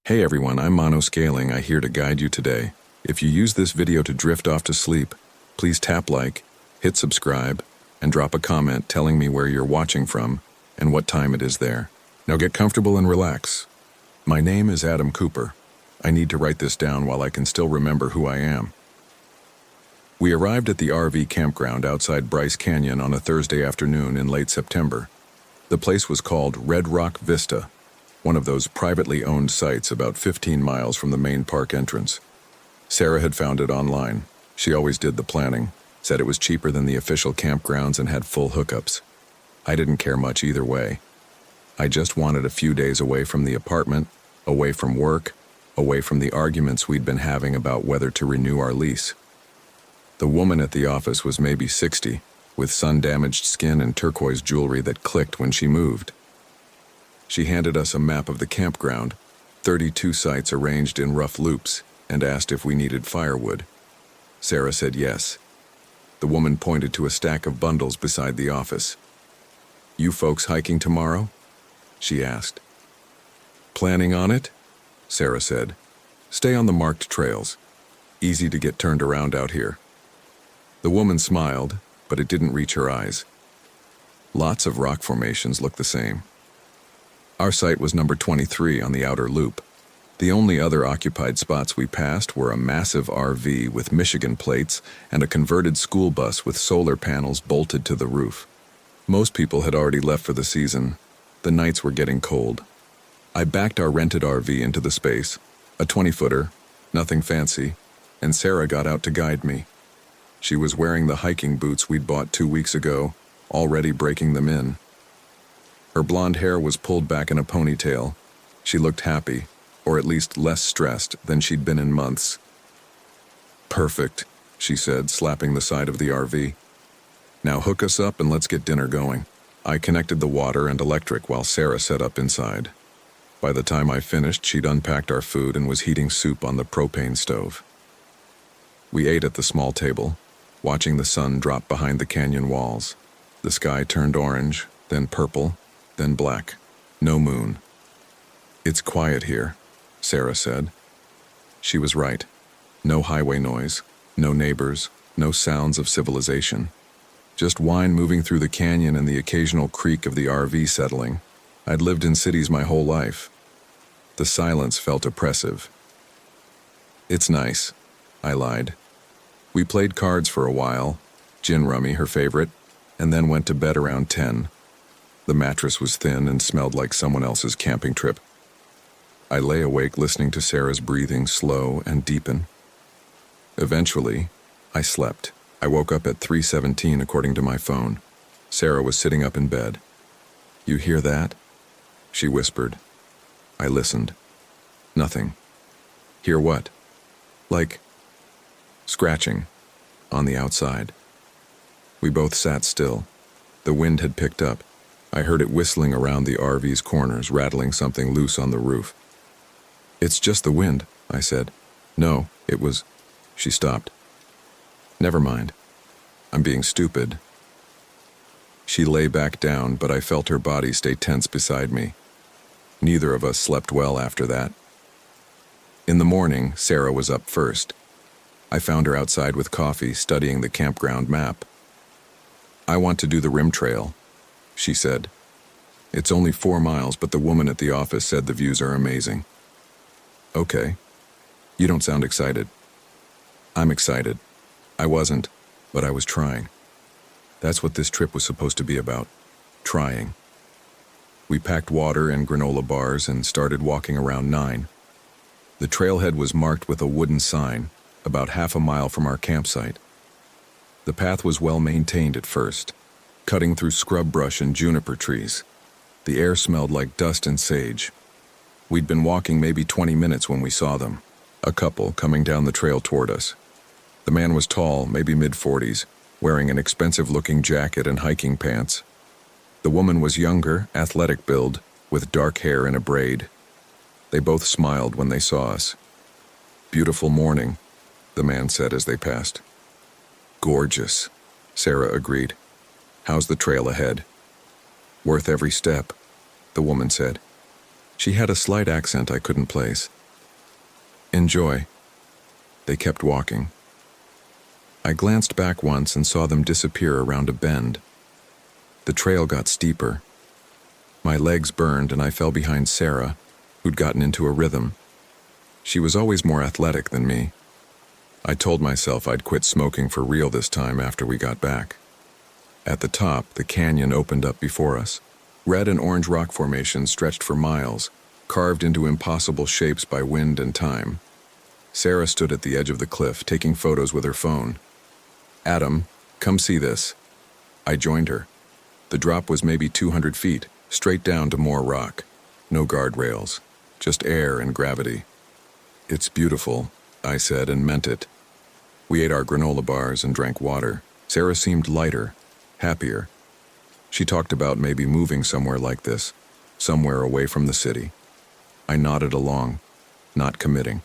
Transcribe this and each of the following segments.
Hey everyone, I'm Mono Scaling. I'm here to guide you today. If you use this video to drift off to sleep, please tap like, hit subscribe, and drop a comment telling me where you're watching from and what time it is there. Now get comfortable and relax. My name is Adam Cooper. I need to write this down while I can still remember who I am. We arrived at the RV campground outside Bryce Canyon on a Thursday afternoon in late September. The place was called Red Rock Vista, one of those privately owned sites about 15 miles from the main park entrance. Sarah had found it online. She always did the planning, said it was cheaper than the official campgrounds and had full hookups. I didn't care much either way. I just wanted a few days away from the apartment, away from work, away from the arguments we'd been having about whether to renew our lease. The woman at the office was maybe 60, with sun-damaged skin and turquoise jewelry that clicked when she moved. She handed us a map of the campground, 32 sites arranged in rough loops, and asked if we needed firewood. Sarah said yes. The woman pointed to a stack of bundles beside the office. "You folks hiking tomorrow?" she asked. "Planning on it?" Sarah said. "Stay on the marked trails. Easy to get turned around out here." The woman smiled, but it didn't reach her eyes. Lots of rock formations look the same. Our site was number 23 on the outer loop. The only other occupied spots we passed were a massive RV with Michigan plates and a converted school bus with solar panels bolted to the roof. Most people had already left for the season. The nights were getting cold. I backed our rented RV into the space, a 20-footer, nothing fancy, and Sarah got out to guide me. She was wearing the hiking boots we'd bought 2 weeks ago, already breaking them in. Her blonde hair was pulled back in a ponytail. She looked happy, or at least less stressed than she'd been in months. "Perfect," she said, slapping the side of the RV. "Now hook us up and let's get dinner going." I connected the water and electric while Sarah set up inside. By the time I finished, she'd unpacked our food and was heating soup on the propane stove. We ate at the small table, watching the sun drop behind the canyon walls. The sky turned orange, then purple, then black. No moon. "It's quiet here," Sarah said. She was right. No highway noise, no neighbors, no sounds of civilization. Just wine moving through the canyon and the occasional creak of the RV settling. I'd lived in cities my whole life. The silence felt oppressive. "It's nice," I lied. We played cards for a while, gin rummy her favorite, and then went to bed around 10. The mattress was thin and smelled like someone else's camping trip. I lay awake listening to Sarah's breathing slow and deepen. Eventually, I slept. I woke up at 3:17 according to my phone. Sarah was sitting up in bed. "You hear that?" she whispered. I listened. Nothing. "Hear what?" "Like scratching on the outside." We both sat still. The wind had picked up. I heard it whistling around the RV's corners, rattling something loose on the roof. "It's just the wind," I said. "No, it was..." She stopped. "Never mind. I'm being stupid." She lay back down, but I felt her body stay tense beside me. Neither of us slept well after that. In the morning, Sarah was up first. I found her outside with coffee, studying the campground map. "I want to do the rim trail," she said. "It's only 4 miles, but the woman at the office said the views are amazing." "Okay. You don't sound excited." "I'm excited. I wasn't, but I was trying. That's what this trip was supposed to be about. Trying." We packed water and granola bars and started walking around 9. The trailhead was marked with a wooden sign, about half a mile from our campsite. The path was well maintained at first, cutting through scrub brush and juniper trees. The air smelled like dust and sage. We'd been walking maybe 20 minutes when we saw them, a couple coming down the trail toward us. The man was tall, maybe mid-40s, wearing an expensive-looking jacket and hiking pants. The woman was younger, athletic build, with dark hair in a braid. They both smiled when they saw us. "Beautiful morning," the man said as they passed. "Gorgeous," Sarah agreed. "How's the trail ahead?" "Worth every step," the woman said. She had a slight accent I couldn't place. Enjoy. They kept walking. I glanced back once and saw them disappear around a bend. The trail got steeper. My legs burned and I fell behind Sarah, who'd gotten into a rhythm. She was always more athletic than me. I told myself I'd quit smoking for real this time after we got back. At the top, the canyon opened up before us. Red and orange rock formations stretched for miles, carved into impossible shapes by wind and time. Sarah stood at the edge of the cliff, taking photos with her phone. "Adam, come see this." I joined her. The drop was maybe 200 feet, straight down to more rock. No guardrails, just air and gravity. "It's beautiful," I said and meant it. We ate our granola bars and drank water. Sarah seemed lighter, happier. She talked about maybe moving somewhere like this, somewhere away from the city. I nodded along, not committing.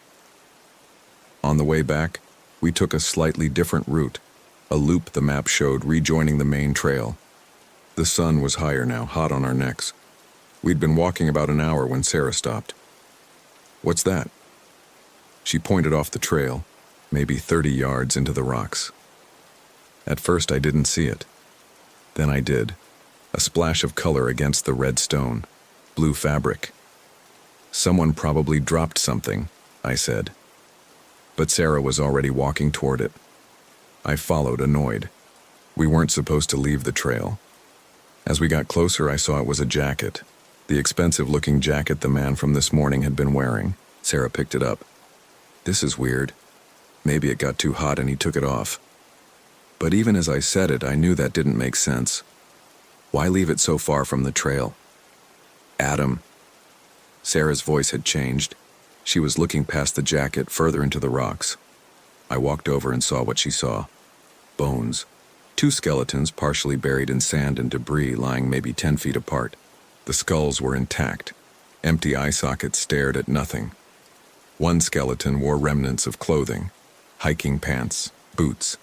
On the way back, we took a slightly different route, a loop the map showed rejoining the main trail. The sun was higher now, hot on our necks. We'd been walking about an hour when Sarah stopped. "What's that?" She pointed off the trail, maybe 30 yards into the rocks. At first I didn't see it. Then I did. A splash of color against the red stone, blue fabric. "Someone probably dropped something," I said. But Sarah was already walking toward it. I followed, annoyed. We weren't supposed to leave the trail. As we got closer, I saw it was a jacket. The expensive-looking jacket the man from this morning had been wearing. Sarah picked it up. "This is weird. Maybe it got too hot and he took it off." But even as I said it, I knew that didn't make sense. Why leave it so far from the trail? "Adam." Sarah's voice had changed. She was looking past the jacket, further into the rocks. I walked over and saw what she saw. Bones. 2 skeletons partially buried in sand and debris lying maybe 10 feet apart. The skulls were intact. Empty eye sockets stared at nothing. One skeleton wore remnants of clothing, hiking pants, boots.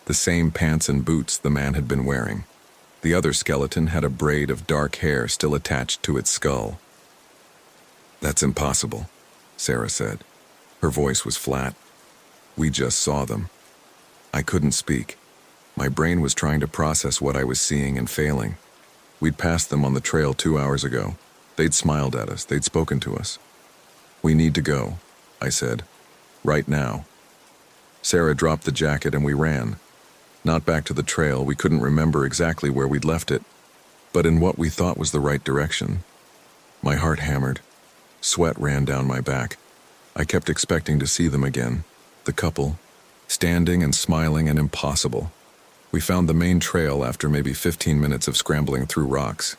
The same pants and boots the man had been wearing. The other skeleton had a braid of dark hair still attached to its skull. "That's impossible," Sarah said. Her voice was flat. "We just saw them." I couldn't speak. My brain was trying to process what I was seeing and failing. We'd passed them on the trail 2 hours ago. They'd smiled at us. They'd spoken to us. "We need to go," I said. "Right now." Sarah dropped the jacket and we ran. Not back to the trail. We couldn't remember exactly where we'd left it, but in what we thought was the right direction. My heart hammered. Sweat ran down my back. I kept expecting to see them again. The couple, standing and smiling and impossible. We found the main trail after maybe 15 minutes of scrambling through rocks.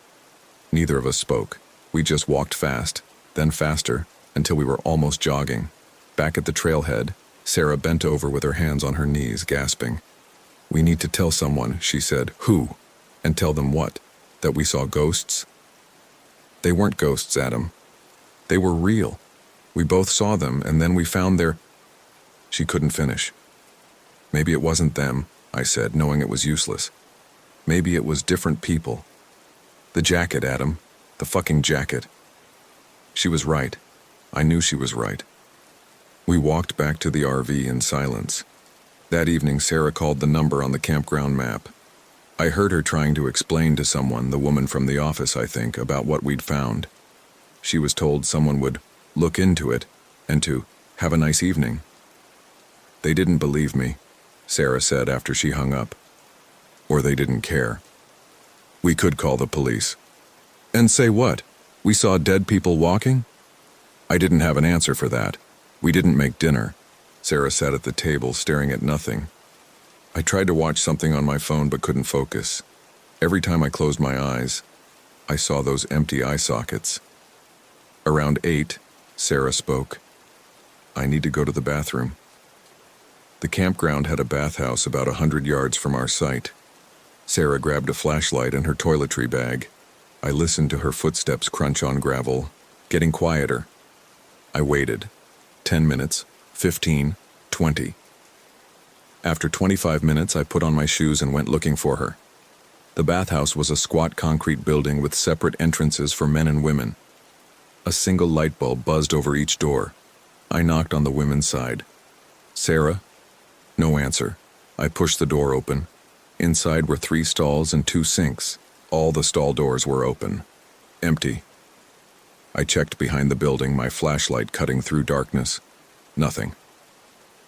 Neither of us spoke. We just walked fast, then faster, until we were almost jogging. Back at the trailhead, Sarah bent over with her hands on her knees, gasping. "We need to tell someone," she said. "Who? And tell them what? That we saw ghosts?" "They weren't ghosts, Adam. They were real. We both saw them, and then we found their—" She couldn't finish. "Maybe it wasn't them," I said, knowing it was useless. "Maybe it was different people. The jacket, Adam. The fucking jacket." She was right. I knew she was right. We walked back to the RV in silence. That evening, Sarah called the number on the campground map. I heard her trying to explain to someone, the woman from the office, I think, about what we'd found. She was told someone would look into it and to have a nice evening. "They didn't believe me," Sarah said after she hung up. "Or they didn't care. We could call the police." "And say what? We saw dead people walking?" I didn't have an answer for that. We didn't make dinner. Sarah sat at the table, staring at nothing. I tried to watch something on my phone but couldn't focus. Every time I closed my eyes, I saw those empty eye sockets. Around 8, Sarah spoke. "I need to go to the bathroom." The campground had a bathhouse about 100 yards from our site. Sarah grabbed a flashlight and her toiletry bag. I listened to her footsteps crunch on gravel, getting quieter. I waited. 10 minutes, 15, 20. After 25 minutes, I put on my shoes and went looking for her. The bathhouse was a squat concrete building with separate entrances for men and women. A single light bulb buzzed over each door. I knocked on the women's side. "Sarah?" No answer. I pushed the door open. Inside were 3 stalls and 2 sinks. All the stall doors were open. Empty. I checked behind the building, my flashlight cutting through darkness. Nothing.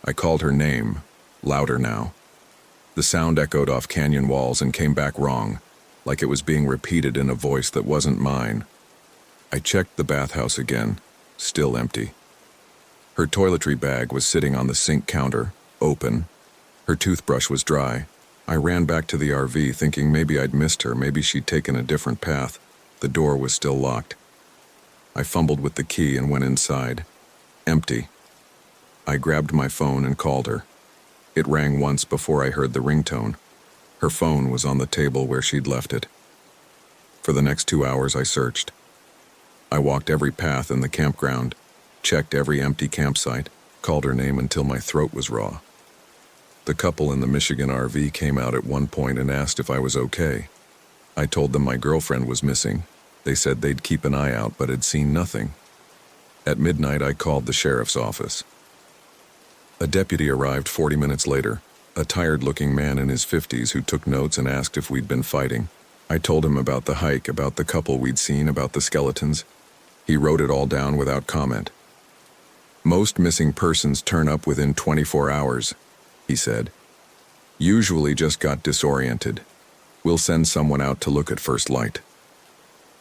I called her name, louder now. The sound echoed off canyon walls and came back wrong, like it was being repeated in a voice that wasn't mine. I checked the bathhouse again, still empty. Her toiletry bag was sitting on the sink counter, open. Her toothbrush was dry. I ran back to the RV thinking maybe I'd missed her, maybe she'd taken a different path. The door was still locked. I fumbled with the key and went inside. Empty. I grabbed my phone and called her. It rang once before I heard the ringtone. Her phone was on the table where she'd left it. For the next 2 hours I searched. I walked every path in the campground, checked every empty campsite, called her name until my throat was raw. The couple in the Michigan RV came out at one point and asked if I was okay. I told them my girlfriend was missing. They said they'd keep an eye out but had seen nothing. At midnight I called the sheriff's office. A deputy arrived 40 minutes later, a tired-looking man in his 50s who took notes and asked if we'd been fighting. I told him about the hike, about the couple we'd seen, about the skeletons. He wrote it all down without comment. "Most missing persons turn up within 24 hours, he said. "Usually just got disoriented. We'll send someone out to look at first light."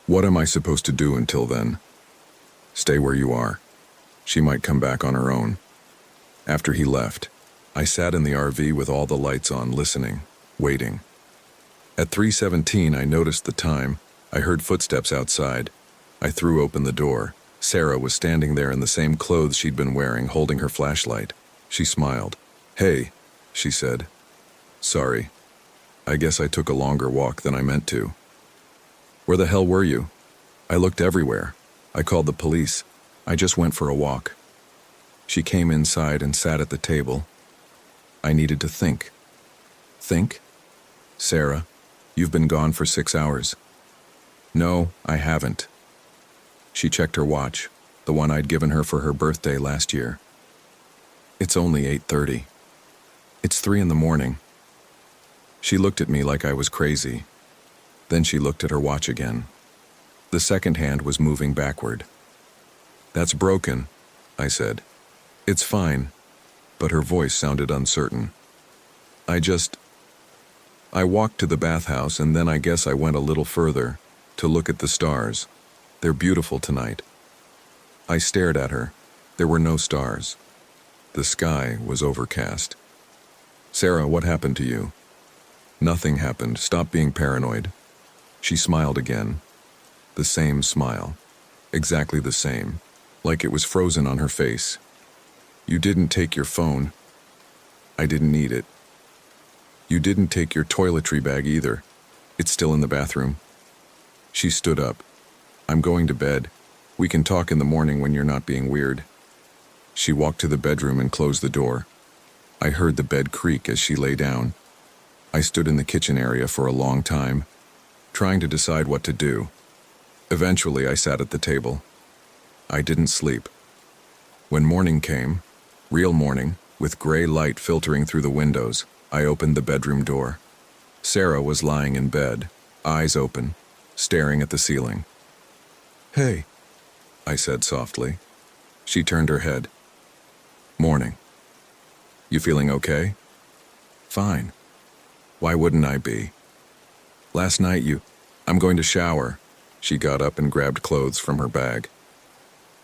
"What am I supposed to do until then?" "Stay where you are. She might come back on her own." After he left, I sat in the RV with all the lights on, listening, waiting. At 3:17, I noticed the time. I heard footsteps outside. I threw open the door. Sarah was standing there in the same clothes she'd been wearing, holding her flashlight. She smiled. "Hey," she said. "Sorry. I guess I took a longer walk than I meant to." "Where the hell were you?" "I looked everywhere. I called the police. I just went for a walk." She came inside and sat at the table. I needed to think. "Think? Sarah, you've been gone for 6 hours." "No, I haven't." She checked her watch, the one I'd given her for her birthday last year. "It's only 8:30. It's 3 in the morning." She looked at me like I was crazy. Then she looked at her watch again. The second hand was moving backward. "That's broken," I said. "It's fine," but her voice sounded uncertain. I walked to the bathhouse and then I guess I went a little further to look at the stars. They're beautiful tonight. I stared at her. There were no stars. The sky was overcast. "Sarah, what happened to you?" "Nothing happened. Stop being paranoid." She smiled again. The same smile. Exactly the same. Like it was frozen on her face. "You didn't take your phone." "I didn't need it." "You didn't take your toiletry bag either. It's still in the bathroom." She stood up. "I'm going to bed. We can talk in the morning when you're not being weird." She walked to the bedroom and closed the door. I heard the bed creak as she lay down. I stood in the kitchen area for a long time, trying to decide what to do. Eventually, I sat at the table. I didn't sleep. When morning came, real morning, with gray light filtering through the windows, I opened the bedroom door. Sarah was lying in bed, eyes open, staring at the ceiling. "Hey," I said softly. She turned her head. "Morning. You feeling okay?" "Fine. Why wouldn't I be?" "Last night I'm going to shower." She got up and grabbed clothes from her bag.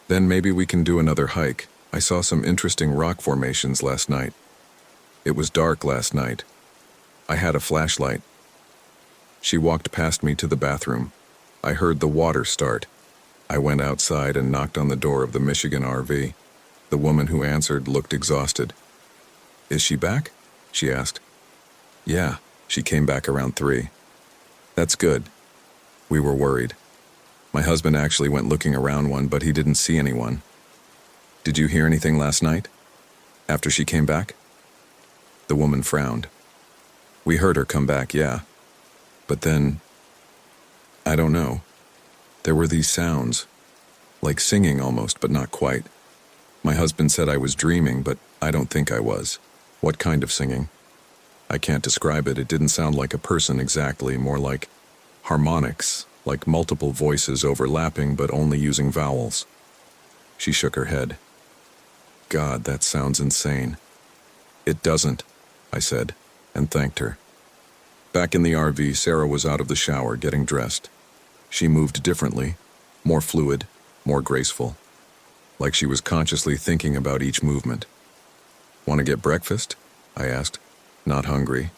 "Then maybe we can do another hike. I saw some interesting rock formations last night." It was dark last night. I had a flashlight. She walked past me to the bathroom. I heard the water start. I went outside and knocked on the door of the Michigan RV. The woman who answered looked exhausted. "Is she back?" she asked. "Yeah, she came back around 3. "That's good." We were worried. My husband actually went looking around one, but he didn't see anyone. "Did you hear anything last night? After she came back?" The woman frowned. "We heard her come back, yeah. But then, I don't know. There were these sounds. Like singing almost, but not quite. My husband said I was dreaming, but I don't think I was. What kind of singing? I can't describe it. It didn't sound like a person exactly, more like harmonics, like multiple voices overlapping but only using vowels. She shook her head. God, that sounds insane. It doesn't, I said, and thanked her. Back in the RV, Sarah was out of the shower, getting dressed. She moved differently, more fluid, more graceful, like she was consciously thinking about each movement. Want to get breakfast? I asked. Not hungry.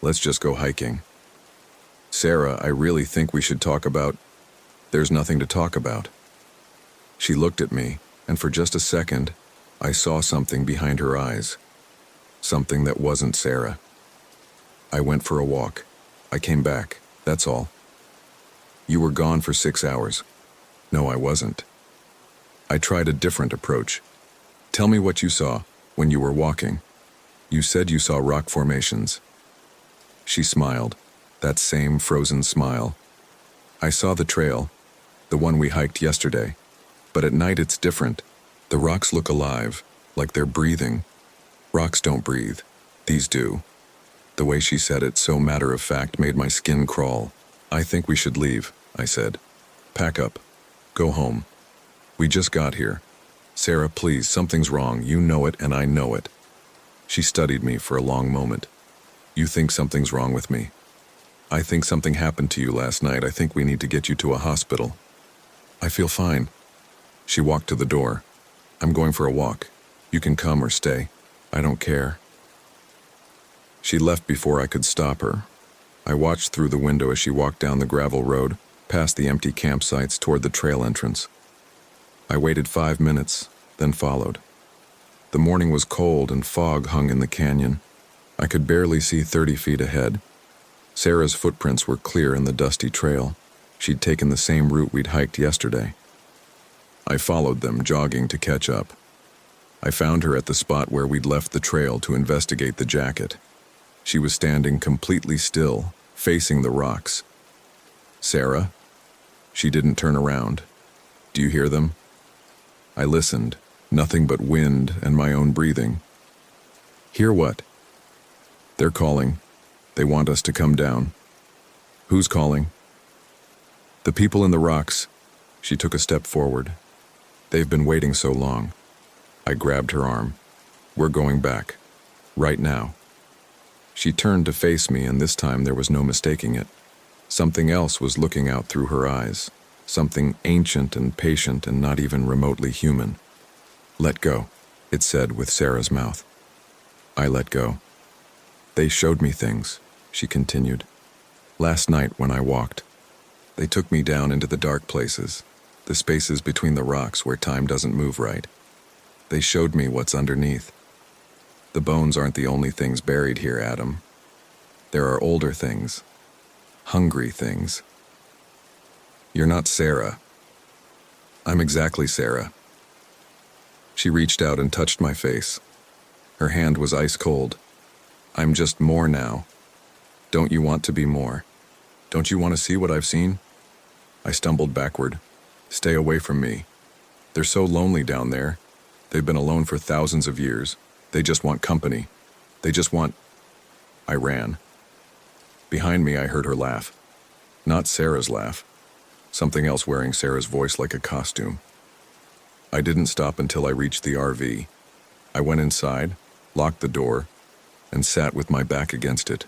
Let's just go hiking. Sarah, I really think we should talk about... There's nothing to talk about. She looked at me, and for just a second, I saw something behind her eyes. Something that wasn't Sarah. I went for a walk. I came back, that's all. You were gone for 6 hours. No, I wasn't. I tried a different approach. Tell me what you saw when you were walking. You said you saw rock formations. She smiled, that same frozen smile. I saw the trail, the one we hiked yesterday, but at night it's different. The rocks look alive, like they're breathing. Rocks don't breathe. These do. The way she said it, so matter-of-fact, made my skin crawl. I think we should leave, I said. Pack up. Go home. We just got here. Sarah, please, something's wrong. You know it, and I know it. She studied me for a long moment. You think something's wrong with me? I think something happened to you last night. I think we need to get you to a hospital. I feel fine. She walked to the door. I'm going for a walk. You can come or stay. I don't care. She left before I could stop her. I watched through the window as she walked down the gravel road, past the empty campsites toward the trail entrance. I waited 5 minutes, then followed. The morning was cold and fog hung in the canyon. I could barely see 30 feet ahead. Sarah's footprints were clear in the dusty trail. She'd taken the same route we'd hiked yesterday. I followed them, jogging to catch up. I found her at the spot where we'd left the trail to investigate the jacket. She was standing completely still, facing the rocks. Sarah? She didn't turn around. Do you hear them? I listened, nothing but wind and my own breathing. Hear what? They're calling. They want us to come down. Who's calling? The people in the rocks. She took a step forward. They've been waiting so long. I grabbed her arm. We're going back. Right now. She turned to face me, and this time there was no mistaking it. Something else was looking out through her eyes. Something ancient and patient and not even remotely human. Let go, it said with Sarah's mouth. I let go. They showed me things, she continued. Last night when I walked, they took me down into the dark places, the spaces between the rocks where time doesn't move right. They showed me what's underneath. The bones aren't the only things buried here, Adam. There are older things. Hungry things. You're not Sarah. I'm exactly Sarah. She reached out and touched my face. Her hand was ice cold. I'm just more now. Don't you want to be more? Don't you want to see what I've seen? I stumbled backward. Stay away from me. They're so lonely down there. They've been alone for thousands of years. They just want company. They just want... I ran. Behind me, I heard her laugh. Not Sarah's laugh. Something else wearing Sarah's voice like a costume. I didn't stop until I reached the RV. I went inside, locked the door, and sat with my back against it.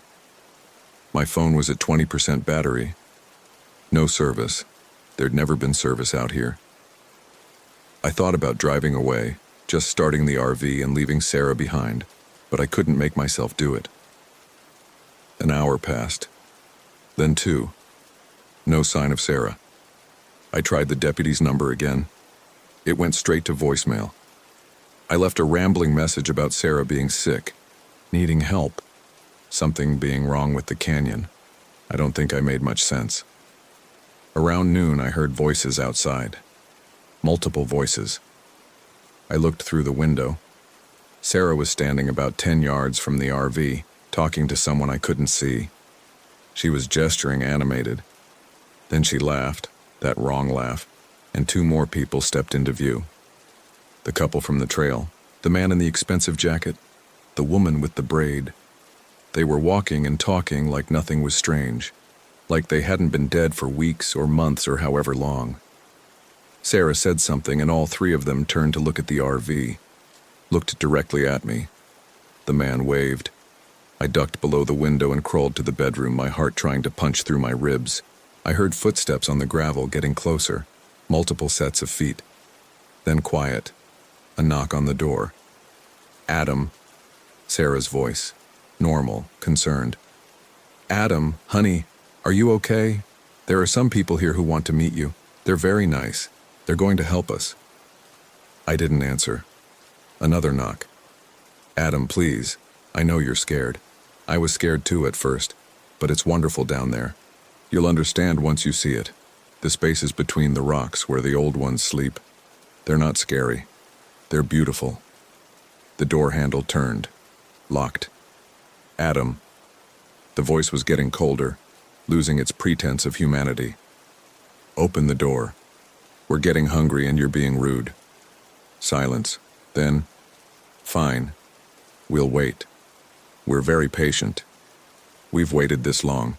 My phone was at 20% battery. No service. There'd never been service out here. I thought about driving away, just starting the RV and leaving Sarah behind, but I couldn't make myself do it. An hour passed. Then 2. No sign of Sarah. I tried the deputy's number again. It went straight to voicemail. I left a rambling message about Sarah being sick, needing help, something being wrong with the canyon. I don't think I made much sense. Around noon, I heard voices outside. Multiple voices. I looked through the window. Sarah was standing about 10 yards from the RV, talking to someone I couldn't see. She was gesturing animated. Then she laughed, that wrong laugh. and 2 more people stepped into view. The couple from the trail, the man in the expensive jacket, the woman with the braid. They were walking and talking like nothing was strange, like they hadn't been dead for weeks or months or however long. Sarah said something and all 3 of them turned to look at the RV, looked directly at me. The man waved. I ducked below the window and crawled to the bedroom, my heart trying to punch through my ribs. I heard footsteps on the gravel getting closer, multiple sets of feet. Then quiet, a knock on the door. Adam, Sarah's voice, normal, concerned. Adam, honey, are you okay? There are some people here who want to meet you. They're very nice. They're going to help us. I didn't answer. Another knock. Adam, please. I know you're scared. I was scared too at first, but it's wonderful down there. You'll understand once you see it. The spaces between the rocks where the old ones sleep. They're not scary. They're beautiful. The door handle turned. Locked. Adam. The voice was getting colder, losing its pretense of humanity. Open the door. We're getting hungry and you're being rude. Silence. Then, fine. We'll wait. We're very patient. We've waited this long.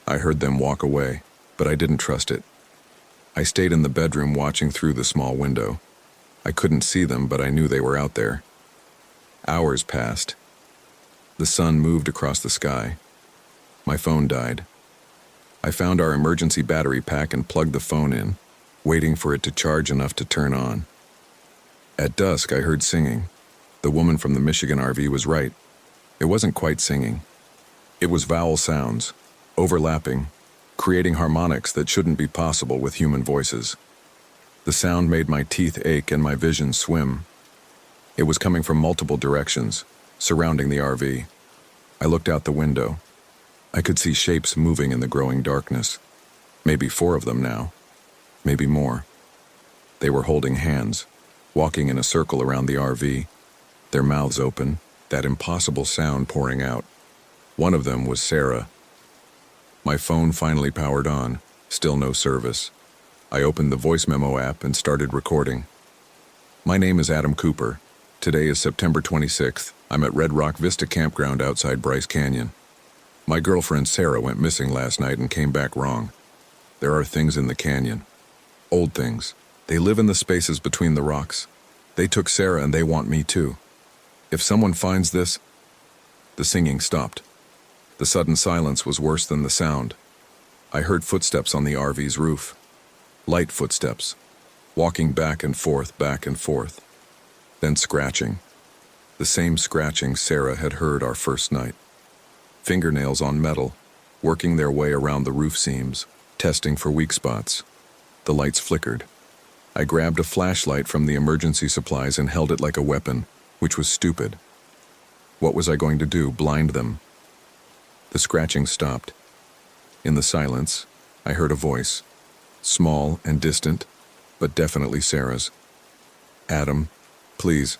I heard them walk away, but I didn't trust it. I stayed in the bedroom watching through the small window. I couldn't see them, but I knew they were out there. Hours passed. The sun moved across the sky. My phone died. I found our emergency battery pack and plugged the phone in, waiting for it to charge enough to turn on. At dusk, I heard singing. The woman from the Michigan RV was right. It wasn't quite singing. It was vowel sounds, overlapping, creating harmonics that shouldn't be possible with human voices. The sound made my teeth ache and my vision swim. It was coming from multiple directions, surrounding the RV. I looked out the window. I could see shapes moving in the growing darkness. Maybe 4 of them now. Maybe more. They were holding hands, walking in a circle around the RV, their mouths open, that impossible sound pouring out. One of them was Sarah. My phone finally powered on, still no service. I opened the voice memo app and started recording. My name is Adam Cooper. Today is September 26th. I'm at Red Rock Vista Campground outside Bryce Canyon. My girlfriend Sarah went missing last night and came back wrong. There are things in the canyon. Old things. They live in the spaces between the rocks. They took Sarah and they want me too. If someone finds this... The singing stopped. The sudden silence was worse than the sound. I heard footsteps on the RV's roof. Light footsteps. Walking back and forth, Then scratching. The same scratching Sarah had heard our first night. Fingernails on metal, working their way around the roof seams, testing for weak spots. The lights flickered. I grabbed a flashlight from the emergency supplies and held it like a weapon, which was stupid. What was I going to do, blind them? The scratching stopped. In the silence, I heard a voice, small and distant, but definitely Sarah's. Adam, please,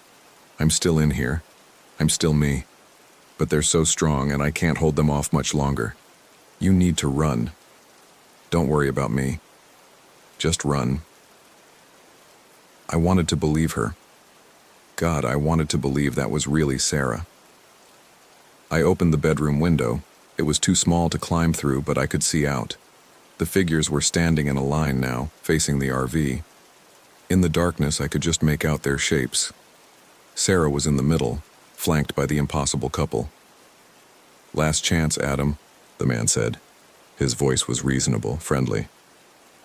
I'm still in here. I'm still me. But they're so strong and I can't hold them off much longer. You need to run. Don't worry about me. Just run. I wanted to believe her. God, I wanted to believe that was really Sarah. I opened the bedroom window. It was too small to climb through, but I could see out. The figures were standing in a line now, facing the RV. In the darkness, I could just make out their shapes. Sarah was in the middle, flanked by the impossible couple. Last chance, Adam, the man said. His voice was reasonable, friendly.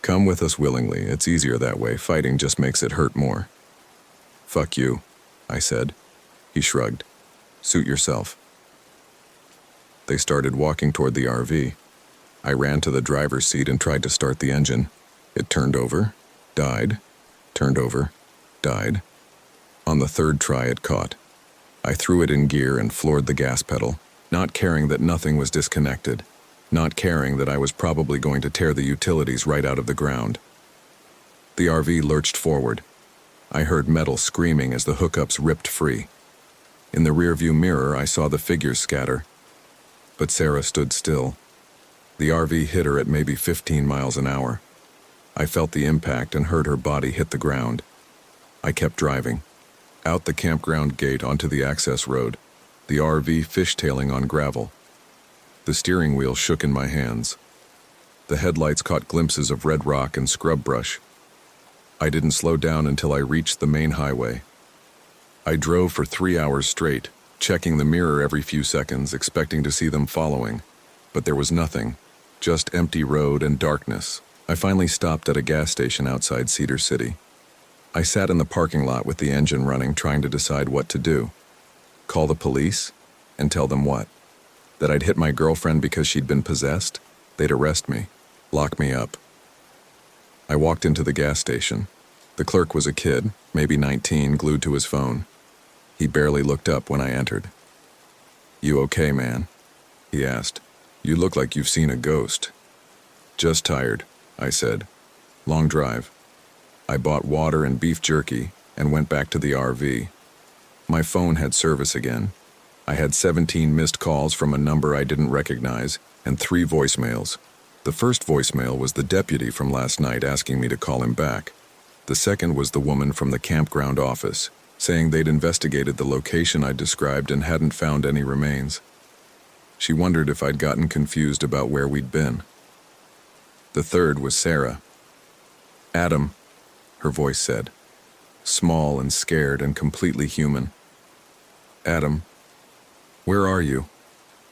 Come with us willingly. It's easier that way. Fighting just makes it hurt more. Fuck you, I said. He shrugged. Suit yourself. They started walking toward the RV. I ran to the driver's seat and tried to start the engine. It turned over, died, turned over, died. On the 3rd try, it caught. I threw it in gear and floored the gas pedal, not caring that nothing was disconnected, not caring that I was probably going to tear the utilities right out of the ground. The RV lurched forward. I heard metal screaming as the hookups ripped free. In the rearview mirror, I saw the figures scatter. But Sarah stood still. The RV hit her at maybe 15 miles an hour. I felt the impact and heard her body hit the ground. I kept driving. Out the campground gate onto the access road, the RV fishtailing on gravel. The steering wheel shook in my hands. The headlights caught glimpses of red rock and scrub brush. I didn't slow down until I reached the main highway. I drove for 3 hours straight, checking the mirror every few seconds, expecting to see them following. But there was nothing, just empty road and darkness. I finally stopped at a gas station outside Cedar City. I sat in the parking lot with the engine running, trying to decide what to do. Call the police? And tell them what? That I'd hit my girlfriend because she'd been possessed? They'd arrest me, lock me up. I walked into the gas station. The clerk was a kid, maybe 19, glued to his phone. He barely looked up when I entered. "You okay, man?" he asked. "You look like you've seen a ghost." "Just tired," I said. "Long drive." I bought water and beef jerky and went back to the RV. My phone had service again. I had 17 missed calls from a number I didn't recognize and 3 voicemails. The first voicemail was the deputy from last night asking me to call him back. The second was the woman from the campground office, saying they'd investigated the location I described and hadn't found any remains. She wondered if I'd gotten confused about where we'd been. The third was Sarah. "Adam," her voice said, small and scared and completely human. "Adam, where are you?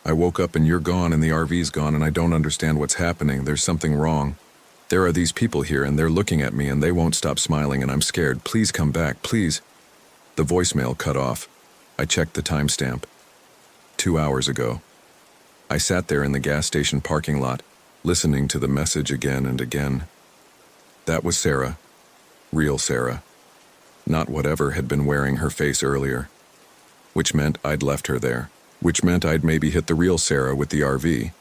I woke up and you're gone and the RV's gone and I don't understand what's happening. There's something wrong. There are these people here and they're looking at me and they won't stop smiling and I'm scared. Please come back, please." The voicemail cut off. I checked the timestamp. 2 hours ago. I sat there in the gas station parking lot, listening to the message again and again. That was Sarah. Real Sarah. Not whatever had been wearing her face earlier. Which meant I'd left her there. Which meant I'd maybe hit the real Sarah with the RV.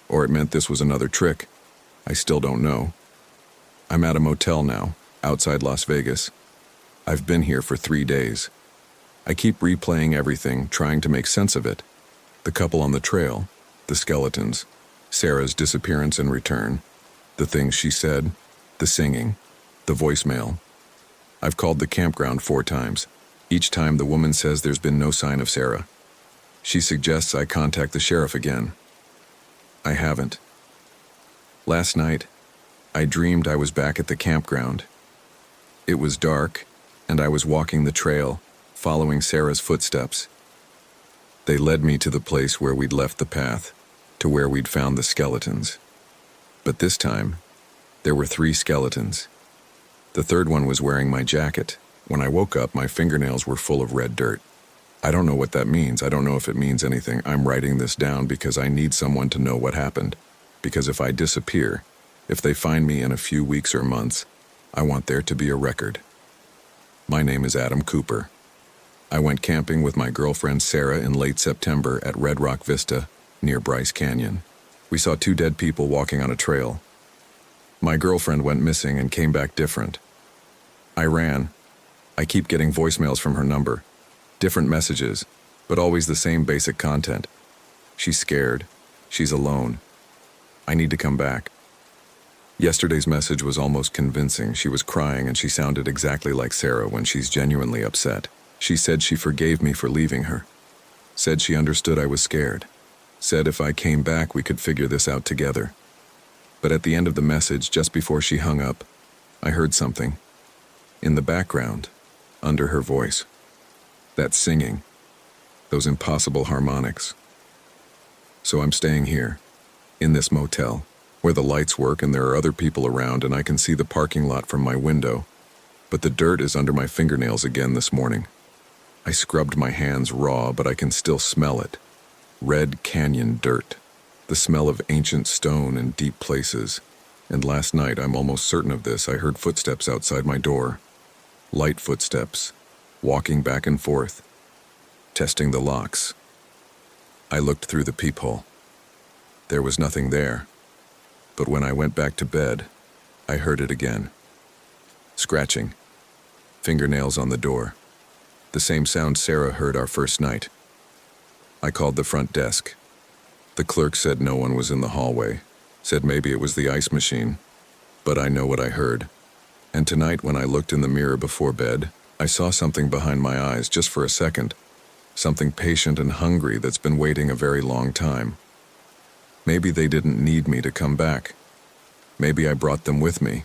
Or it meant this was another trick. I still don't know. I'm at a motel now, outside Las Vegas. I've been here for 3 days. I keep replaying everything, trying to make sense of it. The couple on the trail, the skeletons, Sarah's disappearance and return, the things she said, the singing, the voicemail. I've called the campground 4 times. Each time the woman says there's been no sign of Sarah. She suggests I contact the sheriff again. I haven't. Last night, I dreamed I was back at the campground. It was dark, and I was walking the trail, following Sarah's footsteps. They led me to the place where we'd left the path, to where we'd found the skeletons. But this time, there were 3 skeletons. The third one was wearing my jacket. When I woke up, my fingernails were full of red dirt. I don't know what that means. I don't know if it means anything. I'm writing this down because I need someone to know what happened. Because if I disappear, if they find me in a few weeks or months, I want there to be a record. My name is Adam Cooper. I went camping with my girlfriend Sarah in late September at Red Rock Vista, near Bryce Canyon. We saw 2 dead people walking on a trail. My girlfriend went missing and came back different. I ran. I keep getting voicemails from her number. Different messages, but always the same basic content. She's scared. She's alone. I need to come back. Yesterday's message was almost convincing. She was crying and she sounded exactly like Sarah when she's genuinely upset. She said she forgave me for leaving her. Said she understood I was scared. Said if I came back we could figure this out together. But at the end of the message, just before she hung up, I heard something. In the background, under her voice. That singing. Those impossible harmonics. So I'm staying here, in this motel, where the lights work and there are other people around and I can see the parking lot from my window, but the dirt is under my fingernails again this morning. I scrubbed my hands raw, but I can still smell it. Red canyon dirt. The smell of ancient stone in deep places. And last night, I'm almost certain of this, I heard footsteps outside my door. Light footsteps, walking back and forth, testing the locks. I looked through the peephole. There was nothing there. But when I went back to bed, I heard it again. Scratching. Fingernails on the door. The same sound Sarah heard our first night. I called the front desk. The clerk said no one was in the hallway. Said maybe it was the ice machine. but I know what I heard. And tonight when I looked in the mirror before bed, I saw something behind my eyes just for a second. Something patient and hungry that's been waiting a very long time. Maybe they didn't need me to come back. Maybe I brought them with me.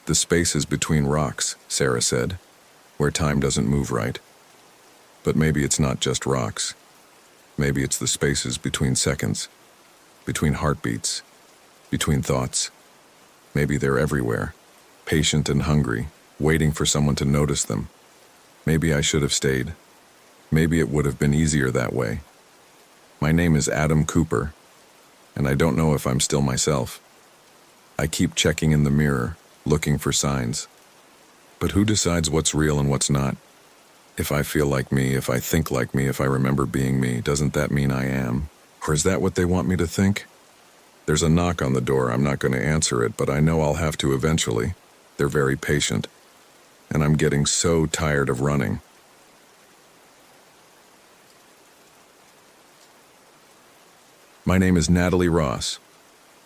The spaces between rocks, Sarah said, where time doesn't move right. But maybe it's not just rocks. Maybe it's the spaces between seconds, between heartbeats, between thoughts. Maybe they're everywhere, patient and hungry, waiting for someone to notice them. Maybe I should have stayed. Maybe it would have been easier that way. My name is Adam Cooper, and I don't know if I'm still myself. I keep checking in the mirror, looking for signs. But who decides what's real and what's not? If I feel like me, if I think like me, if I remember being me, doesn't that mean I am? Or is that what they want me to think? There's a knock on the door. I'm not going to answer it, but I know I'll have to eventually. They're very patient. And I'm getting so tired of running. My name is Natalie Ross.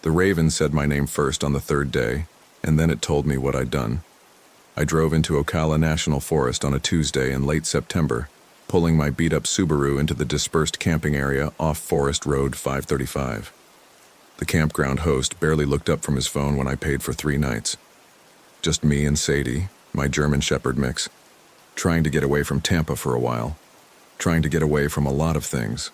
The Raven said my name first on the third day, and then it told me what I'd done. I drove into Ocala National Forest on a Tuesday in late September, pulling my beat-up Subaru into the dispersed camping area off Forest Road 535. The campground host barely looked up from his phone when I paid for 3 nights. Just me and Sadie, my German Shepherd mix, trying to get away from Tampa for a while, trying to get away from a lot of things.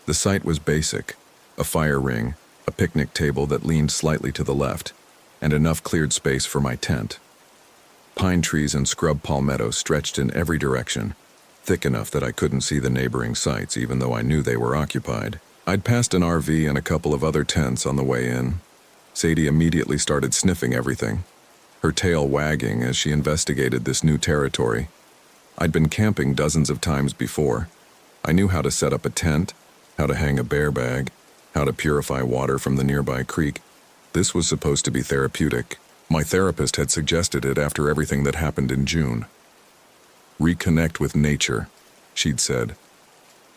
The site was basic, a fire ring, a picnic table that leaned slightly to the left, and enough cleared space for my tent. Pine trees and scrub palmetto stretched in every direction, thick enough that I couldn't see the neighboring sites even though I knew they were occupied. I'd passed an RV and a couple of other tents on the way in. Sadie immediately started sniffing everything, her tail wagging as she investigated this new territory. I'd been camping dozens of times before. I knew how to set up a tent, how to hang a bear bag, how to purify water from the nearby creek. This was supposed to be therapeutic. My therapist had suggested it after everything that happened in June. Reconnect with nature, she'd said.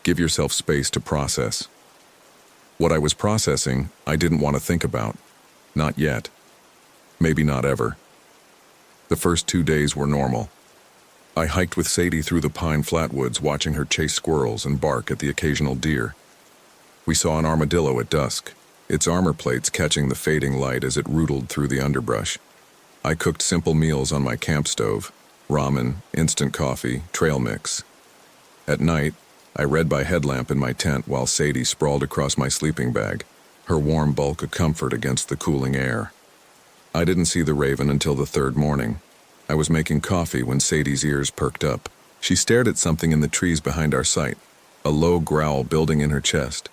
Give yourself space to process. What I was processing, I didn't want to think about. Not yet. Maybe not ever. The first 2 days were normal. I hiked with Sadie through the pine flatwoods, watching her chase squirrels and bark at the occasional deer. We saw an armadillo at dusk, its armor plates catching the fading light as it rootled through the underbrush. I cooked simple meals on my camp stove, ramen, instant coffee, trail mix. At night, I read by headlamp in my tent while Sadie sprawled across my sleeping bag, her warm bulk a comfort against the cooling air. I didn't see the Raven until the 3rd morning. I was making coffee when Sadie's ears perked up. She stared at something in the trees behind our site, a low growl building in her chest.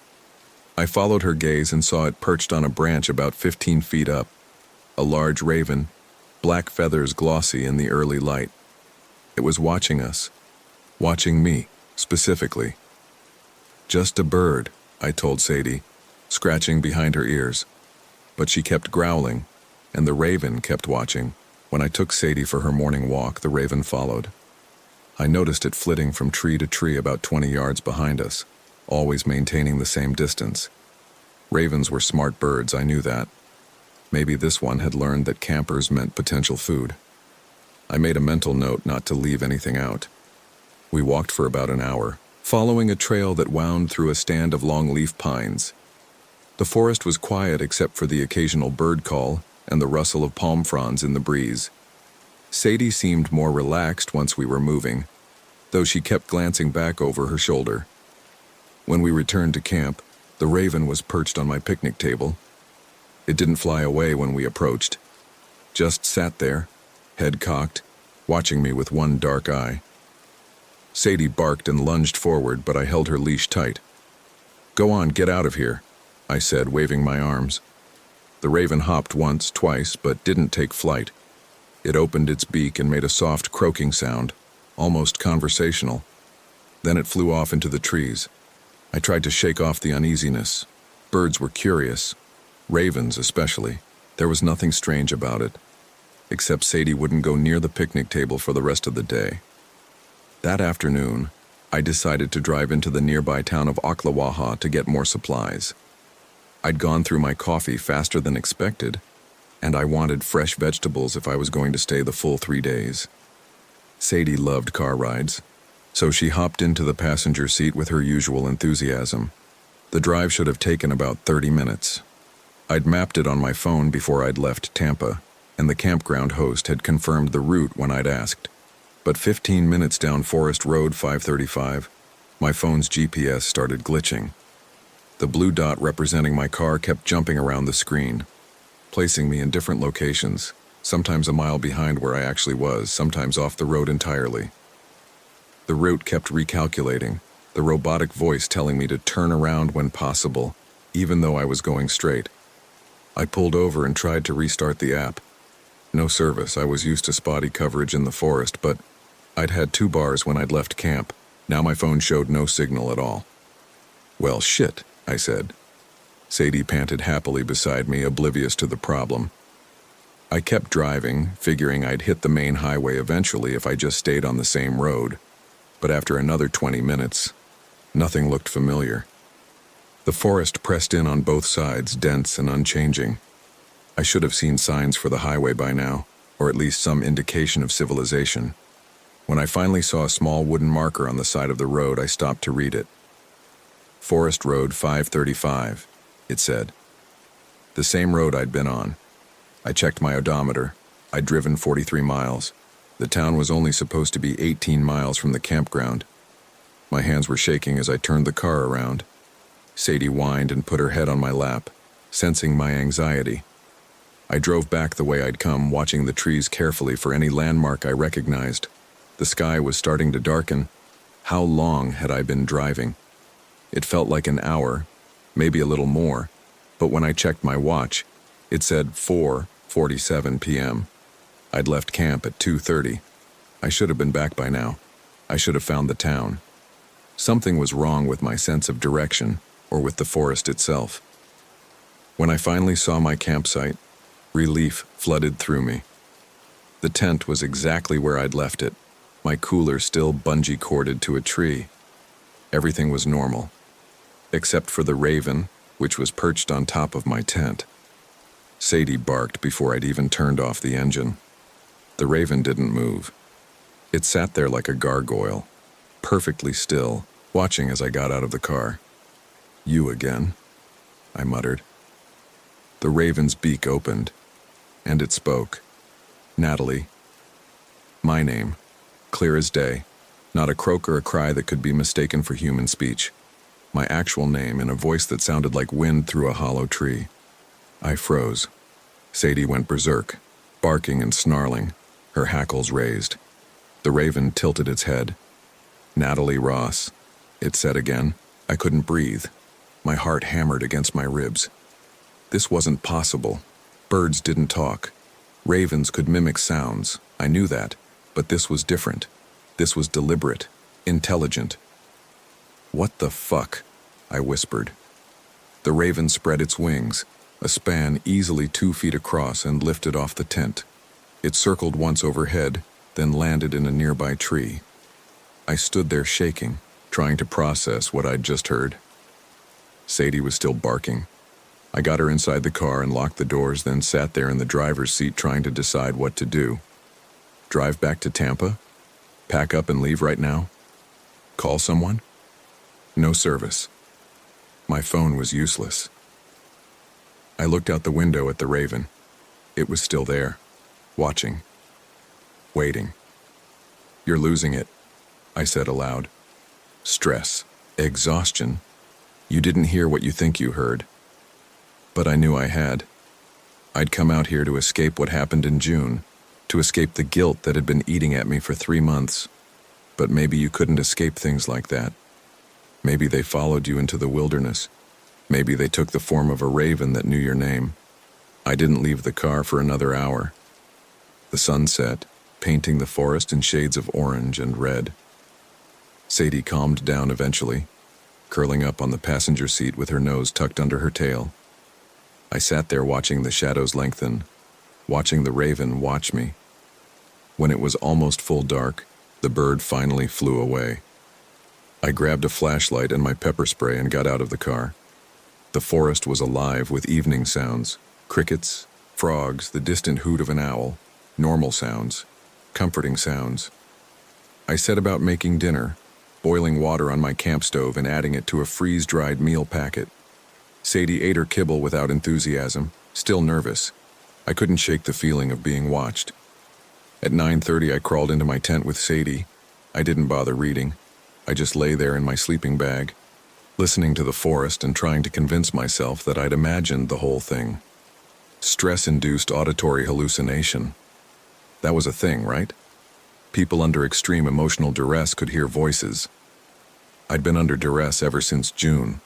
I followed her gaze and saw it perched on a branch about 15 feet up. A large raven, black feathers glossy in the early light. It was watching us. Watching me, specifically. Just a bird, I told Sadie, scratching behind her ears. But she kept growling, and the raven kept watching. When I took Sadie for her morning walk, the raven followed. I noticed it flitting from tree to tree about 20 yards behind us, always maintaining the same distance. Ravens were smart birds, I knew that. Maybe this one had learned that campers meant potential food. I made a mental note not to leave anything out. We walked for about an hour, following a trail that wound through a stand of longleaf pines. The forest was quiet except for the occasional bird call and the rustle of palm fronds in the breeze. Sadie seemed more relaxed once we were moving, though she kept glancing back over her shoulder. When we returned to camp, the raven was perched on my picnic table. It didn't fly away when we approached, just sat there, head cocked, watching me with one dark eye. Sadie barked and lunged forward, but I held her leash tight. "Go on, get out of here," I said, waving my arms. The raven hopped once, twice, but didn't take flight. It opened its beak and made a soft croaking sound, almost conversational. Then it flew off into the trees. I tried to shake off the uneasiness. Birds were curious, ravens especially. There was nothing strange about it, except Sadie wouldn't go near the picnic table for the rest of the day. That afternoon, I decided to drive into the nearby town of Ocklawaha to get more supplies. I'd gone through my coffee faster than expected, and I wanted fresh vegetables if I was going to stay the full 3 days. Sadie loved car rides, so she hopped into the passenger seat with her usual enthusiasm. The drive should have taken about 30 minutes. I'd mapped it on my phone before I'd left Tampa, and the campground host had confirmed the route when I'd asked. But 15 minutes down Forest Road 535, my phone's GPS started glitching. The blue dot representing my car kept jumping around the screen, placing me in different locations, sometimes a mile behind where I actually was, sometimes off the road entirely. The route kept recalculating, the robotic voice telling me to turn around when possible, even though I was going straight. I pulled over and tried to restart the app. No service. I was used to spotty coverage in the forest, but I'd had 2 bars when I'd left camp. Now my phone showed no signal at all. "Well, shit," I said. Sadie panted happily beside me, oblivious to the problem. I kept driving, figuring I'd hit the main highway eventually if I just stayed on the same road. But after another 20 minutes, nothing looked familiar. The forest pressed in on both sides, dense and unchanging. I should have seen signs for the highway by now, or at least some indication of civilization. When I finally saw a small wooden marker on the side of the road, I stopped to read it. Forest Road 535, it said. The same road I'd been on. I checked my odometer. I'd driven 43 miles. The town was only supposed to be 18 miles from the campground. My hands were shaking as I turned the car around. Sadie whined and put her head on my lap, sensing my anxiety. I drove back the way I'd come, watching the trees carefully for any landmark I recognized. The sky was starting to darken. How long had I been driving? It felt like an hour, maybe a little more, but when I checked my watch, it said 4:47 p.m. I'd left camp at 2:30. I should have been back by now. I should have found the town. Something was wrong with my sense of direction, or with the forest itself. When I finally saw my campsite, relief flooded through me. The tent was exactly where I'd left it, my cooler still bungee corded to a tree. Everything was normal, except for the raven, which was perched on top of my tent. Sadie barked before I'd even turned off the engine. The raven didn't move. It sat there like a gargoyle, perfectly still, watching as I got out of the car. "You again," I muttered. The raven's beak opened, and it spoke. "Natalie." My name, clear as day, not a croak or a cry that could be mistaken for human speech. My actual name in a voice that sounded like wind through a hollow tree. I froze. Sadie went berserk, barking and snarling, her hackles raised. The raven tilted its head. "Natalie Ross," it said again. I couldn't breathe. My heart hammered against my ribs. This wasn't possible. Birds didn't talk. Ravens could mimic sounds. I knew that. But this was different. This was deliberate, intelligent. "What the fuck?" I whispered. The raven spread its wings, a span easily 2 feet across, and lifted off the tent. It circled once overhead, then landed in a nearby tree. I stood there shaking, trying to process what I'd just heard. Sadie was still barking. I got her inside the car and locked the doors, then sat there in the driver's seat trying to decide what to do. Drive back to Tampa? Pack up and leave right now? Call someone? No service. My phone was useless. I looked out the window at the raven. It was still there, watching, waiting. "You're losing it," I said aloud. "Stress, exhaustion. You didn't hear what you think you heard." But I knew I had. I'd come out here to escape what happened in June, to escape the guilt that had been eating at me for 3 months. But maybe you couldn't escape things like that. Maybe they followed you into the wilderness. Maybe they took the form of a raven that knew your name. I didn't leave the car for another hour. The sun set, painting the forest in shades of orange and red. Sadie calmed down eventually, curling up on the passenger seat with her nose tucked under her tail. I sat there watching the shadows lengthen, watching the raven watch me. When it was almost full dark, the bird finally flew away. I grabbed a flashlight and my pepper spray and got out of the car. The forest was alive with evening sounds, crickets, Frogs, the distant hoot of an owl, normal sounds, comforting sounds. I set about making dinner, boiling water on my camp stove and adding it to a freeze-dried meal packet. Sadie ate her kibble without enthusiasm, still nervous. I couldn't shake the feeling of being watched. At 9:30, I crawled into my tent with Sadie. I didn't bother reading. I just lay there in my sleeping bag, listening to the forest and trying to convince myself that I'd imagined the whole thing. Stress-induced auditory hallucination. That was a thing, right? People under extreme emotional duress could hear voices. I'd been under duress ever since June.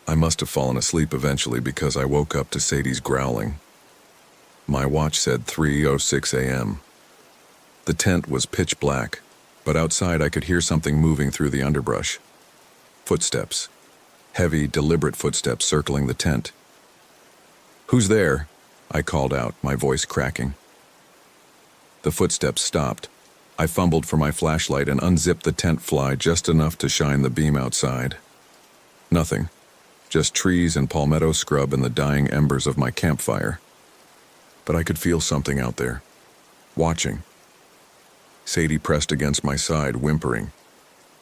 I must have fallen asleep eventually because I woke up to Sadie's growling. My watch said 3:06 a.m. The tent was pitch black, but outside I could hear something moving through the underbrush. Footsteps. Heavy, deliberate footsteps circling the tent. "Who's there?" I called out, my voice cracking. The footsteps stopped. I fumbled for my flashlight and unzipped the tent fly just enough to shine the beam outside. Nothing. Just trees and palmetto scrub and the dying embers of my campfire. But I could feel something out there. Watching. Sadie pressed against my side, whimpering.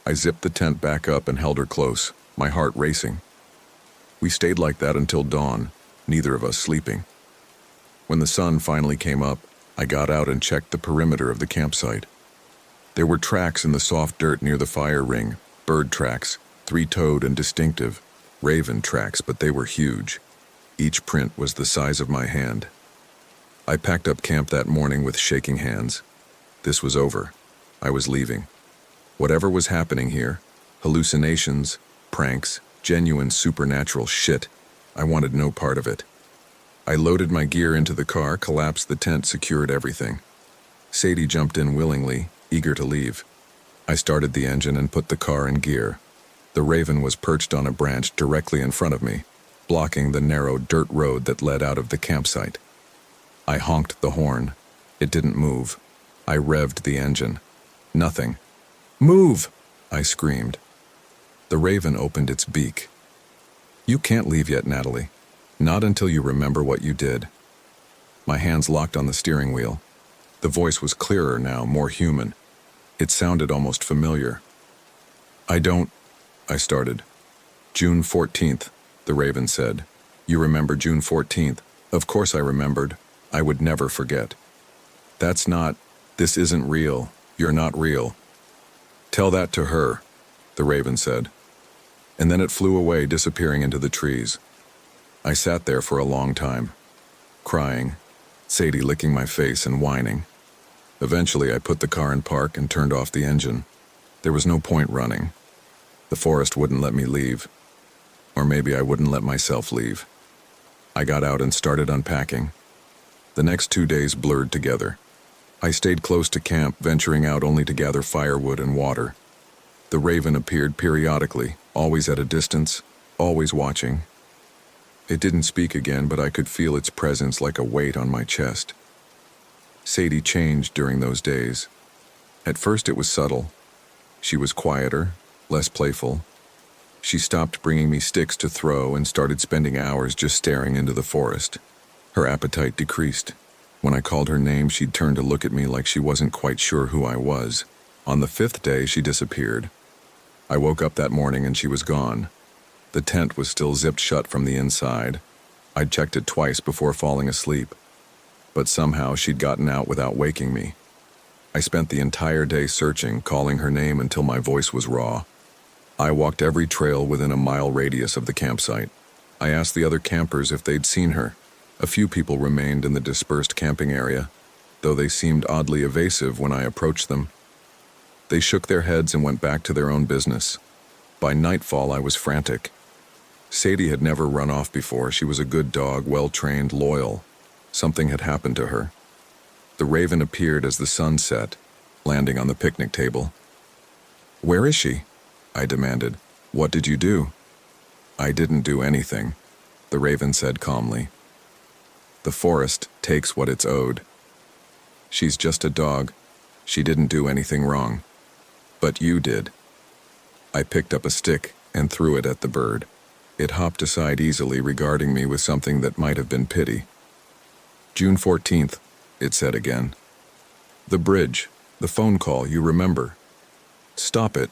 I zipped the tent back up and held her close, my heart racing. We stayed like that until dawn, neither of us sleeping. When the sun finally came up, I got out and checked the perimeter of the campsite. There were tracks in the soft dirt near the fire ring, bird tracks, three-toed and distinctive, raven tracks, but they were huge. Each print was the size of my hand. I packed up camp that morning with shaking hands. This was over. I was leaving. Whatever was happening here, hallucinations, pranks, genuine supernatural shit, I wanted no part of it. I loaded my gear into the car, collapsed the tent, secured everything. Sadie jumped in willingly, eager to leave. I started the engine and put the car in gear. The Raven was perched on a branch directly in front of me, blocking the narrow dirt road that led out of the campsite. I honked the horn. It didn't move. I revved the engine. Nothing. "Move!" I screamed. The Raven opened its beak. "You can't leave yet, Natalie. Not until you remember what you did." My hands locked on the steering wheel. The voice was clearer now, more human. It sounded almost familiar. I started. "June 14th, the Raven said. "You remember June 14th? Of course I remembered. I would never forget." This isn't real. You're not real." "Tell that to her," the Raven said. And then it flew away, disappearing into the trees. I sat there for a long time, crying, Sadie licking my face and whining. Eventually, I put the car in park and turned off the engine. There was no point running. The forest wouldn't let me leave. Or maybe I wouldn't let myself leave. I got out and started unpacking. The next 2 days blurred together. I stayed close to camp, venturing out only to gather firewood and water. The Raven appeared periodically, always at a distance, always watching. It didn't speak again, but I could feel its presence like a weight on my chest. Sadie changed during those days. At first it was subtle. She was quieter, less playful. She stopped bringing me sticks to throw and started spending hours just staring into the forest. Her appetite decreased. When I called her name, she'd turn to look at me like she wasn't quite sure who I was. On the 5th day, she disappeared. I woke up that morning and she was gone. The tent was still zipped shut from the inside. I'd checked it twice before falling asleep. But somehow she'd gotten out without waking me. I spent the entire day searching, calling her name until my voice was raw. I walked every trail within a mile radius of the campsite. I asked the other campers if they'd seen her. A few people remained in the dispersed camping area, though they seemed oddly evasive when I approached them. They shook their heads and went back to their own business. By nightfall, I was frantic. Sadie had never run off before. She was a good dog, well-trained, loyal. Something had happened to her. The Raven appeared as the sun set, landing on the picnic table. "Where is she?" I demanded. "What did you do?" "I didn't do anything," the Raven said calmly. "The forest takes what it's owed. She's just a dog. She didn't do anything wrong. But you did." I picked up a stick and threw it at the bird. It hopped aside easily, regarding me with something that might have been pity. June 14th, it said again. The bridge, the phone call, you remember. Stop it.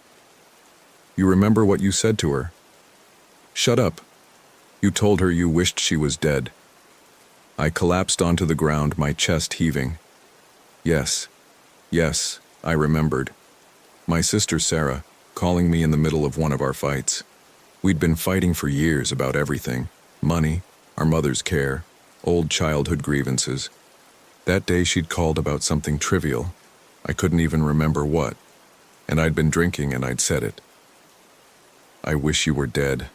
You remember what you said to her? Shut up. You told her you wished she was dead. I collapsed onto the ground, my chest heaving. Yes, I remembered. My sister Sarah, calling me in the middle of one of our fights. We'd been fighting for years about everything. Money, our mother's care, old childhood grievances. That day she'd called about something trivial. I couldn't even remember what. And I'd been drinking and I'd said it. I wish you were dead.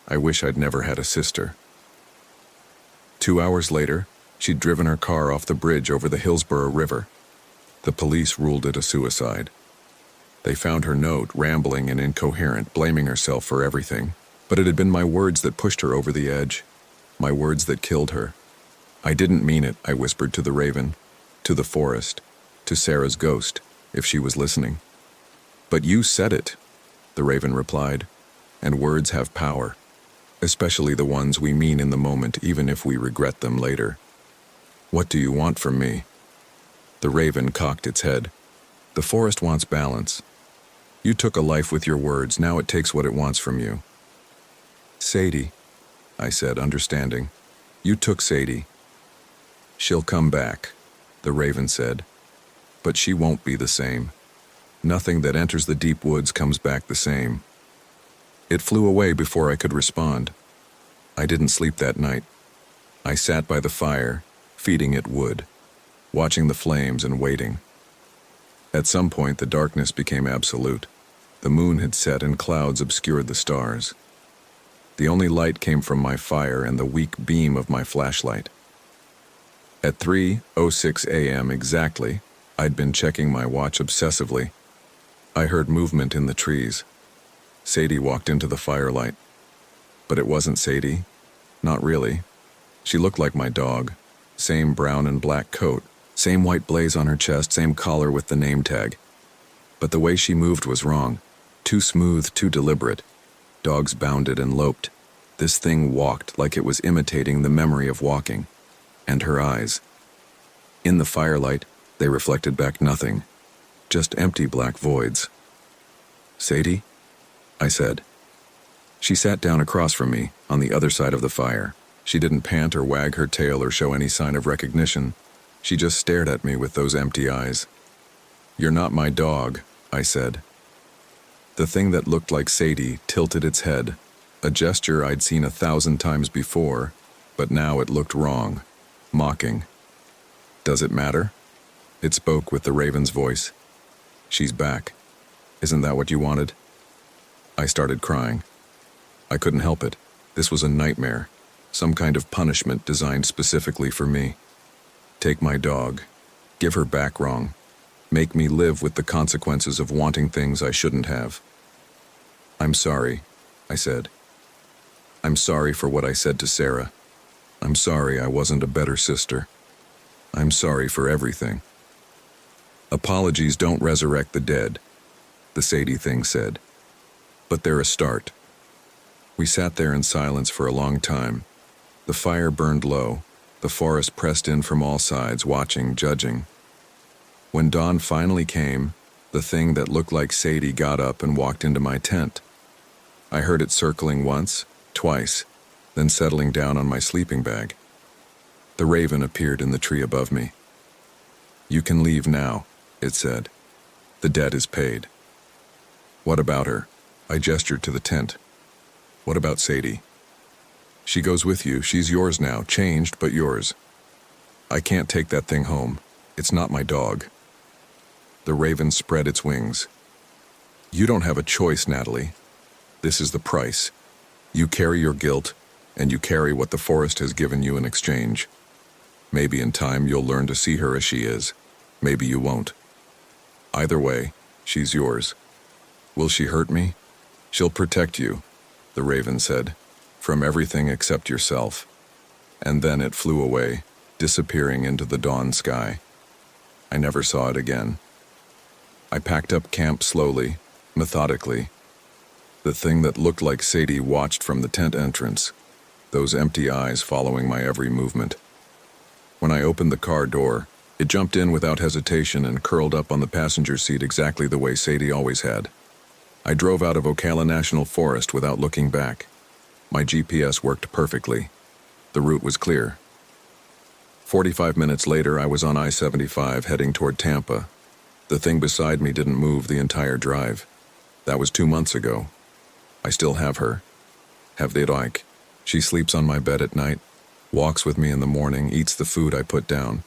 I wish I'd never had a sister. 2 hours later, she'd driven her car off the bridge over the Hillsborough River. The police ruled it a suicide. They found her note rambling and incoherent, blaming herself for everything. But it had been my words that pushed her over the edge. My words that killed her. I didn't mean it, I whispered to the raven, to the forest, to Sarah's ghost, if she was listening. But you said it, the raven replied, and words have power, especially the ones we mean in the moment, even if we regret them later. What do you want from me? The raven cocked its head. The forest wants balance. You took a life with your words, now it takes what it wants from you. Sadie, I said, understanding. You took Sadie. She'll come back, the raven said. But she won't be the same. Nothing that enters the deep woods comes back the same. It flew away before I could respond. I didn't sleep that night. I sat by the fire, feeding it wood, watching the flames and waiting. At some point, the darkness became absolute. The moon had set and clouds obscured the stars. The only light came from my fire and the weak beam of my flashlight. At 3:06 a.m. exactly, I'd been checking my watch obsessively. I heard movement in the trees. Sadie walked into the firelight. But it wasn't Sadie. Not really. She looked like my dog. Same brown and black coat, same white blaze on her chest, same collar with the name tag. But the way she moved was wrong. Too smooth, too deliberate. Dogs bounded and loped. This thing walked like it was imitating the memory of walking. And her eyes. In the firelight, they reflected back nothing. Just empty black voids. Sadie? I said. She sat down across from me, on the other side of the fire. She didn't pant or wag her tail or show any sign of recognition. She just stared at me with those empty eyes. You're not my dog, I said. The thing that looked like Sadie tilted its head, a gesture I'd seen 1,000 times before, but now it looked wrong, mocking. Does it matter? It spoke with the raven's voice. She's back. Isn't that what you wanted? I started crying. I couldn't help it. This was a nightmare, some kind of punishment designed specifically for me. Take my dog, give her back wrong, make me live with the consequences of wanting things I shouldn't have. I'm sorry, I said. I'm sorry for what I said to Sarah. I'm sorry I wasn't a better sister. I'm sorry for everything. Apologies don't resurrect the dead, the Sadie thing said. But they're a start. We sat there in silence for a long time. The fire burned low. The forest pressed in from all sides, watching, judging. When dawn finally came, the thing that looked like Sadie got up and walked into my tent. I heard it circling once, twice, then settling down on my sleeping bag. The raven appeared in the tree above me. You can leave now, it said. The debt is paid. What about her? I gestured to the tent. What about Sadie? She goes with you. She's yours now, changed, but yours. I can't take that thing home. It's not my dog. The raven spread its wings. You don't have a choice, Natalie. This is the price. You carry your guilt, and you carry what the forest has given you in exchange. Maybe in time you'll learn to see her as she is. Maybe you won't. Either way, she's yours. Will she hurt me? She'll protect you, the raven said, from everything except yourself. And then it flew away, disappearing into the dawn sky. I never saw it again. I packed up camp slowly, methodically. The thing that looked like Sadie watched from the tent entrance, those empty eyes following my every movement. When I opened the car door, it jumped in without hesitation and curled up on the passenger seat exactly the way Sadie always had. I drove out of Ocala National Forest without looking back. My GPS worked perfectly. The route was clear. 45 minutes later, I was on I-75 heading toward Tampa. The thing beside me didn't move the entire drive. That was 2 months ago. I still have her. Have they like? She sleeps on my bed at night, walks with me in the morning, eats the food I put down.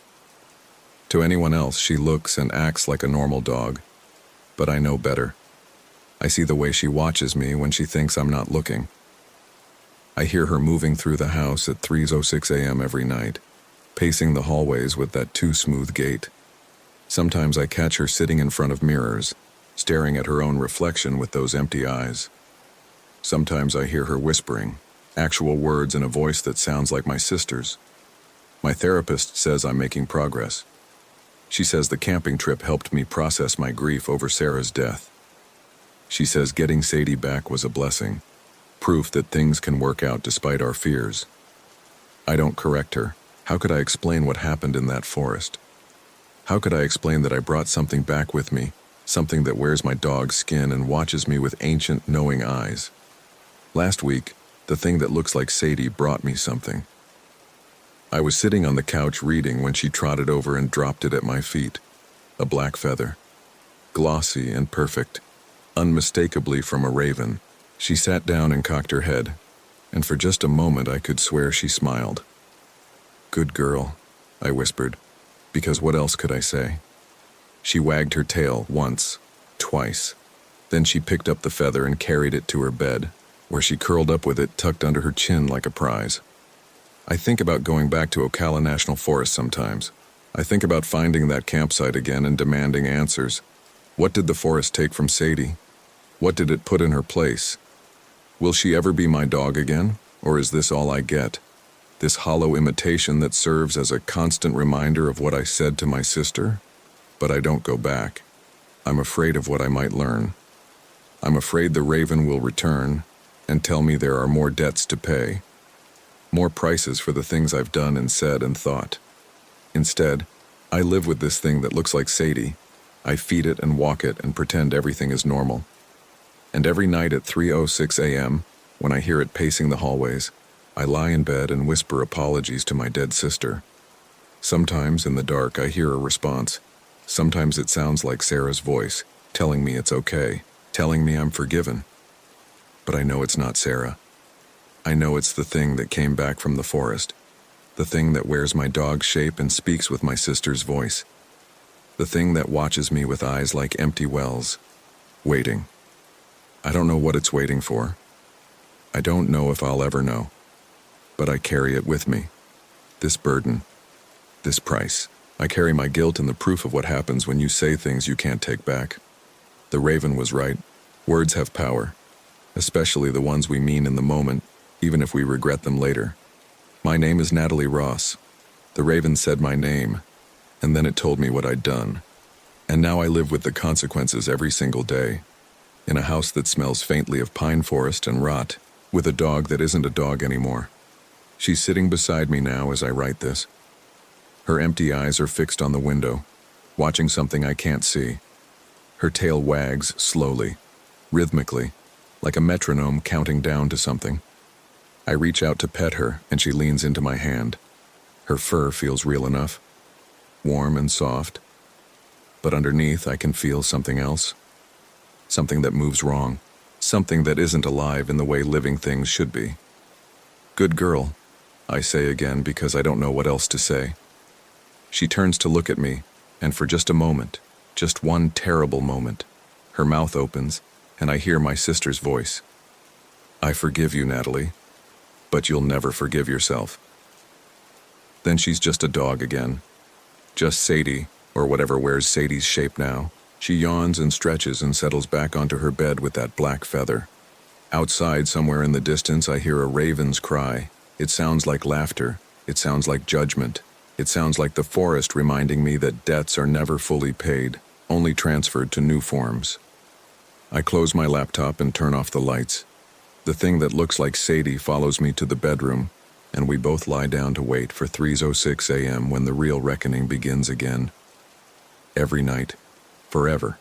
To anyone else, she looks and acts like a normal dog. But I know better. I see the way she watches me when she thinks I'm not looking. I hear her moving through the house at 3:06 a.m. every night, pacing the hallways with that too smooth gait. Sometimes I catch her sitting in front of mirrors, staring at her own reflection with those empty eyes. Sometimes I hear her whispering, actual words in a voice that sounds like my sister's. My therapist says I'm making progress. She says the camping trip helped me process my grief over Sarah's death. She says getting Sadie back was a blessing, proof that things can work out despite our fears. I don't correct her. How could I explain what happened in that forest? How could I explain that I brought something back with me, something that wears my dog's skin and watches me with ancient, knowing eyes? Last week, the thing that looks like Sadie brought me something. I was sitting on the couch reading when she trotted over and dropped it at my feet. A black feather. Glossy and perfect. Unmistakably from a raven. She sat down and cocked her head, and for just a moment I could swear she smiled. "Good girl," I whispered, because what else could I say? She wagged her tail once, twice. Then she picked up the feather and carried it to her bed, where she curled up with it tucked under her chin like a prize. I think about going back to Ocala National Forest sometimes. I think about finding that campsite again and demanding answers. What did the forest take from Sadie? What did it put in her place? Will she ever be my dog again, or is this all I get? This hollow imitation that serves as a constant reminder of what I said to my sister? But I don't go back. I'm afraid of what I might learn. I'm afraid the raven will return and tell me there are more debts to pay. More prices for the things I've done and said and thought. Instead, I live with this thing that looks like Sadie. I feed it and walk it and pretend everything is normal. And every night at 3:06 a.m., when I hear it pacing the hallways, I lie in bed and whisper apologies to my dead sister. Sometimes in the dark I hear a response. Sometimes it sounds like Sarah's voice, telling me it's okay, telling me I'm forgiven. But I know it's not Sarah. I know it's the thing that came back from the forest. The thing that wears my dog's shape and speaks with my sister's voice. The thing that watches me with eyes like empty wells, waiting. I don't know what it's waiting for. I don't know if I'll ever know. But I carry it with me. This burden. This price. I carry my guilt and the proof of what happens when you say things you can't take back. The raven was right. Words have power. Especially the ones we mean in the moment, even if we regret them later. My name is Natalie Ross. The raven said my name, and then it told me what I'd done. And now I live with the consequences every single day. In a house that smells faintly of pine forest and rot, with a dog that isn't a dog anymore. She's sitting beside me now as I write this. Her empty eyes are fixed on the window, watching something I can't see. Her tail wags slowly, rhythmically, like a metronome counting down to something. I reach out to pet her, and she leans into my hand. Her fur feels real enough, warm and soft. But underneath, I can feel something else. Something that moves wrong. Something that isn't alive in the way living things should be. Good girl, I say again because I don't know what else to say. She turns to look at me, and for just a moment, just one terrible moment, her mouth opens, and I hear my sister's voice. I forgive you, Natalie, but you'll never forgive yourself. Then she's just a dog again. Just Sadie, or whatever wears Sadie's shape now. She yawns and stretches and settles back onto her bed with that black feather. Outside, somewhere in the distance, I hear a raven's cry. It sounds like laughter. It sounds like judgment. It sounds like the forest reminding me that debts are never fully paid, only transferred to new forms. I close my laptop and turn off the lights. The thing that looks like Sadie follows me to the bedroom, and we both lie down to wait for 3:06 a.m. when the real reckoning begins again. Every night, forever.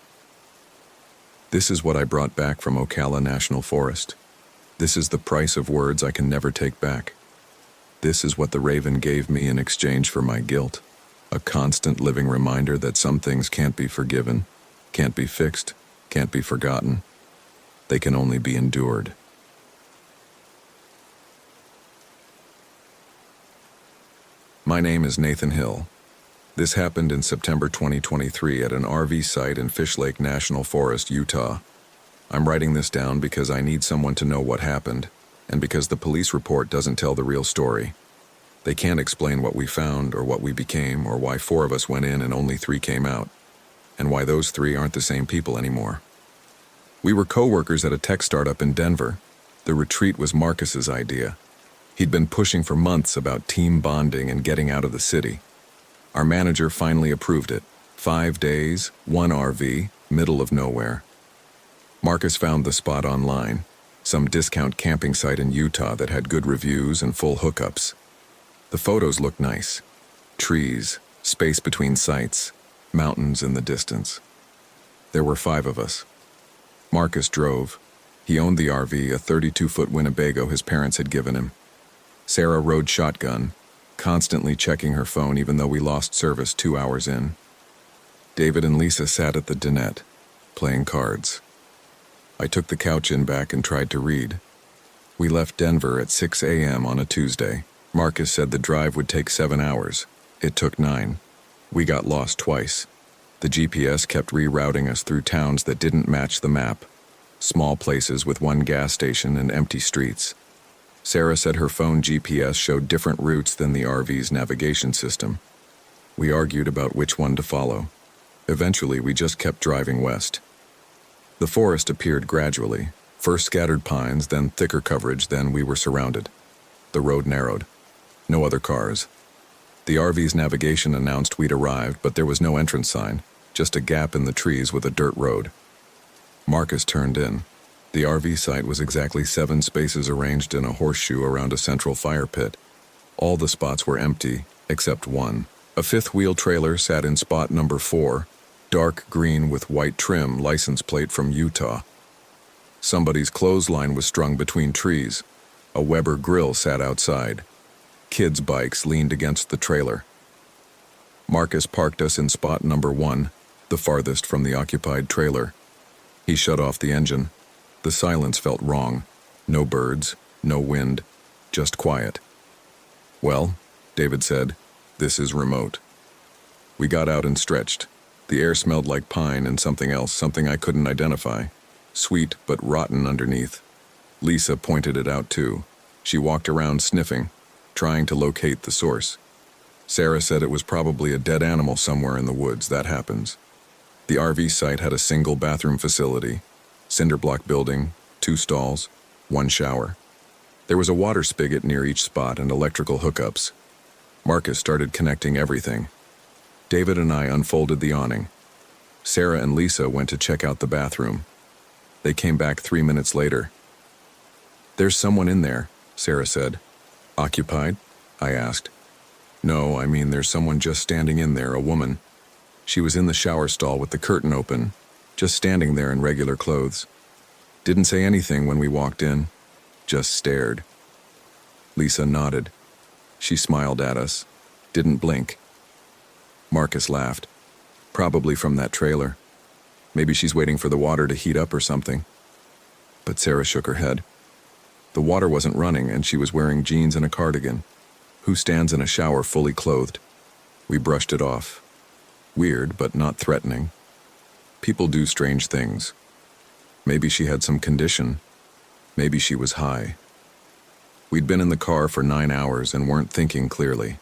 This is what I brought back from Ocala National Forest. This is the price of words I can never take back. This is what the raven gave me in exchange for my guilt. A constant living reminder that some things can't be forgiven, can't be fixed, can't be forgotten. They can only be endured. My name is Nathan Hill. This happened in September 2023 at an RV site in Fish Lake National Forest, Utah. I'm writing this down because I need someone to know what happened, and because the police report doesn't tell the real story. They can't explain what we found or what we became or why 4 of us went in and only 3 came out, and why those 3 aren't the same people anymore. We were co-workers at a tech startup in Denver. The retreat was Marcus's idea. He'd been pushing for months about team bonding and getting out of the city. Our manager finally approved it. 5 days, 1 RV, middle of nowhere. Marcus found the spot online, some discount camping site in Utah that had good reviews and full hookups. The photos looked nice. Trees, space between sites, mountains in the distance. There were 5 of us. Marcus drove. He owned the RV, a 32-foot Winnebago his parents had given him. Sarah rode shotgun, constantly checking her phone even though we lost service 2 hours in. David and Lisa sat at the dinette, playing cards. I took the couch in back and tried to read. We left Denver at 6 a.m. on a Tuesday. Marcus said the drive would take 7 hours. It took 9. We got lost twice. The GPS kept rerouting us through towns that didn't match the map. Small places with 1 gas station and empty streets. Sarah said her phone GPS showed different routes than the RV's navigation system. We argued about which one to follow. Eventually, we just kept driving west. The forest appeared gradually. First scattered pines, then thicker coverage, then we were surrounded. The road narrowed. No other cars. The RV's navigation announced we'd arrived, but there was no entrance sign, just a gap in the trees with a dirt road. Marcus turned in. The RV site was exactly 7 spaces arranged in a horseshoe around a central fire pit. All the spots were empty, except 1. A 5th-wheel trailer sat in spot number 4, dark green with white trim, license plate from Utah. Somebody's clothesline was strung between trees. A Weber grill sat outside. Kids' bikes leaned against the trailer. Marcus parked us in spot number 1, the farthest from the occupied trailer. He shut off the engine. The silence felt wrong. No birds, no wind, just quiet. "Well," David said, "this is remote." We got out and stretched. The air smelled like pine and something else, something I couldn't identify. Sweet but rotten underneath. Lisa pointed it out too. She walked around sniffing, trying to locate the source. Sarah said it was probably a dead animal somewhere in the woods. That happens. The RV site had a single bathroom facility. Cinder block building, 2 stalls, 1 shower. There was a water spigot near each spot and electrical hookups. Marcus started connecting everything. David and I unfolded the awning. Sarah and Lisa went to check out the bathroom. They came back 3 minutes later. "There's someone in there," Sarah said. "Occupied?" I asked. "No, I mean there's someone just standing in there, a woman. She was in the shower stall with the curtain open, just standing there in regular clothes. Didn't say anything when we walked in, just stared." Lisa nodded. She smiled at us, didn't blink. Marcus laughed. "Probably from that trailer. Maybe she's waiting for the water to heat up or something." But Sarah shook her head. The water wasn't running and she was wearing jeans and a cardigan. Who stands in a shower fully clothed? We brushed it off. Weird, but not threatening. People do strange things. Maybe she had some condition. Maybe she was high. We'd been in the car for 9 hours and weren't thinking clearly.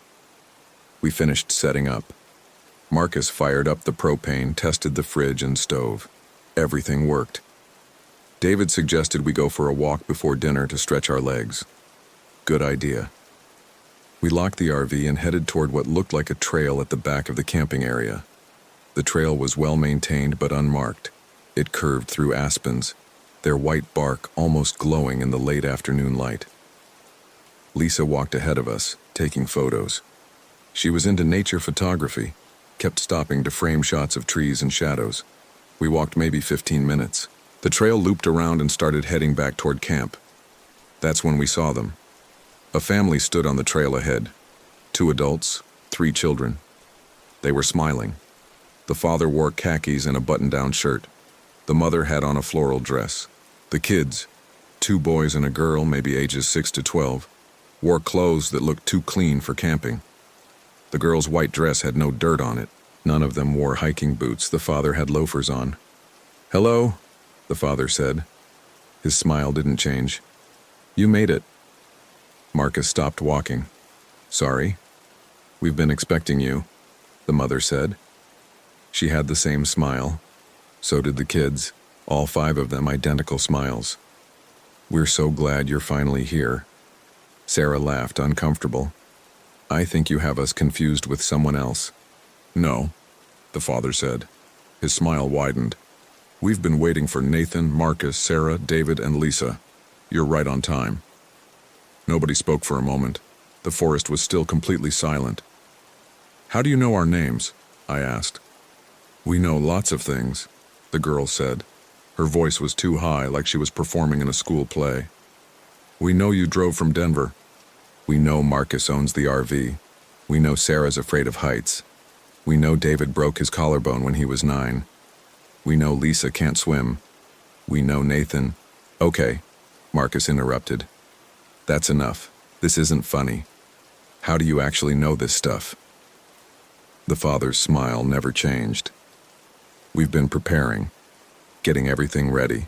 We finished setting up. Marcus fired up the propane, tested the fridge and stove. Everything worked. David suggested we go for a walk before dinner to stretch our legs. Good idea. We locked the RV and headed toward what looked like a trail at the back of the camping area. The trail was well maintained but unmarked. It curved through aspens, their white bark almost glowing in the late afternoon light. Lisa walked ahead of us, taking photos. She was into nature photography, kept stopping to frame shots of trees and shadows. We walked maybe 15 minutes. The trail looped around and started heading back toward camp. That's when we saw them. A family stood on the trail ahead. 2 adults, 3 children. They were smiling. The father wore khakis and a button-down shirt. The mother had on a floral dress. The kids, 2 boys and a girl, maybe ages 6 to 12, wore clothes that looked too clean for camping. The girl's white dress had no dirt on it. None of them wore hiking boots. The father had loafers on. "Hello," the father said. His smile didn't change. "You made it." Marcus stopped walking. "Sorry. We've been expecting you," the mother said. She had the same smile. So did the kids, all 5 of them identical smiles. "We're so glad you're finally here." Sarah laughed, uncomfortable. "I think you have us confused with someone else." "No," the father said. His smile widened. "We've been waiting for Nathan, Marcus, Sarah, David, and Lisa. You're right on time." Nobody spoke for a moment. The forest was still completely silent. "How do you know our names?" I asked. "We know lots of things," the girl said. Her voice was too high, like she was performing in a school play. "We know you drove from Denver. We know Marcus owns the RV. We know Sarah's afraid of heights. We know David broke his collarbone when he was 9. We know Lisa can't swim. We know Nathan—" "Okay," Marcus interrupted. "That's enough. This isn't funny. How do you actually know this stuff?" The father's smile never changed. "We've been preparing, getting everything ready.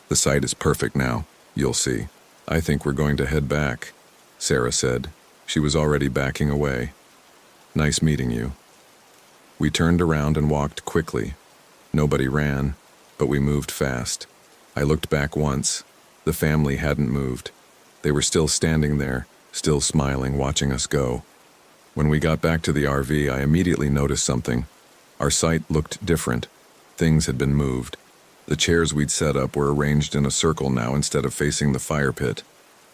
The site is perfect now, you'll see." "I think we're going to head back," Sarah said. She was already backing away. "Nice meeting you." We turned around and walked quickly. Nobody ran, but we moved fast. I looked back once. The family hadn't moved. They were still standing there, still smiling, watching us go. When we got back to the RV, I immediately noticed something. Our site looked different. Things had been moved. The chairs we'd set up were arranged in a circle now instead of facing the fire pit.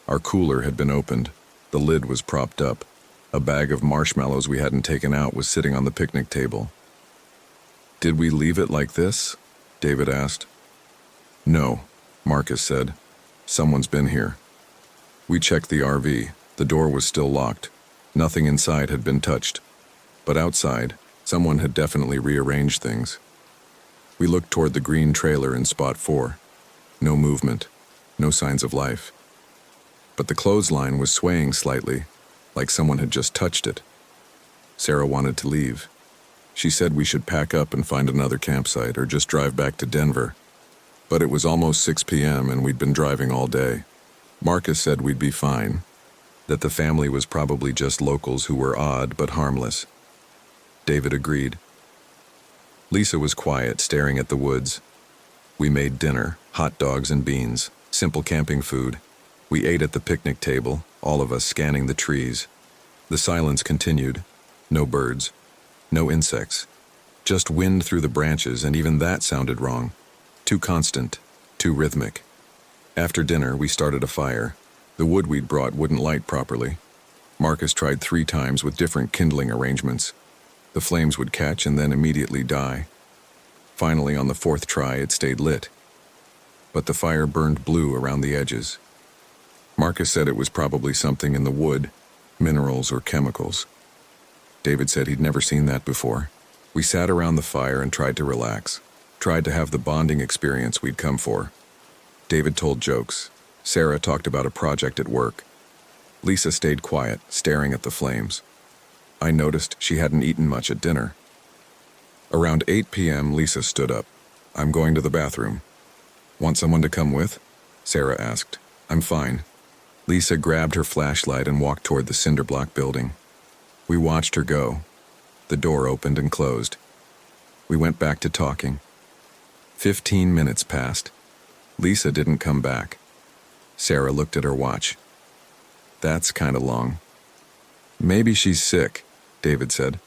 Our cooler had been opened. The lid was propped up. A bag of marshmallows we hadn't taken out was sitting on the picnic table. "Did we leave it like this?" David asked. "No," Marcus said. "Someone's been here." We checked the RV. The door was still locked. Nothing inside had been touched. But outside, someone had definitely rearranged things. We looked toward the green trailer in spot 4. No movement, no signs of life. But the clothesline was swaying slightly, like someone had just touched it. Sarah wanted to leave. She said we should pack up and find another campsite or just drive back to Denver. But it was almost 6 p.m. and we'd been driving all day. Marcus said we'd be fine, that the family was probably just locals who were odd but harmless. David agreed. Lisa was quiet, staring at the woods. We made dinner, hot dogs and beans, simple camping food. We ate at the picnic table, all of us scanning the trees. The silence continued. No birds, no insects. Just wind through the branches, and even that sounded wrong. Too constant, too rhythmic. After dinner, we started a fire. The wood we'd brought wouldn't light properly. Marcus tried 3 times with different kindling arrangements. The flames would catch and then immediately die. Finally, on the 4th try, it stayed lit. But the fire burned blue around the edges. Marcus said it was probably something in the wood, minerals or chemicals. David said he'd never seen that before. We sat around the fire and tried to relax, tried to have the bonding experience we'd come for. David told jokes. Sarah talked about a project at work. Lisa stayed quiet, staring at the flames. I noticed she hadn't eaten much at dinner. Around 8 p.m., Lisa stood up. "I'm going to the bathroom." "Want someone to come with?" Sarah asked. "I'm fine." Lisa grabbed her flashlight and walked toward the cinder block building. We watched her go. The door opened and closed. We went back to talking. 15 minutes passed. Lisa didn't come back. Sarah looked at her watch. "That's kinda long." "Maybe she's sick," David said.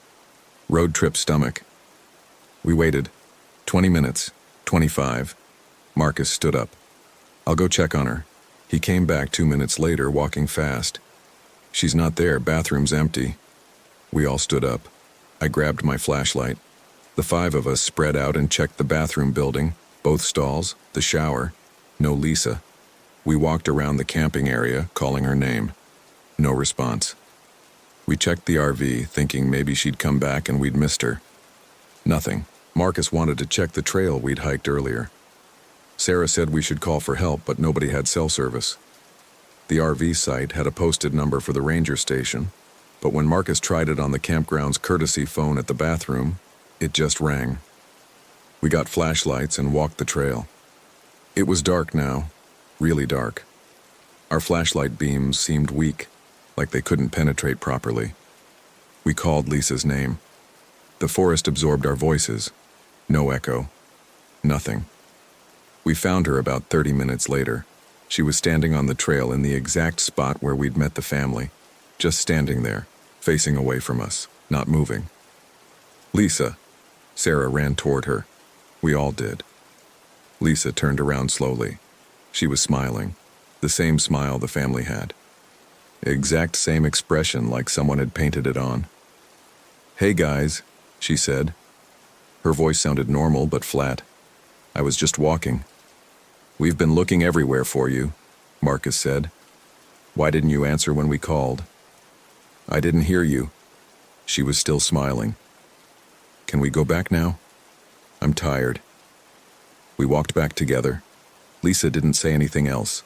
"Road trip stomach." We waited. 20 minutes. 25. Marcus stood up. "I'll go check on her." He came back 2 minutes later, walking fast. She's not there, bathroom's empty. We all stood up. I grabbed my flashlight. The 5 of us spread out and checked the bathroom building, both stalls, the shower. No Lisa. We walked around the camping area, calling her name. No response. We checked the RV, thinking maybe she'd come back and we'd missed her. Nothing. Marcus wanted to check the trail we'd hiked earlier. Sarah said we should call for help, but nobody had cell service. The RV site had a posted number for the ranger station, but when Marcus tried it on the campground's courtesy phone at the bathroom, it just rang. We got flashlights and walked the trail. It was dark now, really dark. Our flashlight beams seemed weak, like they couldn't penetrate properly. We called Lisa's name. The forest absorbed our voices. No echo. Nothing. We found her about 30 minutes later. She was standing on the trail in the exact spot where we'd met the family, just standing there, facing away from us, not moving. Lisa. Sarah ran toward her. We all did. Lisa turned around slowly. She was smiling, the same smile the family had. Exact same expression, like someone had painted it on. "Hey guys," she said. Her voice sounded normal but flat. "I was just walking." "We've been looking everywhere for you," Marcus said. "Why didn't you answer when we called?" "I didn't hear you." She was still smiling. "Can we go back now? I'm tired." We walked back together. Lisa didn't say anything else.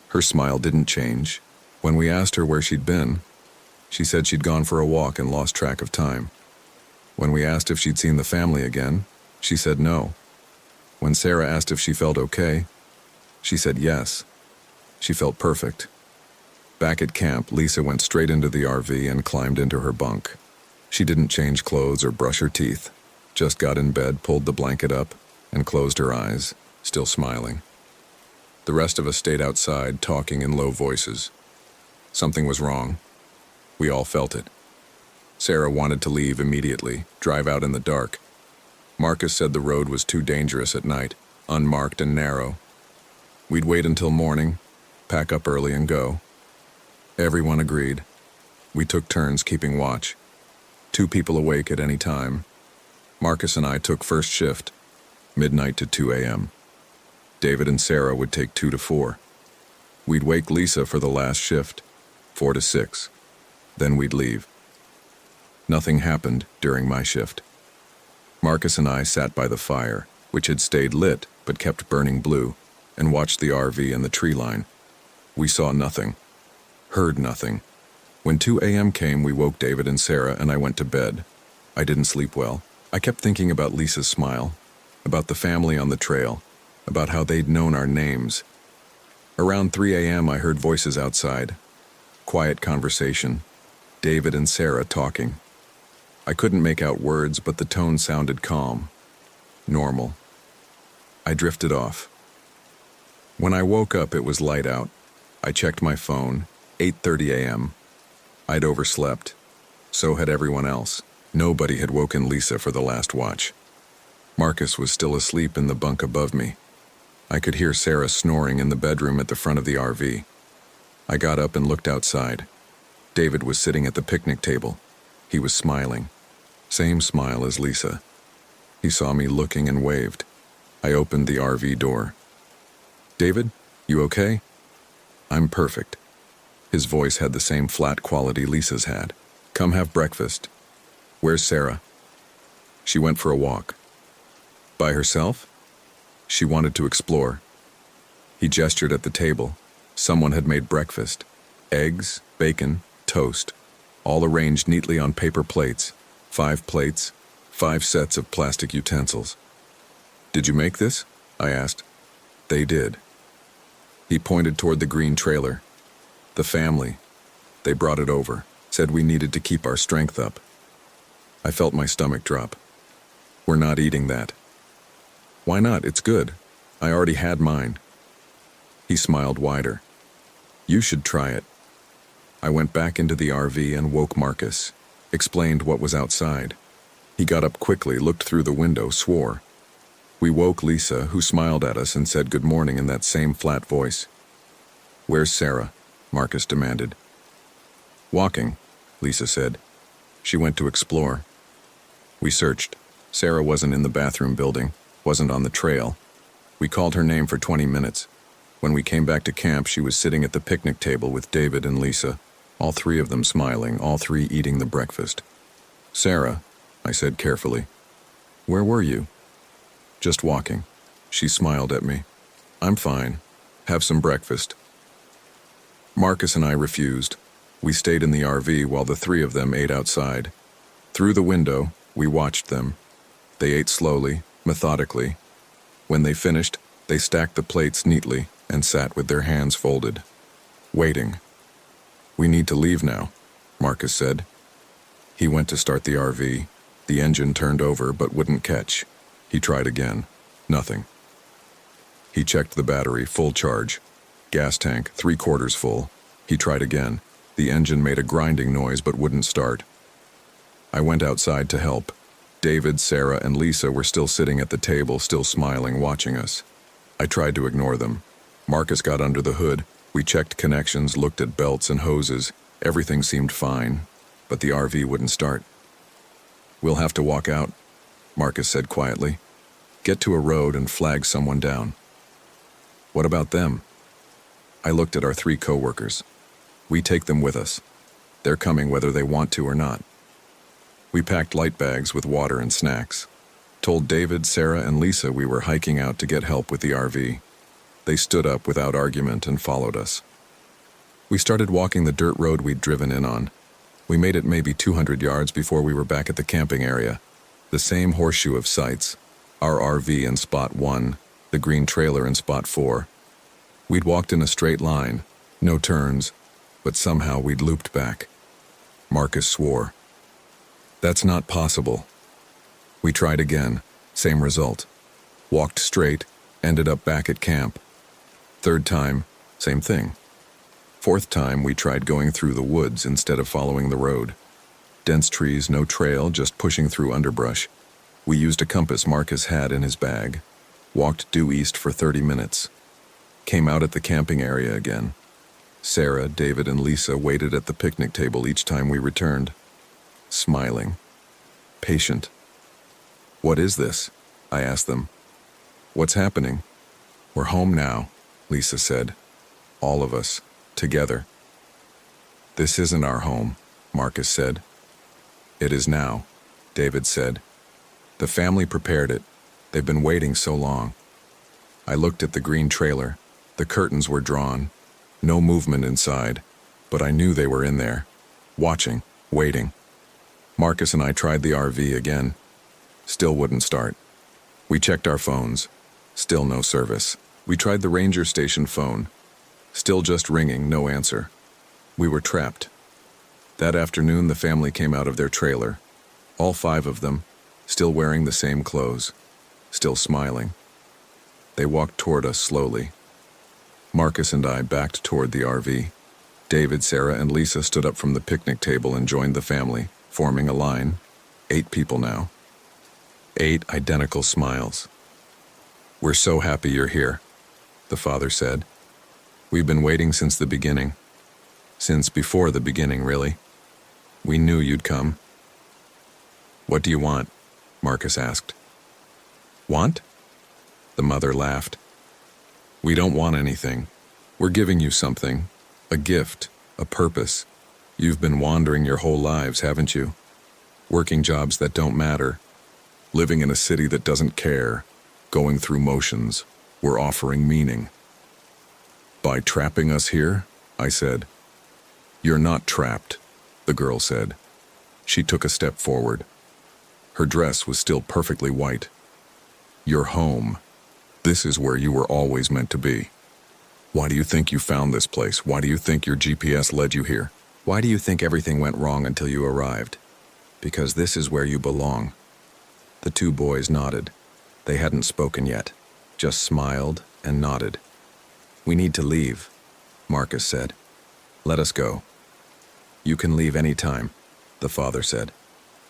Her smile didn't change. When we asked her where she'd been, she said she'd gone for a walk and lost track of time. When we asked if she'd seen the family again, she said no. When Sarah asked if she felt okay, she said yes. She felt perfect. Back at camp, Lisa went straight into the RV and climbed into her bunk. She didn't change clothes or brush her teeth, just got in bed, pulled the blanket up, and closed her eyes, still smiling. The rest of us stayed outside, talking in low voices. Something was wrong. We all felt it. Sarah wanted to leave immediately, drive out in the dark. Marcus said the road was too dangerous at night, unmarked and narrow. We'd wait until morning, pack up early and go. Everyone agreed. We took turns keeping watch. 2 people awake at any time. Marcus and I took first shift, midnight to 2 a.m. David and Sarah would take 2 to 4. We'd wake Lisa for the last shift, 4 to 6. Then we'd leave. Nothing happened during my shift. Marcus and I sat by the fire, which had stayed lit but kept burning blue, and watched the RV and the tree line. We saw nothing, heard nothing. When 2 a.m. came, we woke David and Sarah, and I went to bed. I didn't sleep well. I kept thinking about Lisa's smile, about the family on the trail, about how they'd known our names. Around 3 a.m. I heard voices outside. Quiet conversation. David and Sarah talking. I couldn't make out words, but the tone sounded calm. Normal. I drifted off. When I woke up, it was light out. I checked my phone, 8:30 a.m. I'd overslept. So had everyone else. Nobody had woken Lisa for the last watch. Marcus was still asleep in the bunk above me. I could hear Sarah snoring in the bedroom at the front of the RV. I got up and looked outside. David was sitting at the picnic table. He was smiling. Same smile as Lisa. He saw me looking and waved. I opened the RV door. "David, you okay?" "I'm perfect." His voice had the same flat quality Lisa's had. "Come have breakfast." "Where's Sarah?" "She went for a walk." "By herself?" "She wanted to explore." He gestured at the table. Someone had made breakfast. Eggs, bacon, toast, all arranged neatly on paper plates. 5 plates, 5 sets of plastic utensils. "Did you make this?" I asked. They did. He pointed toward the green trailer. "The family. They brought it over, said we needed to keep our strength up." I felt my stomach drop. "We're not eating that." "Why not? It's good. I already had mine." He smiled wider. "You should try it." I went back into the RV and woke Marcus, explained what was outside. He got up quickly, looked through the window, swore. We woke Lisa, who smiled at us and said good morning in that same flat voice. "Where's Sarah?" Marcus demanded. Walking, Lisa said. She went to explore. We searched. Sarah wasn't in the bathroom building, wasn't on the trail. We called her name for 20 minutes. When we came back to camp, she was sitting at the picnic table with David and Lisa, all three of them smiling, all three eating the breakfast. "Sarah," I said carefully, "where were you?" "Just walking." She smiled at me. "I'm fine. Have some breakfast." Marcus and I refused. We stayed in the RV while the three of them ate outside. Through the window, we watched them. They ate slowly, methodically. When they finished, they stacked the plates neatly and sat with their hands folded, waiting. "We need to leave now," Marcus said. He went to start the RV. The engine turned over but wouldn't catch. He tried again. Nothing. He checked the battery, full charge. Gas tank, 3/4 full. He tried again. The engine made a grinding noise but wouldn't start. I went outside to help. David, Sarah, and Lisa were still sitting at the table, still smiling, watching us. I tried to ignore them. Marcus got under the hood. We checked connections, looked at belts and hoses. Everything seemed fine, but the RV wouldn't start. "We'll have to walk out," Marcus said quietly. "Get to a road and flag someone down." "What about them?" I looked at our 3 co-workers. "We take them with us. They're coming whether they want to or not." We packed light bags with water and snacks. Told David, Sarah, and Lisa we were hiking out to get help with the RV. They stood up without argument and followed us. We started walking the dirt road we'd driven in on. We made it maybe 200 yards before we were back at the camping area. The same horseshoe of sites. Our RV in spot 1, the green trailer in spot 4. We'd walked in a straight line, no turns, but somehow we'd looped back. Marcus swore. "That's not possible." We tried again, same result. Walked straight, ended up back at camp. Third time, same thing. Fourth time, we tried going through the woods instead of following the road. Dense trees, no trail, just pushing through underbrush. We used a compass Marcus had in his bag. Walked due east for 30 minutes. Came out at the camping area again. Sarah, David, and Lisa waited at the picnic table each time we returned. Smiling. Patient. "What is this?" I asked them. "What's happening?" "We're home now," Lisa said. "All of us. Together." "This isn't our home," Marcus said. "It is now," David said. "The family prepared it. They've been waiting so long." I looked at the green trailer. The curtains were drawn. No movement inside, but I knew they were in there, watching, waiting. Marcus and I tried the RV again. Still wouldn't start. We checked our phones. Still no service. We tried the ranger station phone. Still just ringing, no answer. We were trapped. That afternoon, the family came out of their trailer. All 5 of them, still wearing the same clothes, still smiling. They walked toward us slowly. Marcus and I backed toward the RV. David, Sarah, and Lisa stood up from the picnic table and joined the family, forming a line. 8 people now. 8 identical smiles. "We're so happy you're here," the father said. "We've been waiting since the beginning. Since before the beginning, really. We knew you'd come." "What do you want?" Marcus asked. "Want?" The mother laughed. "We don't want anything. We're giving you something. A gift, a purpose. You've been wandering your whole lives, haven't you? Working jobs that don't matter. Living in a city that doesn't care. Going through motions. We're offering meaning." "By trapping us here?" I said. "You're not trapped," the girl said. She took a step forward. Her dress was still perfectly white. "You're home. This is where you were always meant to be. Why do you think you found this place? Why do you think your GPS led you here? Why do you think everything went wrong until you arrived? Because this is where you belong." The 2 boys nodded. They hadn't spoken yet, just smiled and nodded. "We need to leave," Marcus said. "Let us go." "You can leave any time," the father said.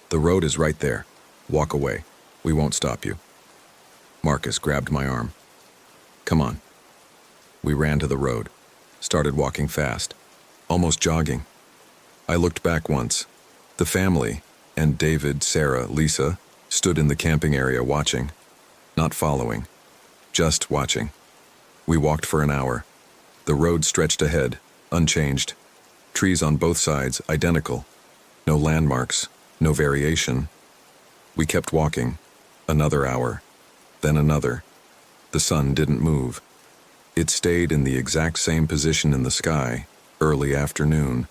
"The road is right there. Walk away. We won't stop you." Marcus grabbed my arm. "Come on." We ran to the road, started walking fast, almost jogging. I looked back once. The family, and David, Sarah, Lisa, stood in the camping area watching. Not following. Just watching. We walked for an hour. The road stretched ahead, unchanged. Trees on both sides, identical. No landmarks, no variation. We kept walking. Another hour. Then another. The sun didn't move. It stayed in the exact same position in the sky, early afternoon.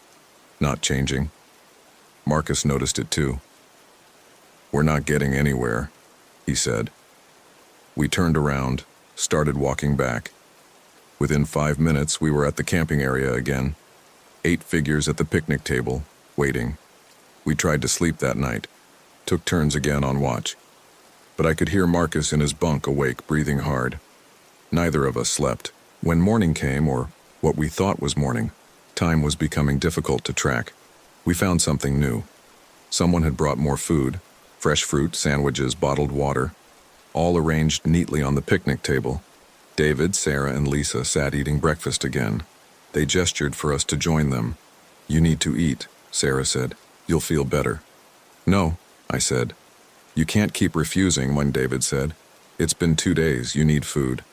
Not changing. Marcus noticed it too. "We're not getting anywhere," he said. We turned around, started walking back. Within 5 minutes, we were at the camping area again. 8 figures at the picnic table, waiting. We tried to sleep that night, took turns again on watch. But I could hear Marcus in his bunk awake, breathing hard. Neither of us slept. When morning came, or what we thought was morning, time was becoming difficult to track. We found something new. Someone had brought more food, fresh fruit, sandwiches, bottled water, all arranged neatly on the picnic table. David, Sarah, and Lisa sat eating breakfast again. They gestured for us to join them. "You need to eat," Sarah said. "You'll feel better." "No," I said. "You can't keep refusing," when David said. "It's been 2 days, you need food."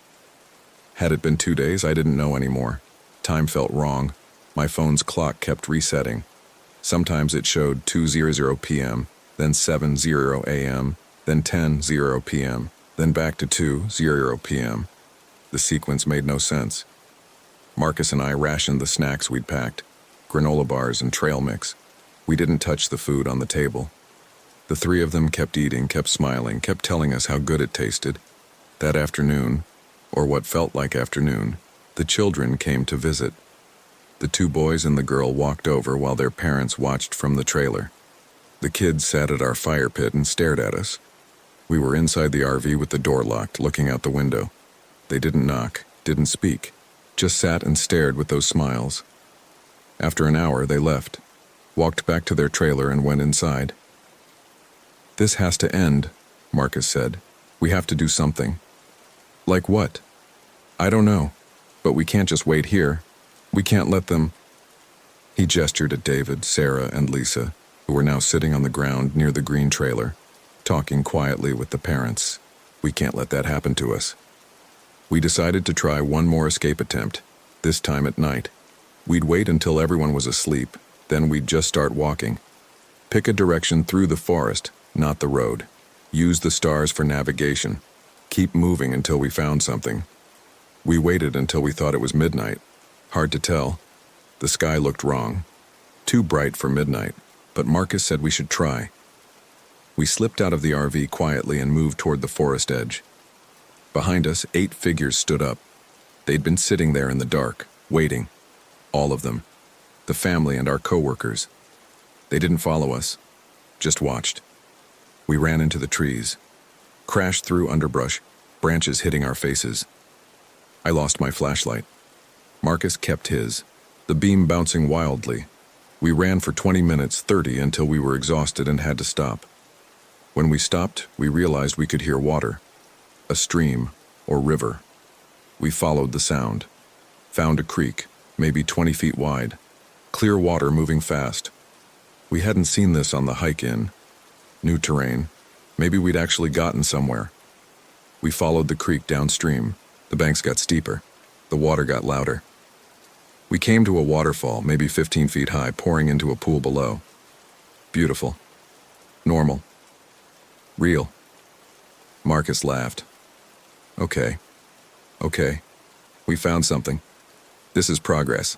Had it been 2 days, I didn't know anymore. Time felt wrong. My phone's clock kept resetting. Sometimes it showed 2:00 p.m., then 7:00 a.m., then 10:00 p.m., then back to 2:00 p.m. The sequence made no sense. Marcus and I rationed the snacks we'd packed, granola bars and trail mix. We didn't touch the food on the table. The 3 of them kept eating, kept smiling, kept telling us how good it tasted. That afternoon, or what felt like afternoon, the children came to visit. The 2 boys and the girl walked over while their parents watched from the trailer. The kids sat at our fire pit and stared at us. We were inside the RV with the door locked, looking out the window. They didn't knock, didn't speak, just sat and stared with those smiles. After an hour, they left, walked back to their trailer and went inside. "This has to end," Marcus said. "We have to do something." "Like what?" "I don't know, but we can't just wait here. We can't let them." He gestured at David, Sarah, and Lisa, who were now sitting on the ground near the green trailer, talking quietly with the parents. "We can't let that happen to us." We decided to try one more escape attempt, this time at night. We'd wait until everyone was asleep, then we'd just start walking. Pick a direction through the forest, not the road. Use the stars for navigation. Keep moving until we found something. We waited until we thought it was midnight. Hard to tell. The sky looked wrong. Too bright for midnight, but Marcus said we should try. We slipped out of the RV quietly and moved toward the forest edge. Behind us, 8 figures stood up. They'd been sitting there in the dark, waiting. All of them. The family and our co-workers. They didn't follow us, just watched. We ran into the trees, crashed through underbrush, branches hitting our faces. I lost my flashlight. Marcus kept his, the beam bouncing wildly. We ran for 20 minutes, 30 until we were exhausted and had to stop. When we stopped, we realized we could hear water. A stream or river. We followed the sound. Found a creek, maybe 20 feet wide. Clear water moving fast. We hadn't seen this on the hike in. New terrain. Maybe we'd actually gotten somewhere. We followed the creek downstream. The banks got steeper. The water got louder. We came to a waterfall, maybe 15 feet high, pouring into a pool below. Beautiful. Normal. Real. Marcus laughed. Okay. We found something. This is progress.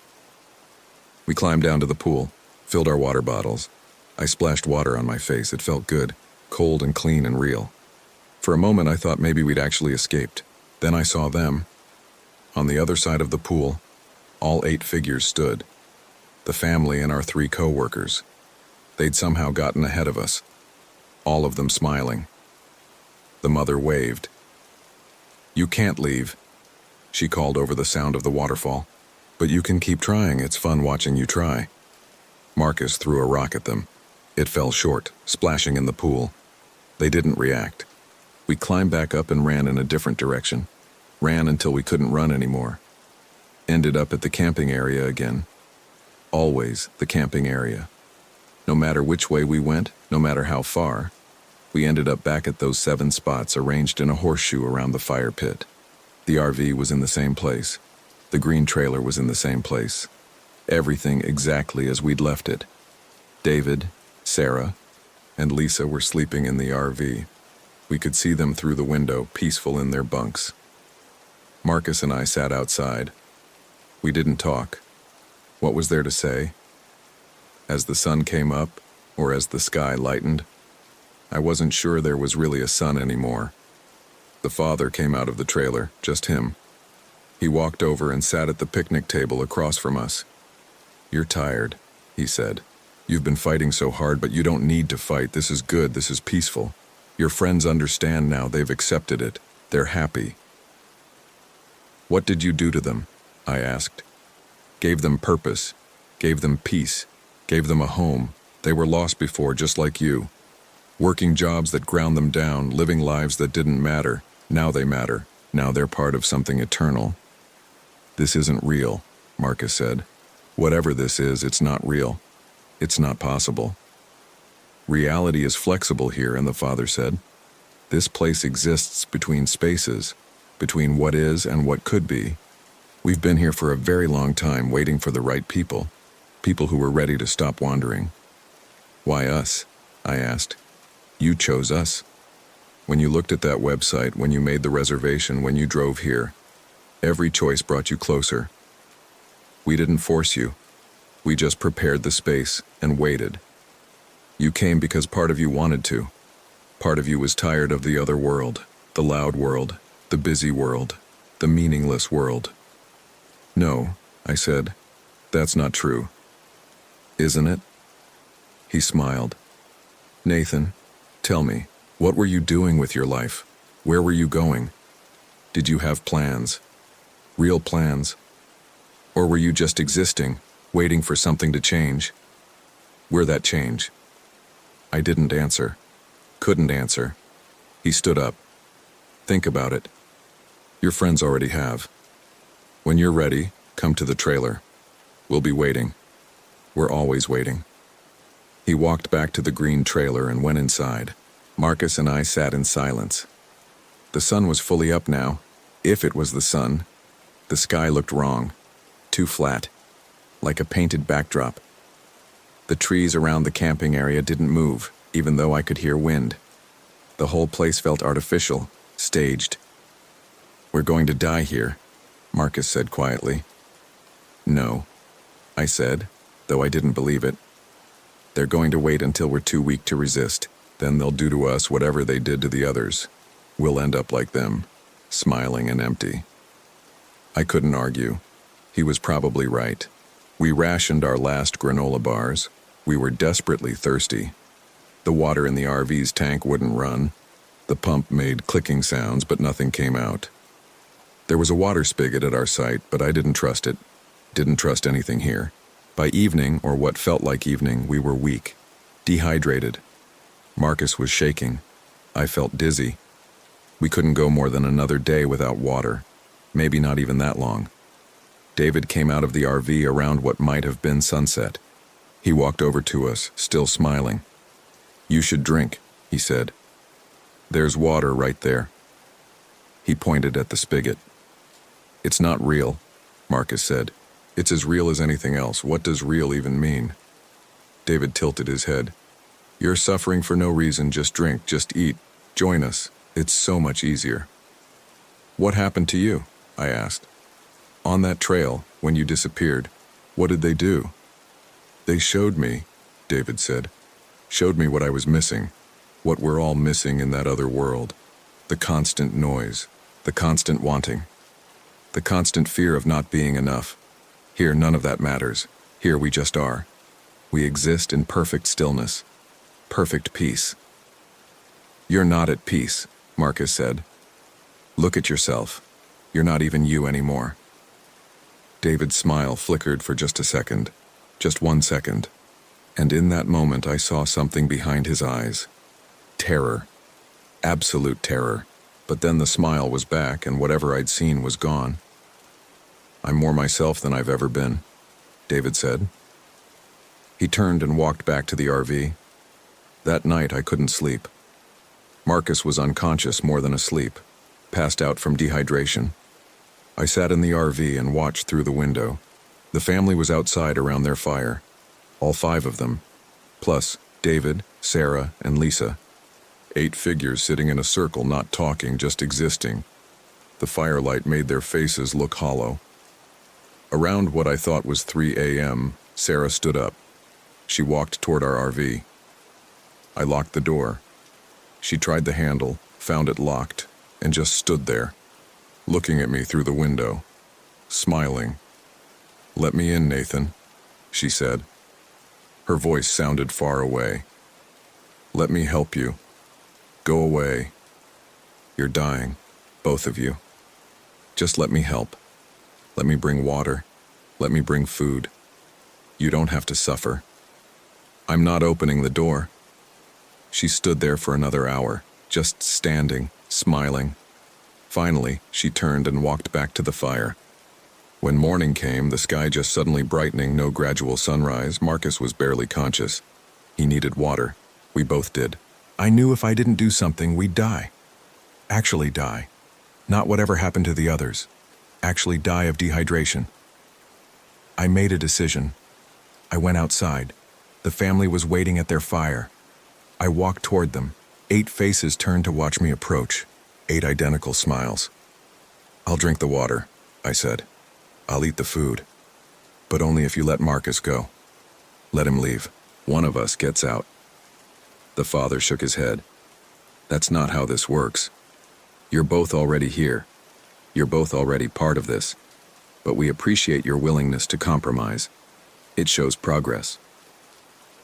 We climbed down to the pool, filled our water bottles. I splashed water on my face. It felt good, cold and clean and real. For a moment, I thought maybe we'd actually escaped. Then I saw them. On the other side of the pool, all 8 figures stood. The family and our 3 co-workers. They'd somehow gotten ahead of us. All of them smiling. The mother waved. "You can't leave," she called over the sound of the waterfall. "But you can keep trying. It's fun watching you try." Marcus threw a rock at them. It fell short, splashing in the pool. They didn't react. We climbed back up and ran in a different direction. Ran until we couldn't run anymore. Ended up at the camping area again. Always the camping area. No matter which way we went, no matter how far, we ended up back at those 7 spots arranged in a horseshoe around the fire pit. The RV was in the same place. The green trailer was in the same place. Everything exactly as we'd left it. David, Sarah, and Lisa were sleeping in the RV. We could see them through the window, peaceful in their bunks. Marcus and I sat outside. We didn't talk. What was there to say? As the sun came up, or as the sky lightened, I wasn't sure there was really a sun anymore. The father came out of the trailer, just him. He walked over and sat at the picnic table across from us. "You're tired," he said. "You've been fighting so hard, but you don't need to fight. This is good, this is peaceful. Your friends understand now, they've accepted it. They're happy." "What did you do to them?" I asked. "Gave them purpose, gave them peace, gave them a home. They were lost before, just like you. Working jobs that ground them down, living lives that didn't matter. Now they matter. Now they're part of something eternal." "This isn't real," Marcus said. "Whatever this is, it's not real. It's not possible." "Reality is flexible here," and the father said. "This place exists between spaces, between what is and what could be. We've been here for a very long time, waiting for the right people, people who were ready to stop wandering." "Why us?" I asked. "You chose us. When you looked at that website, when you made the reservation, when you drove here, every choice brought you closer. We didn't force you. We just prepared the space and waited. You came because part of you wanted to. Part of you was tired of the other world, the loud world, the busy world, the meaningless world." "No," I said. "That's not true." "Isn't it?" He smiled. "Nathan, tell me, what were you doing with your life? Where were you going? Did you have plans? Real plans? Or were you just existing, waiting for something to change? We're that change." I didn't answer. Couldn't answer. He stood up. "Think about it. Your friends already have. When you're ready, come to the trailer. We'll be waiting. We're always waiting." He walked back to the green trailer and went inside. Marcus and I sat in silence. The sun was fully up now, if it was the sun. The sky looked wrong, too flat, like a painted backdrop. The trees around the camping area didn't move, even though I could hear wind. The whole place felt artificial, staged. "We're going to die here," Marcus said quietly. "No," I said, though I didn't believe it. "They're going to wait until we're too weak to resist. Then they'll do to us whatever they did to the others. We'll end up like them, smiling and empty." I couldn't argue. He was probably right. We rationed our last granola bars. We were desperately thirsty. The water in the RV's tank wouldn't run. The pump made clicking sounds, but nothing came out. There was a water spigot at our site, but I didn't trust it. Didn't trust anything here. By evening, or what felt like evening, we were weak, dehydrated. Marcus was shaking. I felt dizzy. We couldn't go more than another day without water, maybe not even that long. David came out of the RV around what might have been sunset. He walked over to us, still smiling. "You should drink," he said. "There's water right there." He pointed at the spigot. "It's not real," Marcus said. "It's as real as anything else. What does real even mean?" David tilted his head. "You're suffering for no reason. Just drink, just eat. Join us. It's so much easier." "What happened to you?" I asked. "On that trail, when you disappeared, what did they do?" "They showed me," David said. "Showed me what I was missing, what we're all missing in that other world. The constant noise, the constant wanting, the constant fear of not being enough. Here, none of that matters. Here we just are. We exist in perfect stillness, perfect peace." "You're not at peace," Marcus said. "Look at yourself. You're not even you anymore." David's smile flickered for just a second, just 1 second. And in that moment I saw something behind his eyes. Terror. Absolute terror. But then the smile was back and whatever I'd seen was gone. "I'm more myself than I've ever been," David said. He turned and walked back to the RV. That night, I couldn't sleep. Marcus was unconscious more than asleep, passed out from dehydration. I sat in the RV and watched through the window. The family was outside around their fire, all 5 of them, plus David, Sarah, and Lisa. 8 figures sitting in a circle, not talking, just existing. The firelight made their faces look hollow. Around what I thought was 3 a.m., Sarah stood up. She walked toward our RV. I locked the door. She tried the handle, found it locked, and just stood there, looking at me through the window, smiling. "Let me in, Nathan," she said. Her voice sounded far away. "Let me help you. Go away. You're dying, both of you. Just let me help. Let me bring water. Let me bring food. You don't have to suffer." "I'm not opening the door." She stood there for another hour, just standing, smiling. Finally, she turned and walked back to the fire. When morning came, the sky just suddenly brightening, no gradual sunrise, Marcus was barely conscious. He needed water. We both did. I knew if I didn't do something, we'd die. Actually die. Not whatever happened to the others. Actually die of dehydration. I made a decision. I went outside. The family was waiting at their fire. I walked toward them. 8 faces turned to watch me approach. 8 identical smiles. "I'll drink the water," I said. "I'll eat the food. But only if you let Marcus go. Let him leave. One of us gets out." The father shook his head. "That's not how this works. You're both already here. You're both already part of this. But we appreciate your willingness to compromise. It shows progress."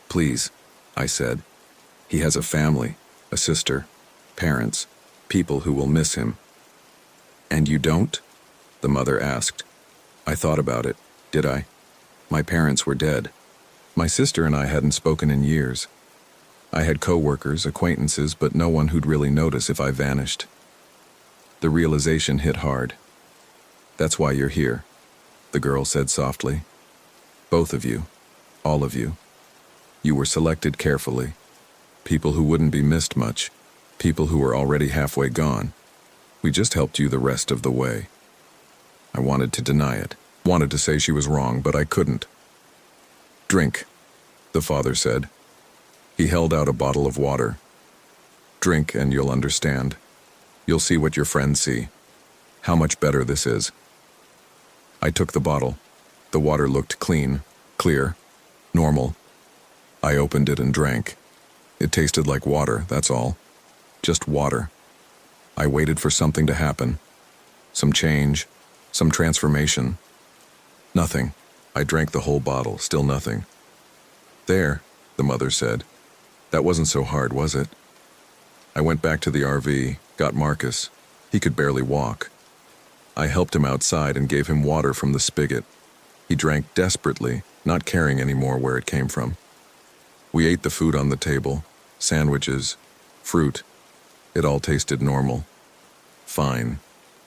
"Please," I said. "He has a family, a sister, parents, people who will miss him." "And you don't?" the mother asked. I thought about it. Did I? My parents were dead. My sister and I hadn't spoken in years. I had co-workers, acquaintances, but no one who'd really notice if I vanished. The realization hit hard. "That's why you're here," the girl said softly. "Both of you. All of you. You were selected carefully. People who wouldn't be missed much. People who were already halfway gone. We just helped you the rest of the way." I wanted to deny it. Wanted to say she was wrong, but I couldn't. "Drink," the father said. He held out a bottle of water. "Drink and you'll understand. You'll see what your friends see. How much better this is." I took the bottle. The water looked clean, clear, normal. I opened it and drank. It tasted like water, that's all. Just water. I waited for something to happen. Some change, some transformation. Nothing. I drank the whole bottle, still nothing. "There," the mother said. "That wasn't so hard, was it?" I went back to the RV, got Marcus. He could barely walk. I helped him outside and gave him water from the spigot. He drank desperately, not caring anymore where it came from. We ate the food on the table, sandwiches, fruit. It all tasted normal. Fine.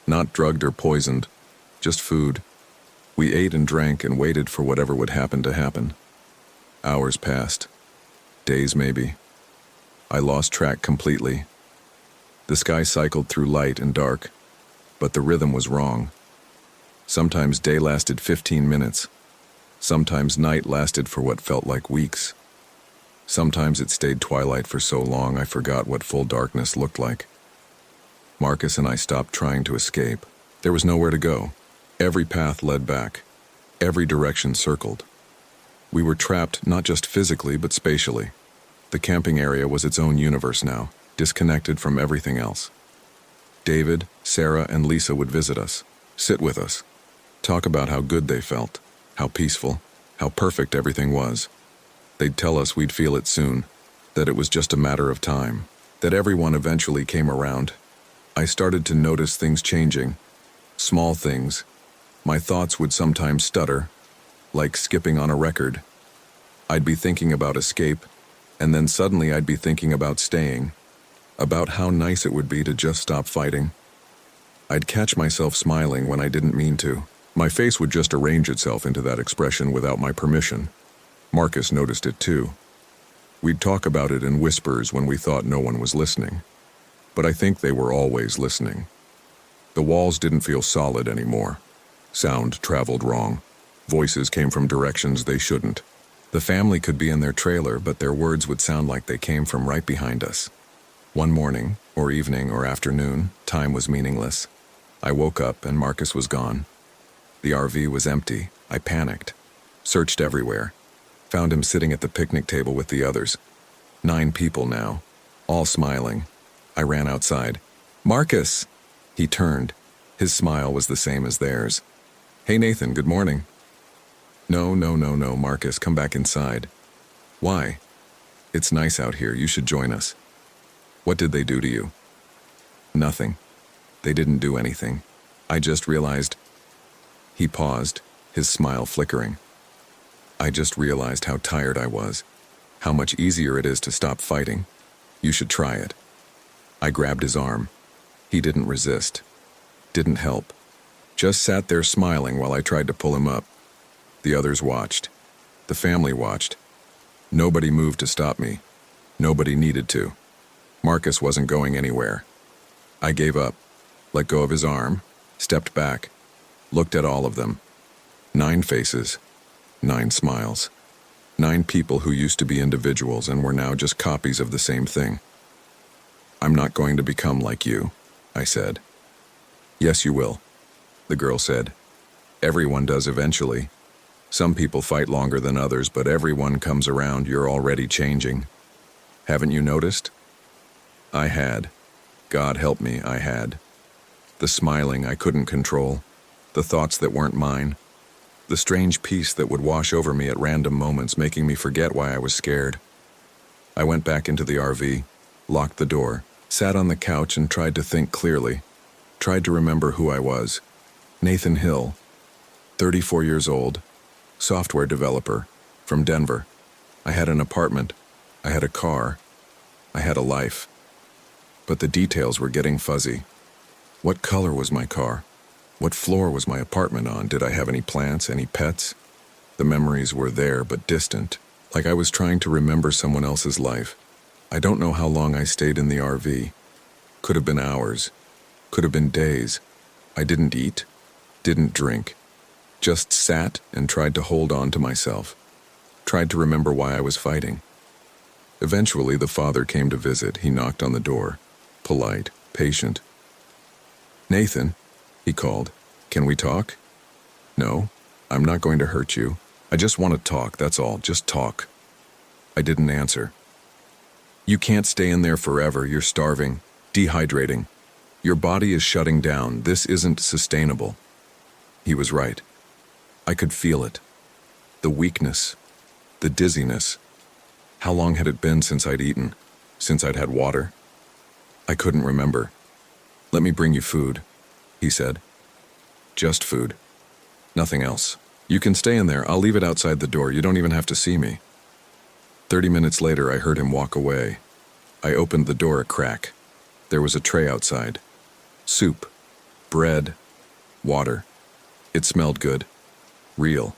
Not drugged or poisoned, just food. We ate and drank and waited for whatever would happen to happen. Hours passed. Days, maybe. I lost track completely. The sky cycled through light and dark, but the rhythm was wrong. Sometimes day lasted 15 minutes. Sometimes night lasted for what felt like weeks. Sometimes it stayed twilight for so long I forgot what full darkness looked like. Marcus and I stopped trying to escape. There was nowhere to go. Every path led back. Every direction circled. We were trapped not just physically but spatially. The camping area was its own universe now, disconnected from everything else. David, Sarah, and Lisa would visit us, sit with us, talk about how good they felt, how peaceful, how perfect everything was. They'd tell us we'd feel it soon, that it was just a matter of time, that everyone eventually came around. I started to notice things changing, small things. My thoughts would sometimes stutter, like skipping on a record. I'd be thinking about escape, and then suddenly I'd be thinking about staying, about how nice it would be to just stop fighting. I'd catch myself smiling when I didn't mean to. My face would just arrange itself into that expression without my permission. Marcus noticed it too. We'd talk about it in whispers when we thought no one was listening. But I think they were always listening. The walls didn't feel solid anymore. Sound traveled wrong. Voices came from directions they shouldn't. The family could be in their trailer, but their words would sound like they came from right behind us. One morning, or evening, or afternoon, time was meaningless. I woke up and Marcus was gone. The RV was empty. I panicked. Searched everywhere. Found him sitting at the picnic table with the others. 9 people now, all smiling. I ran outside. "Marcus!" He turned. His smile was the same as theirs. "Hey Nathan, good morning." No, Marcus, come back inside." "Why?" "It's nice out here, you should join us." "What did they do to you?" "Nothing. They didn't do anything. I just realized..." He paused, his smile flickering. "I just realized how tired I was. How much easier it is to stop fighting. You should try it." I grabbed his arm. He didn't resist. Didn't help. Just sat there smiling while I tried to pull him up. The others watched. The family watched. Nobody moved to stop me. Nobody needed to. Marcus wasn't going anywhere. I gave up, let go of his arm, stepped back, looked at all of them. 9 faces, 9 smiles. 9 people who used to be individuals and were now just copies of the same thing. "I'm not going to become like you," I said. "Yes, you will," the girl said. "Everyone does eventually. Some people fight longer than others, but everyone comes around. You're already changing. Haven't you noticed?" I had. God help me, I had. The smiling I couldn't control. The thoughts that weren't mine. The strange peace that would wash over me at random moments, making me forget why I was scared. I went back into the RV, locked the door, sat on the couch and tried to think clearly. Tried to remember who I was. Nathan Hill, 34 years old, software developer, from Denver. I had an apartment. I had a car. I had a life. But the details were getting fuzzy. What color was my car? What floor was my apartment on? Did I have any plants, any pets? The memories were there but distant, like I was trying to remember someone else's life. I don't know how long I stayed in the RV. Could have been hours. Could have been days. I didn't eat, didn't drink. Just sat and tried to hold on to myself. Tried to remember why I was fighting. Eventually, the father came to visit. He knocked on the door. Polite, patient. "Nathan," he called. "Can we talk?" "No, I'm not going to hurt you. I just want to talk, that's all. Just talk." I didn't answer. "You can't stay in there forever. You're starving, dehydrating. Your body is shutting down. This isn't sustainable." He was right. I could feel it. The weakness. The dizziness. How long had it been since I'd eaten? Since I'd had water? I couldn't remember. "Let me bring you food," he said. "Just food. Nothing else. You can stay in there. I'll leave it outside the door. You don't even have to see me." 30 minutes later, I heard him walk away. I opened the door a crack. There was a tray outside. Soup. Bread. Water. It smelled good. Real.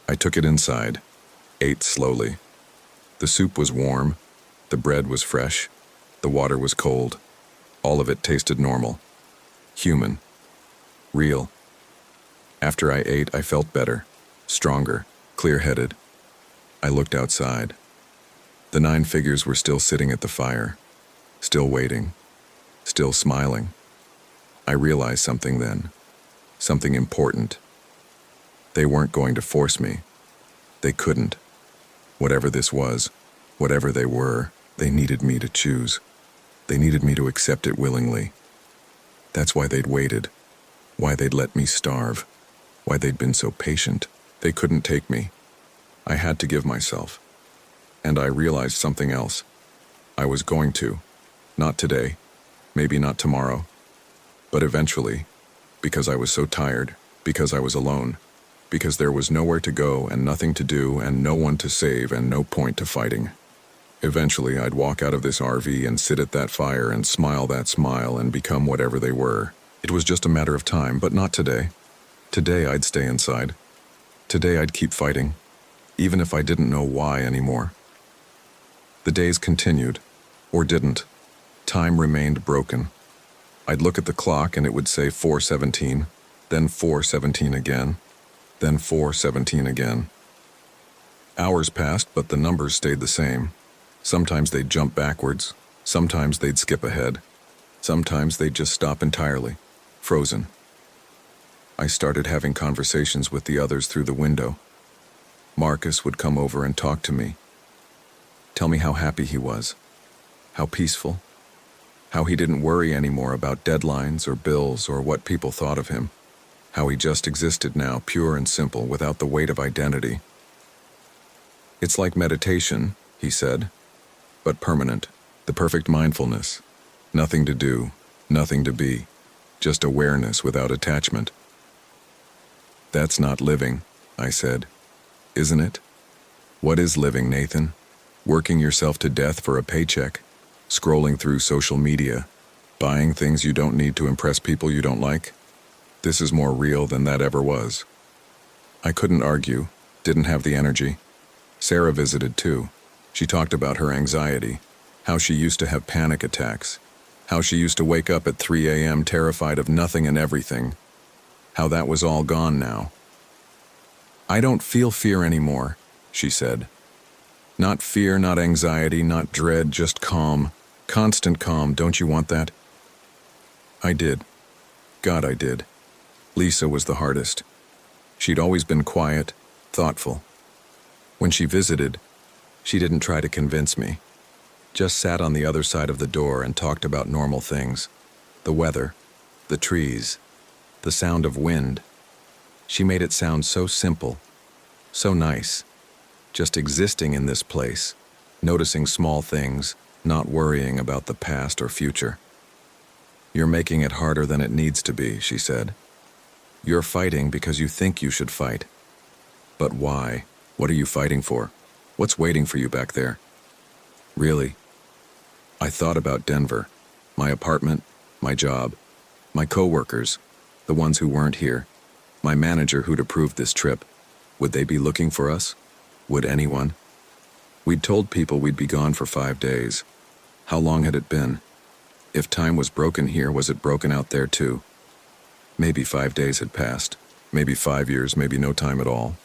I took it inside. Ate slowly. The soup was warm. The bread was fresh. The water was cold. All of it tasted normal. Human. Real. After I ate, I felt better. Stronger. Clear-headed. I looked outside. The 9 figures were still sitting at the fire. Still waiting. Still smiling. I realized something then. Something important. They weren't going to force me. They couldn't. Whatever this was, whatever they were, they needed me to choose. They needed me to accept it willingly. That's why they'd waited. Why they'd let me starve. Why they'd been so patient. They couldn't take me. I had to give myself. And I realized something else. I was going to. Not today. Maybe not tomorrow. But eventually. Because I was so tired. Because I was alone. Because there was nowhere to go and nothing to do and no one to save and no point to fighting. Eventually, I'd walk out of this RV and sit at that fire and smile that smile and become whatever they were. It was just a matter of time, but not today. Today, I'd stay inside. Today, I'd keep fighting. even if I didn't know why anymore. The days continued, or didn't. Time remained broken. I'd look at the clock and it would say 4:17, then 4:17 again, then 4:17 again. Hours passed, but the numbers stayed the same. Sometimes they'd jump backwards, sometimes they'd skip ahead, sometimes they'd just stop entirely, frozen. I started having conversations with the others through the window. Marcus would come over and talk to me. Tell me how happy he was, how peaceful, how he didn't worry anymore about deadlines or bills or what people thought of him, how he just existed now, pure and simple, without the weight of identity. It's like meditation, he said, but permanent, the perfect mindfulness. Nothing to do, nothing to be, just awareness without attachment. That's not living, I said. Isn't it? What is living, Nathan? Working yourself to death for a paycheck, scrolling through social media, buying things you don't need to impress people you don't like? This is more real than that ever was. I couldn't argue, didn't have the energy. Sarah visited too. She talked about her anxiety, how she used to have panic attacks, how she used to wake up at 3 a.m. terrified of nothing and everything, how that was all gone now. I don't feel fear anymore, she said. Not fear, not anxiety, not dread, just calm. Constant calm, don't you want that? I did. God, I did. Lisa was the hardest. She'd always been quiet, thoughtful. When she visited, she didn't try to convince me. Just sat on the other side of the door and talked about normal things. The weather, the trees, the sound of wind. She made it sound so simple, so nice. Just existing in this place, noticing small things, not worrying about the past or future. You're making it harder than it needs to be, she said. You're fighting because you think you should fight. But why? What are you fighting for? What's waiting for you back there? Really? I thought about Denver, my apartment, my job, my coworkers, the ones who weren't here, my manager who'd approved this trip. Would they be looking for us? Would anyone? We'd told people we'd be gone for 5 days. How long had it been? If time was broken here, was it broken out there too? Maybe 5 days had passed. Maybe 5 years, maybe no time at all.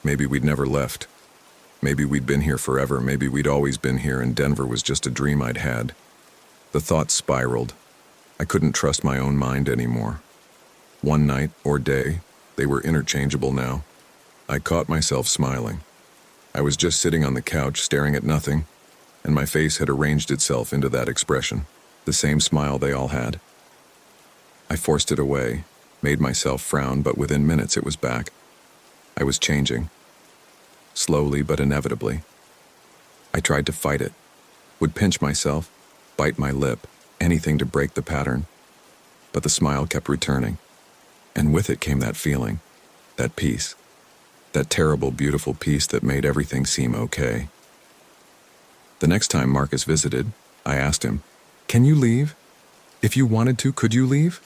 Maybe we'd never left. Maybe we'd been here forever. Maybe we'd always been here and Denver was just a dream I'd had. The thoughts spiraled. I couldn't trust my own mind anymore. One night or day, they were interchangeable now. I caught myself smiling. I was just sitting on the couch staring at nothing, and my face had arranged itself into that expression, the same smile they all had. I forced it away, made myself frown, but within minutes it was back. I was changing. Slowly but inevitably. I tried to fight it, would pinch myself, bite my lip, anything to break the pattern. But the smile kept returning, and with it came that feeling, that peace, that terrible, beautiful peace that made everything seem okay. The next time Marcus visited, I asked him, "Can you leave? If you wanted to, could you leave?"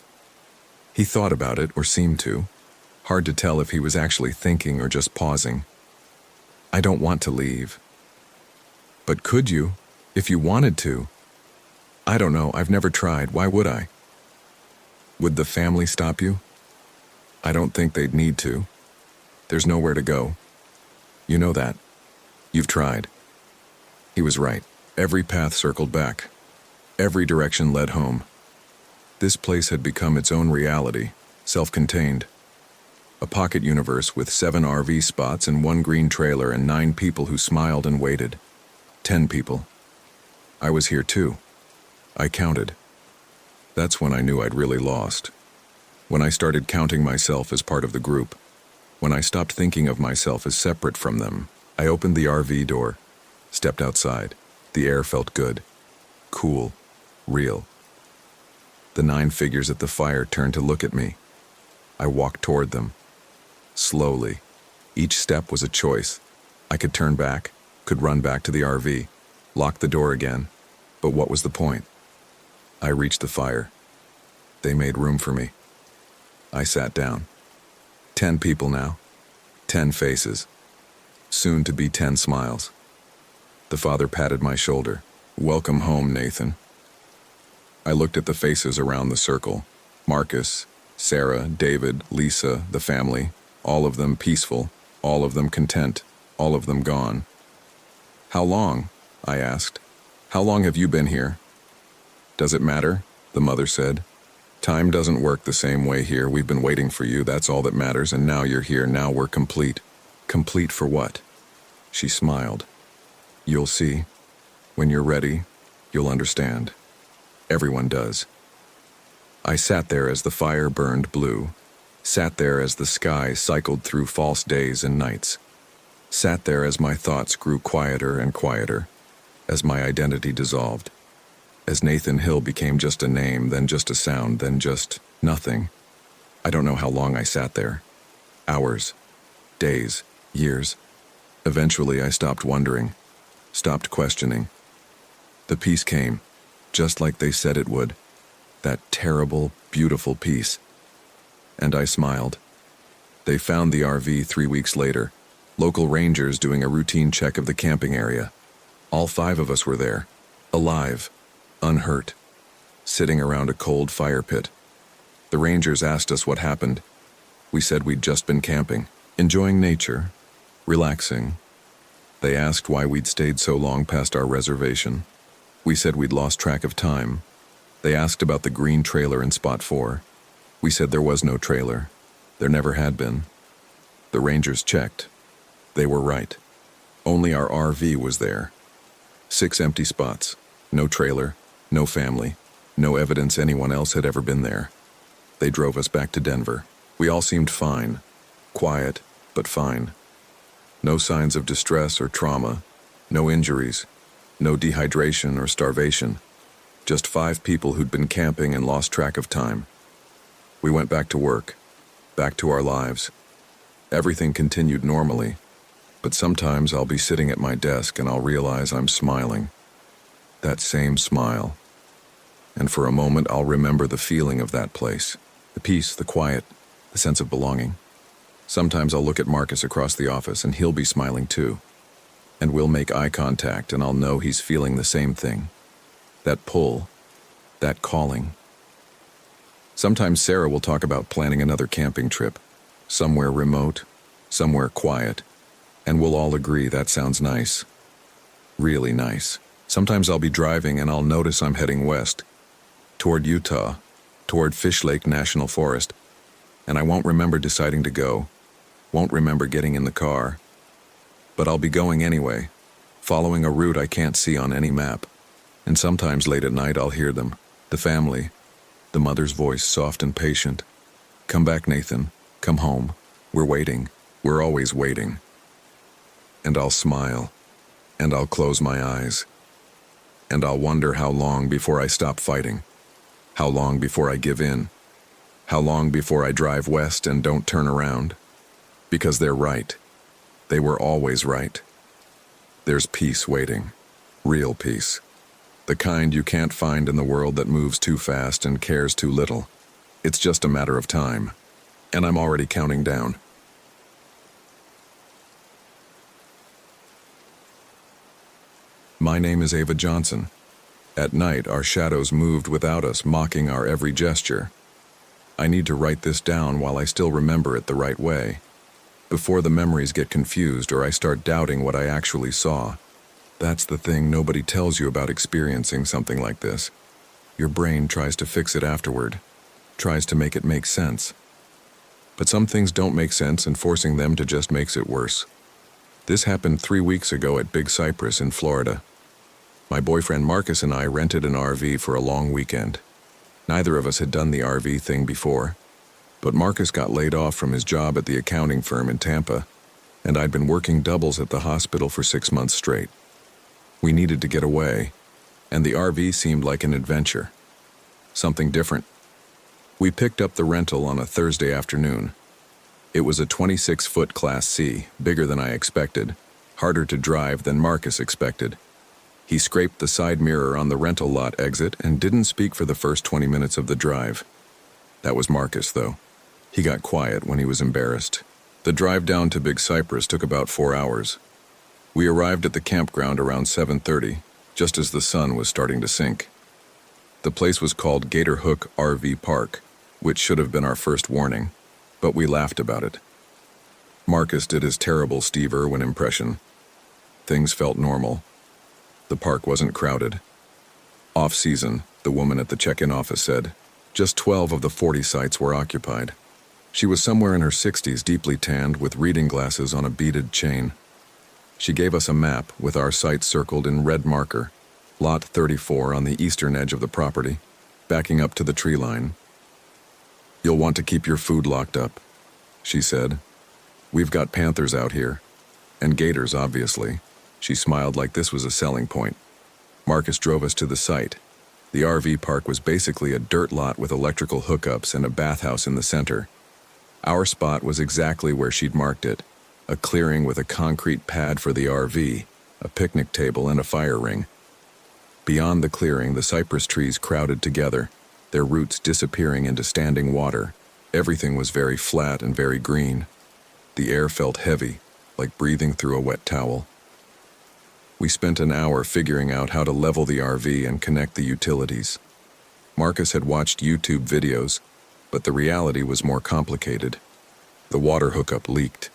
He thought about it, or seemed to. Hard to tell if he was actually thinking or just pausing. "I don't want to leave." "But could you, if you wanted to?" "I don't know, I've never tried, why would I?" "Would the family stop you?" "I don't think they'd need to. There's nowhere to go. You know that. You've tried." He was right. Every path circled back. Every direction led home. This place had become its own reality, self-contained. A pocket universe with 7 RV spots and 1 green trailer and 9 people who smiled and waited. 10 people. I was here too. I counted. That's when I knew I'd really lost. When I started counting myself as part of the group. When I stopped thinking of myself as separate from them. I opened the RV door, stepped outside. The air felt good. Cool. Real. The 9 figures at the fire turned to look at me. I walked toward them. Slowly. Each step was a choice. I could turn back, could run back to the RV, lock the door again. But what was the point? I reached the fire. They made room for me. I sat down. 10 people now. 10 faces. soon to be 10 smiles. The father patted my shoulder. "Welcome home, Nathan." I looked at the faces around the circle. Marcus, Sarah, David, Lisa, the family, all of them peaceful, all of them content, all of them gone. "How long?" I asked. "How long have you been here?" "Does it matter?" the mother said. "Time doesn't work the same way here. We've been waiting for you, that's all that matters, and now you're here, now we're complete." "Complete for what?" She smiled. "You'll see. When you're ready, you'll understand. Everyone does." I sat there as the fire burned blue, sat there as the sky cycled through false days and nights, sat there as my thoughts grew quieter and quieter, as my identity dissolved, as Nathan Hill became just a name, then just a sound, then just nothing. I don't know how long I sat there. Hours, days, years. Eventually I stopped wondering, stopped questioning. The peace came, just like they said it would. That terrible, beautiful peace. And I smiled. They found the RV 3 weeks later, local rangers doing a routine check of the camping area. All 5 of us were there, alive, unhurt, sitting around a cold fire pit. The rangers asked us what happened. We said we'd just been camping, enjoying nature, relaxing. They asked why we'd stayed so long past our reservation. We said we'd lost track of time. They asked about the green trailer in Spot 4. We said there was no trailer. There never had been. The rangers checked. They were right. Only our RV was there. 6 empty spots. No trailer, no family, no evidence anyone else had ever been there. They drove us back to Denver. We all seemed fine. Quiet, but fine. No signs of distress or trauma. No injuries. No dehydration or starvation. Just 5 people who'd been camping and lost track of time. We went back to work, back to our lives. Everything continued normally, but sometimes I'll be sitting at my desk and I'll realize I'm smiling. That same smile. And for a moment I'll remember the feeling of that place. The peace, the quiet, the sense of belonging. Sometimes I'll look at Marcus across the office and he'll be smiling too. And we'll make eye contact and I'll know he's feeling the same thing. That pull, that calling. Sometimes Sarah will talk about planning another camping trip, somewhere remote, somewhere quiet, and we'll all agree that sounds nice. Really nice. Sometimes I'll be driving and I'll notice I'm heading west, toward Utah, toward Fish Lake National Forest, and I won't remember deciding to go, won't remember getting in the car, but I'll be going anyway, following a route I can't see on any map. And sometimes late at night I'll hear them, the family, the mother's voice soft and patient. "Come back, Nathan. Come home. We're waiting. We're always waiting." And I'll smile, and I'll close my eyes, and I'll wonder how long before I stop fighting, how long before I give in, how long before I drive west and don't turn around. Because they're right. They were always right. There's peace waiting, real peace. The kind you can't find in the world that moves too fast and cares too little. It's just a matter of time. And I'm already counting down. My name is Ava Johnson. At night, our shadows moved without us, mocking our every gesture. I need to write this down while I still remember it the right way, before the memories get confused or I start doubting what I actually saw. That's the thing nobody tells you about experiencing something like this. Your brain tries to fix it afterward, tries to make it make sense. But some things don't make sense, and forcing them to just makes it worse. This happened 3 weeks ago at Big Cypress in Florida. My boyfriend Marcus and I rented an RV for a long weekend. Neither of us had done the RV thing before, but Marcus got laid off from his job at the accounting firm in Tampa, and I'd been working doubles at the hospital for 6 months straight. We needed to get away, and the RV seemed like an adventure. Something different. We picked up the rental on a Thursday afternoon. It was a 26-foot Class C, bigger than I expected, harder to drive than Marcus expected. He scraped the side mirror on the rental lot exit and didn't speak for the first 20 minutes of the drive. That was Marcus, though. He got quiet when he was embarrassed. The drive down to Big Cypress took about 4 hours. We arrived at the campground around 7:30, just as the sun was starting to sink. The place was called Gator Hook RV Park, which should have been our first warning, but we laughed about it. Marcus did his terrible Steve Irwin impression. Things felt normal. The park wasn't crowded. Off-season, the woman at the check-in office said, just 12 of the 40 sites were occupied. She was somewhere in her 60s, deeply tanned, with reading glasses on a beaded chain. She gave us a map with our site circled in red marker, Lot 34 on the eastern edge of the property, backing up to the tree line. You'll want to keep your food locked up, she said. We've got panthers out here. And gators, obviously. She smiled like this was a selling point. Marcus drove us to the site. The RV park was basically a dirt lot with electrical hookups and a bathhouse in the center. Our spot was exactly where she'd marked it, a clearing with a concrete pad for the RV, a picnic table, and a fire ring. Beyond the clearing, the cypress trees crowded together, their roots disappearing into standing water. Everything was very flat and very green. The air felt heavy, like breathing through a wet towel. We spent an hour figuring out how to level the RV and connect the utilities. Marcus had watched YouTube videos, but the reality was more complicated. The water hookup leaked.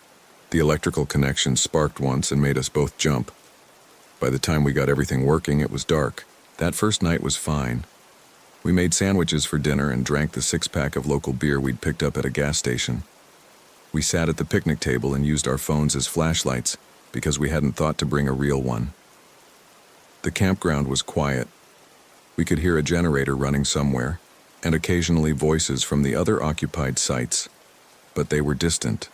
The electrical connection sparked once and made us both jump. By the time we got everything working, it was dark. That first night was fine. We made sandwiches for dinner and drank the 6-pack of local beer we'd picked up at a gas station. We sat at the picnic table and used our phones as flashlights because we hadn't thought to bring a real one. The campground was quiet. We could hear a generator running somewhere, and occasionally voices from the other occupied sites, but they were distant.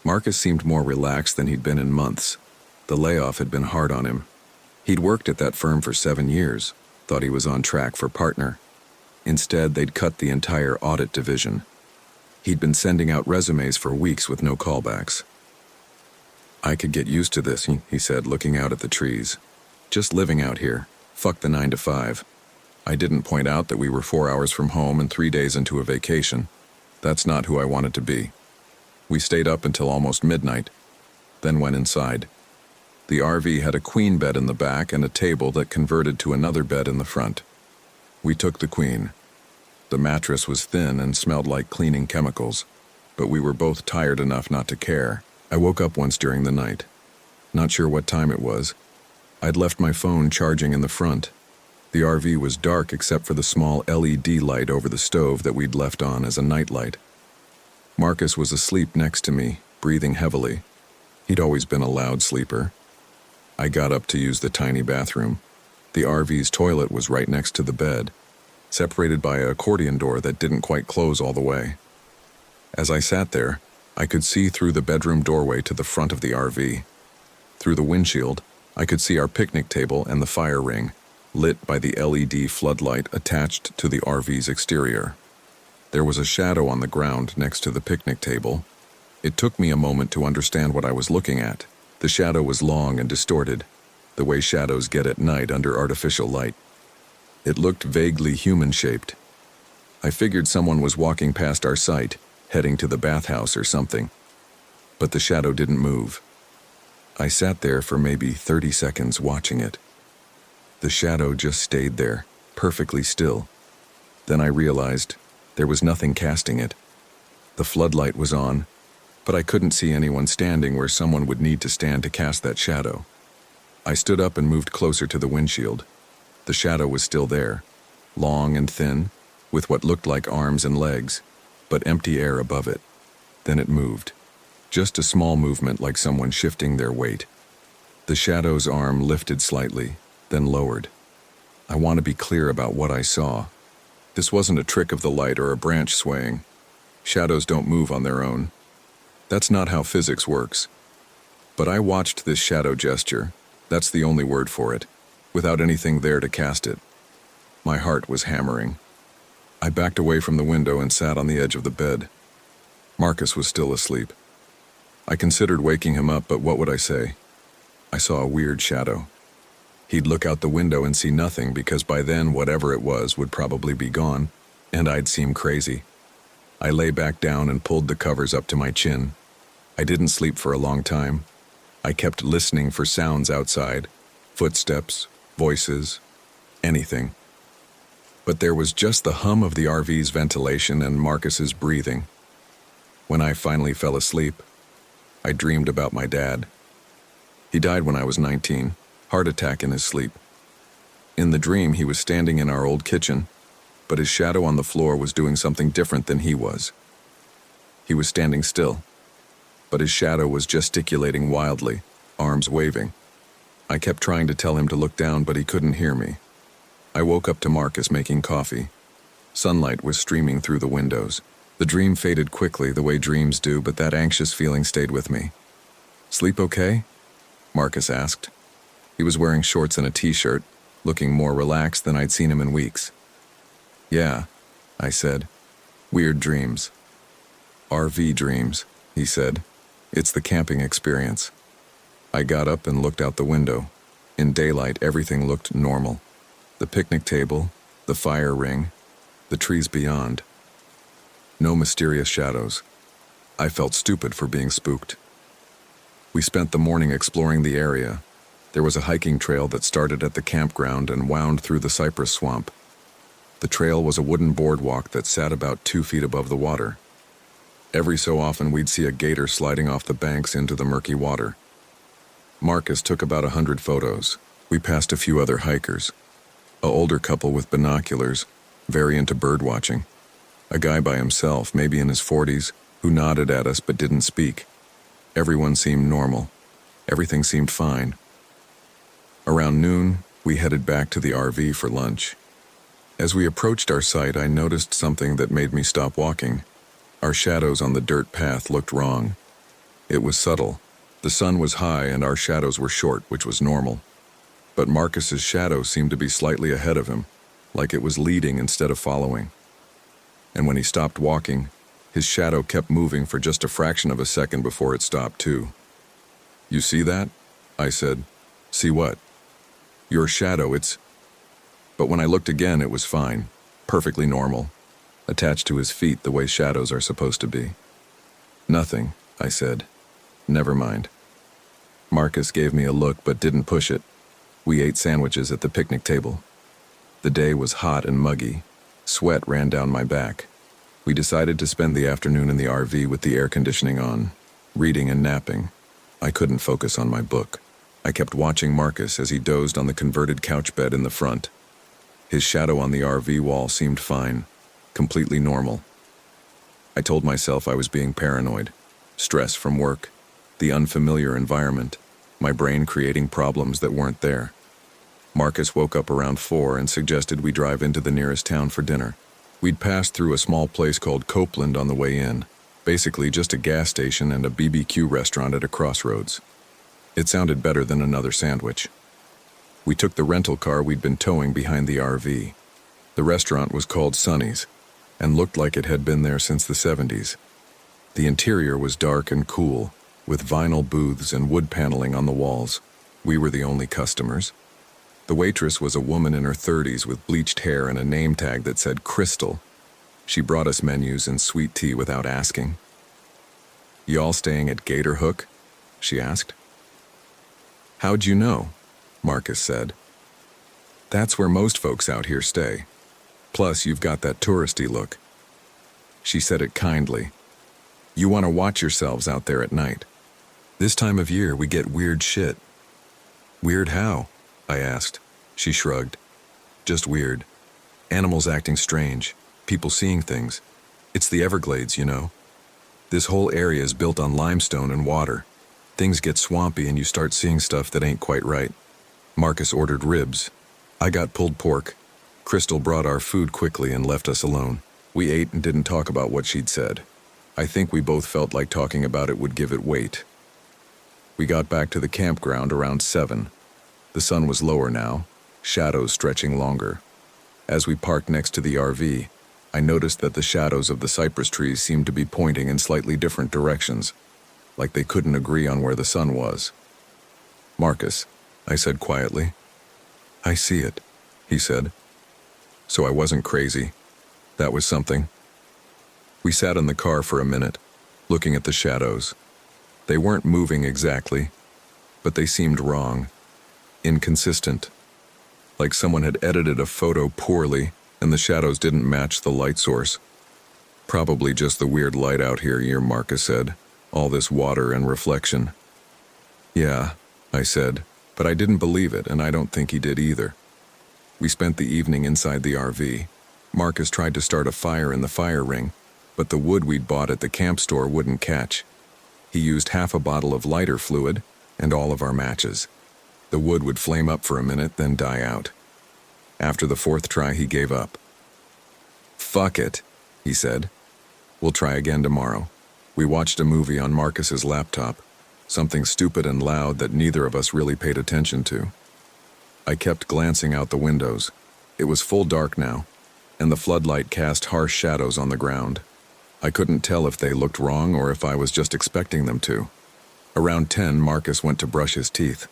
Marcus seemed more relaxed than he'd been in months. The layoff had been hard on him. He'd worked at that firm for 7 years, thought he was on track for partner. Instead, they'd cut the entire audit division. He'd been sending out resumes for weeks with no callbacks. I could get used to this, he said, looking out at the trees. Just living out here. Fuck the 9 to 5. I didn't point out that we were 4 hours from home and 3 days into a vacation. That's not who I wanted to be. We stayed up until almost midnight, then went inside. The RV had a queen bed in the back and a table that converted to another bed in the front. We took the queen. The mattress was thin and smelled like cleaning chemicals, but we were both tired enough not to care. I woke up once during the night. Not sure what time it was. I'd left my phone charging in the front. The RV was dark except for the small LED light over the stove that we'd left on as a nightlight. Marcus was asleep next to me, breathing heavily. He'd always been a loud sleeper. I got up to use the tiny bathroom. The RV's toilet was right next to the bed, separated by an accordion door that didn't quite close all the way. As I sat there, I could see through the bedroom doorway to the front of the RV. Through the windshield, I could see our picnic table and the fire ring, lit by the LED floodlight attached to the RV's exterior. There was a shadow on the ground next to the picnic table. It took me a moment to understand what I was looking at. The shadow was long and distorted, the way shadows get at night under artificial light. It looked vaguely human-shaped. I figured someone was walking past our site, heading to the bathhouse or something. But the shadow didn't move. I sat there for maybe 30 seconds watching it. The shadow just stayed there, perfectly still. Then I realized there was nothing casting it. The floodlight was on, but I couldn't see anyone standing where someone would need to stand to cast that shadow. I stood up and moved closer to the windshield. The shadow was still there, long and thin, with what looked like arms and legs, but empty air above it. Then it moved. Just a small movement like someone shifting their weight. The shadow's arm lifted slightly, then lowered. I want to be clear about what I saw. This wasn't a trick of the light or a branch swaying. Shadows don't move on their own. That's not how physics works. But I watched this shadow gesture, that's the only word for it, without anything there to cast it. My heart was hammering. I backed away from the window and sat on the edge of the bed. Marcus was still asleep. I considered waking him up, but what would I say? I saw a weird shadow. He'd look out the window and see nothing because by then whatever it was would probably be gone, and I'd seem crazy. I lay back down and pulled the covers up to my chin. I didn't sleep for a long time. I kept listening for sounds outside, footsteps, voices, anything. But there was just the hum of the RV's ventilation and Marcus's breathing. When I finally fell asleep, I dreamed about my dad. He died when I was 19, heart attack in his sleep. In the dream, he was standing in our old kitchen, but his shadow on the floor was doing something different than he was. He was standing still, but his shadow was gesticulating wildly, arms waving. I kept trying to tell him to look down, but he couldn't hear me. I woke up to Marcus making coffee. Sunlight was streaming through the windows. The dream faded quickly, the way dreams do, but that anxious feeling stayed with me. "Sleep okay?" Marcus asked. He was wearing shorts and a t-shirt, looking more relaxed than I'd seen him in weeks. "Yeah," I said. "Weird dreams." "RV dreams," he said. "It's the camping experience." I got up and looked out the window. In daylight, everything looked normal. The picnic table, the fire ring, the trees beyond. No mysterious shadows. I felt stupid for being spooked. We spent the morning exploring the area. There was a hiking trail that started at the campground and wound through the cypress swamp. The trail was a wooden boardwalk that sat about 2 feet above the water. Every so often we'd see a gator sliding off the banks into the murky water. Marcus took about 100 photos. We passed a few other hikers. An older couple with binoculars, very into bird watching. A guy by himself, maybe in his 40s, who nodded at us but didn't speak. Everyone seemed normal. Everything seemed fine. Around noon, we headed back to the RV for lunch. As we approached our site, I noticed something that made me stop walking. Our shadows on the dirt path looked wrong. It was subtle. The sun was high and our shadows were short, which was normal. But Marcus's shadow seemed to be slightly ahead of him, like it was leading instead of following. And when he stopped walking, his shadow kept moving for just a fraction of a second before it stopped too. "You see that?" I said. "See what?" "Your shadow, it's..." But when I looked again, it was fine, perfectly normal, attached to his feet the way shadows are supposed to be. "Nothing," I said. "Never mind." Marcus gave me a look but didn't push it. We ate sandwiches at the picnic table. The day was hot and muggy. Sweat ran down my back. We decided to spend the afternoon in the RV with the air conditioning on, reading and napping. I couldn't focus on my book. I kept watching Marcus as he dozed on the converted couch bed in the front. His shadow on the RV wall seemed fine, completely normal. I told myself I was being paranoid. Stress from work, the unfamiliar environment, my brain creating problems that weren't there. Marcus woke up around 4 and suggested we drive into the nearest town for dinner. We'd passed through a small place called Copeland on the way in, basically just a gas station and a BBQ restaurant at a crossroads. It sounded better than another sandwich. We took the rental car we'd been towing behind the RV. The restaurant was called Sonny's and looked like it had been there since the 70s. The interior was dark and cool, with vinyl booths and wood paneling on the walls. We were the only customers. The waitress was a woman in her 30s with bleached hair and a name tag that said Crystal. She brought us menus and sweet tea without asking. "Y'all staying at Gator Hook?" she asked. "How'd you know?" Marcus said. "That's where most folks out here stay. Plus, you've got that touristy look." She said it kindly. "You want to watch yourselves out there at night. This time of year, we get weird shit." "Weird how?" I asked. She shrugged. "Just weird. Animals acting strange, people seeing things. It's the Everglades, you know. This whole area is built on limestone and water. Things get swampy and you start seeing stuff that ain't quite right." Marcus ordered ribs. I got pulled pork. Crystal brought our food quickly and left us alone. We ate and didn't talk about what she'd said. I think we both felt like talking about it would give it weight. We got back to the campground around 7. The sun was lower now, shadows stretching longer. As we parked next to the RV, I noticed that the shadows of the cypress trees seemed to be pointing in slightly different directions, like they couldn't agree on where the sun was. "Marcus," I said quietly. "I see it," he said. So I wasn't crazy. That was something. We sat in the car for a minute, looking at the shadows. They weren't moving exactly, but they seemed wrong, inconsistent, like someone had edited a photo poorly and the shadows didn't match the light source. Probably just the weird light out here, Marcus said. All this water and reflection. Yeah, I said, but I didn't believe it, and I don't think he did either. We spent the evening inside the RV. Marcus tried to start a fire in the fire ring, but the wood we'd bought at the camp store wouldn't catch. He used half a bottle of lighter fluid and all of our matches. The wood would flame up for a minute, then die out. After the fourth try, he gave up. "Fuck it," he said. "We'll try again tomorrow." We watched a movie on Marcus's laptop, something stupid and loud that neither of us really paid attention to. I kept glancing out the windows. It was full dark now, and the floodlight cast harsh shadows on the ground. I couldn't tell if they looked wrong or if I was just expecting them to. Around 10, Marcus went to brush his teeth.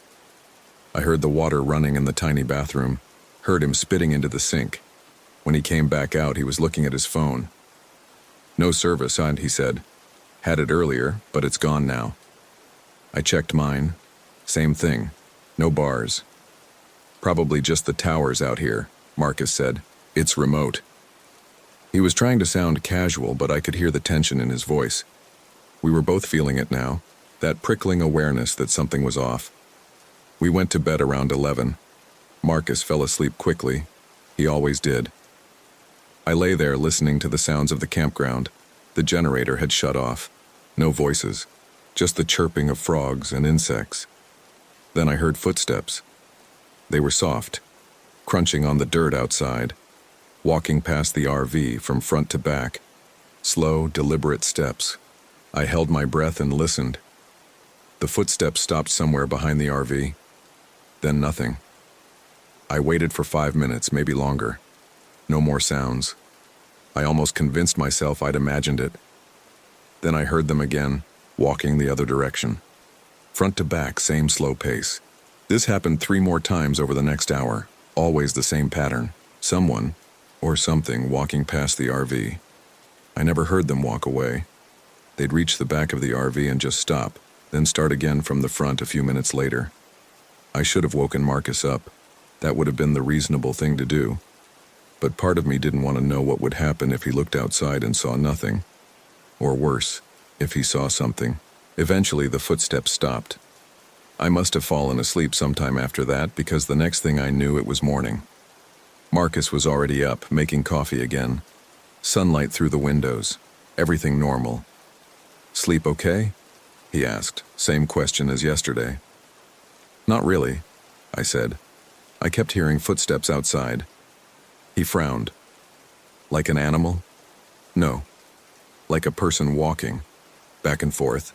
I heard the water running in the tiny bathroom, heard him spitting into the sink. When he came back out, he was looking at his phone. "No service, he said. "Had it earlier, but it's gone now." I checked mine. Same thing. No bars. "Probably just the towers out here," Marcus said. "It's remote." He was trying to sound casual, but I could hear the tension in his voice. We were both feeling it now, that prickling awareness that something was off. We went to bed around 11. Marcus fell asleep quickly. He always did. I lay there listening to the sounds of the campground. The generator had shut off. No voices, just the chirping of frogs and insects. Then I heard footsteps. They were soft, crunching on the dirt outside, walking past the RV from front to back. Slow, deliberate steps. I held my breath and listened. The footsteps stopped somewhere behind the RV. Then nothing. I waited for 5 minutes, maybe longer. No more sounds. I almost convinced myself I'd imagined it. Then I heard them again, walking the other direction. Front to back, same slow pace. This happened 3 more times over the next hour, always the same pattern. Someone, or something, walking past the RV. I never heard them walk away. They'd reach the back of the RV and just stop, then start again from the front a few minutes later. I should have woken Marcus up. That would have been the reasonable thing to do. But part of me didn't want to know what would happen if he looked outside and saw nothing. Or worse, if he saw something. Eventually, the footsteps stopped. I must have fallen asleep sometime after that, because the next thing I knew, it was morning. Marcus was already up, making coffee again. Sunlight through the windows. Everything normal. "Sleep okay?" he asked. Same question as yesterday. "Not really," I said. I kept hearing footsteps outside. He frowned. "Like an animal?" "No. Like a person walking, back and forth."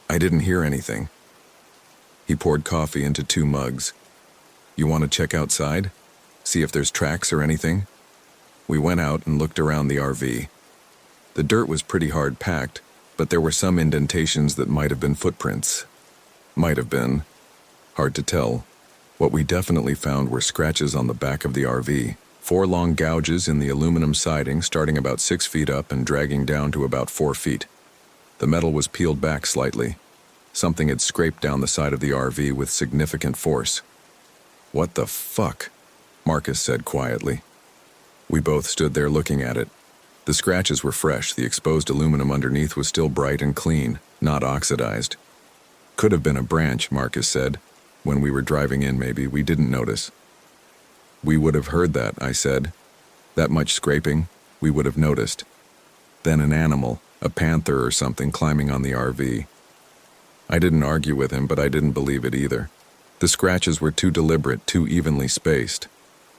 I didn't hear anything. He poured coffee into 2 mugs. "You want to check outside? See if there's tracks or anything?" We went out and looked around the RV. The dirt was pretty hard packed, but there were some indentations that might have been footprints. Might have been. Hard to tell. What we definitely found were scratches on the back of the RV. 4 long gouges in the aluminum siding starting about 6 feet up and dragging down to about 4 feet. The metal was peeled back slightly. Something had scraped down the side of the RV with significant force. "What the fuck?" Marcus said quietly. We both stood there looking at it. The scratches were fresh. The exposed aluminum underneath was still bright and clean, not oxidized. "Could have been a branch," Marcus said. "When we were driving in, maybe. We didn't notice." "We would have heard that," I said. "That much scraping, we would have noticed." Then an animal, a panther or something, climbing on the RV. I didn't argue with him, but I didn't believe it either. The scratches were too deliberate, too evenly spaced.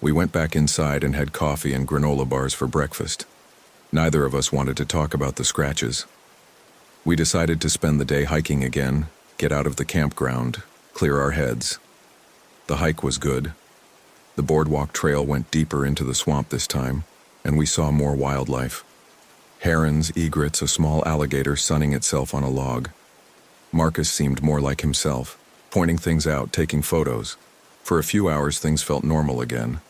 We went back inside and had coffee and granola bars for breakfast. Neither of us wanted to talk about the scratches. We decided to spend the day hiking again, get out of the campground, clear our heads. The hike was good. The boardwalk trail went deeper into the swamp this time, and we saw more wildlife. Herons, egrets, a small alligator sunning itself on a log. Marcus seemed more like himself, pointing things out, taking photos. For a few hours, things felt normal again.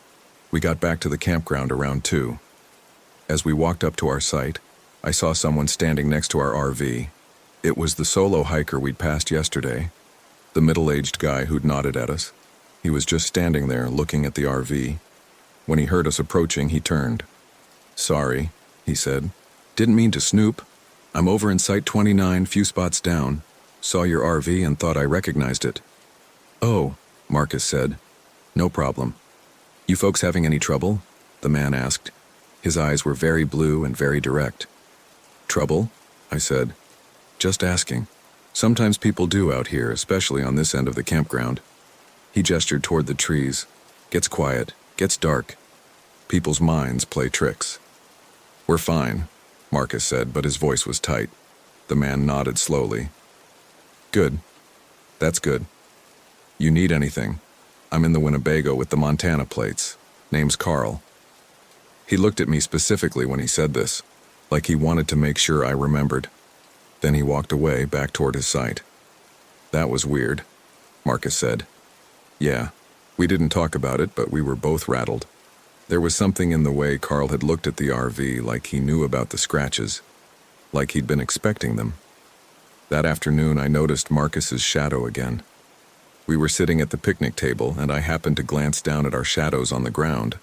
We got back to the campground around 2. As we walked up to our site, I saw someone standing next to our RV. It was the solo hiker we'd passed yesterday, the middle-aged guy who'd nodded at us. He was just standing there looking at the RV. When he heard us approaching, he turned. "Sorry," he said. "Didn't mean to snoop. I'm over in Site 29, few spots down. Saw your RV and thought I recognized it." "Oh," Marcus said. "No problem." "You folks having any trouble?" the man asked. His eyes were very blue and very direct. "Trouble?" I said. "Just asking. Sometimes people do out here, especially on this end of the campground." He gestured toward the trees. "Gets quiet, gets dark. People's minds play tricks." "We're fine," Marcus said, but his voice was tight. The man nodded slowly. "Good. That's good. You need anything? I'm in the Winnebago with the Montana plates. Name's Carl." He looked at me specifically when he said this, like he wanted to make sure I remembered. Then he walked away, back toward his site. "That was weird," Marcus said. "Yeah, we didn't talk about it, but we were both rattled. There was something in the way Carl had looked at the RV, like he knew about the scratches, like he'd been expecting them. That afternoon, I noticed Marcus's shadow again. We were sitting at the picnic table, and I happened to glance down at our shadows on the ground.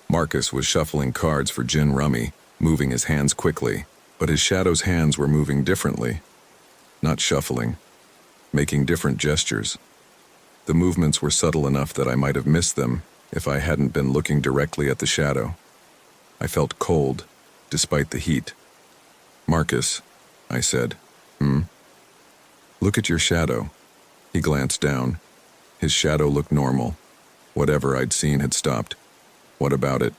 Marcus was shuffling cards for gin rummy, moving his hands quickly, but his shadow's hands were moving differently. Not shuffling, making different gestures. The movements were subtle enough that I might have missed them if I hadn't been looking directly at the shadow. I felt cold, despite the heat. "Marcus," I said. "Look at your shadow." He glanced down. His shadow looked normal. Whatever I'd seen had stopped. "What about it?"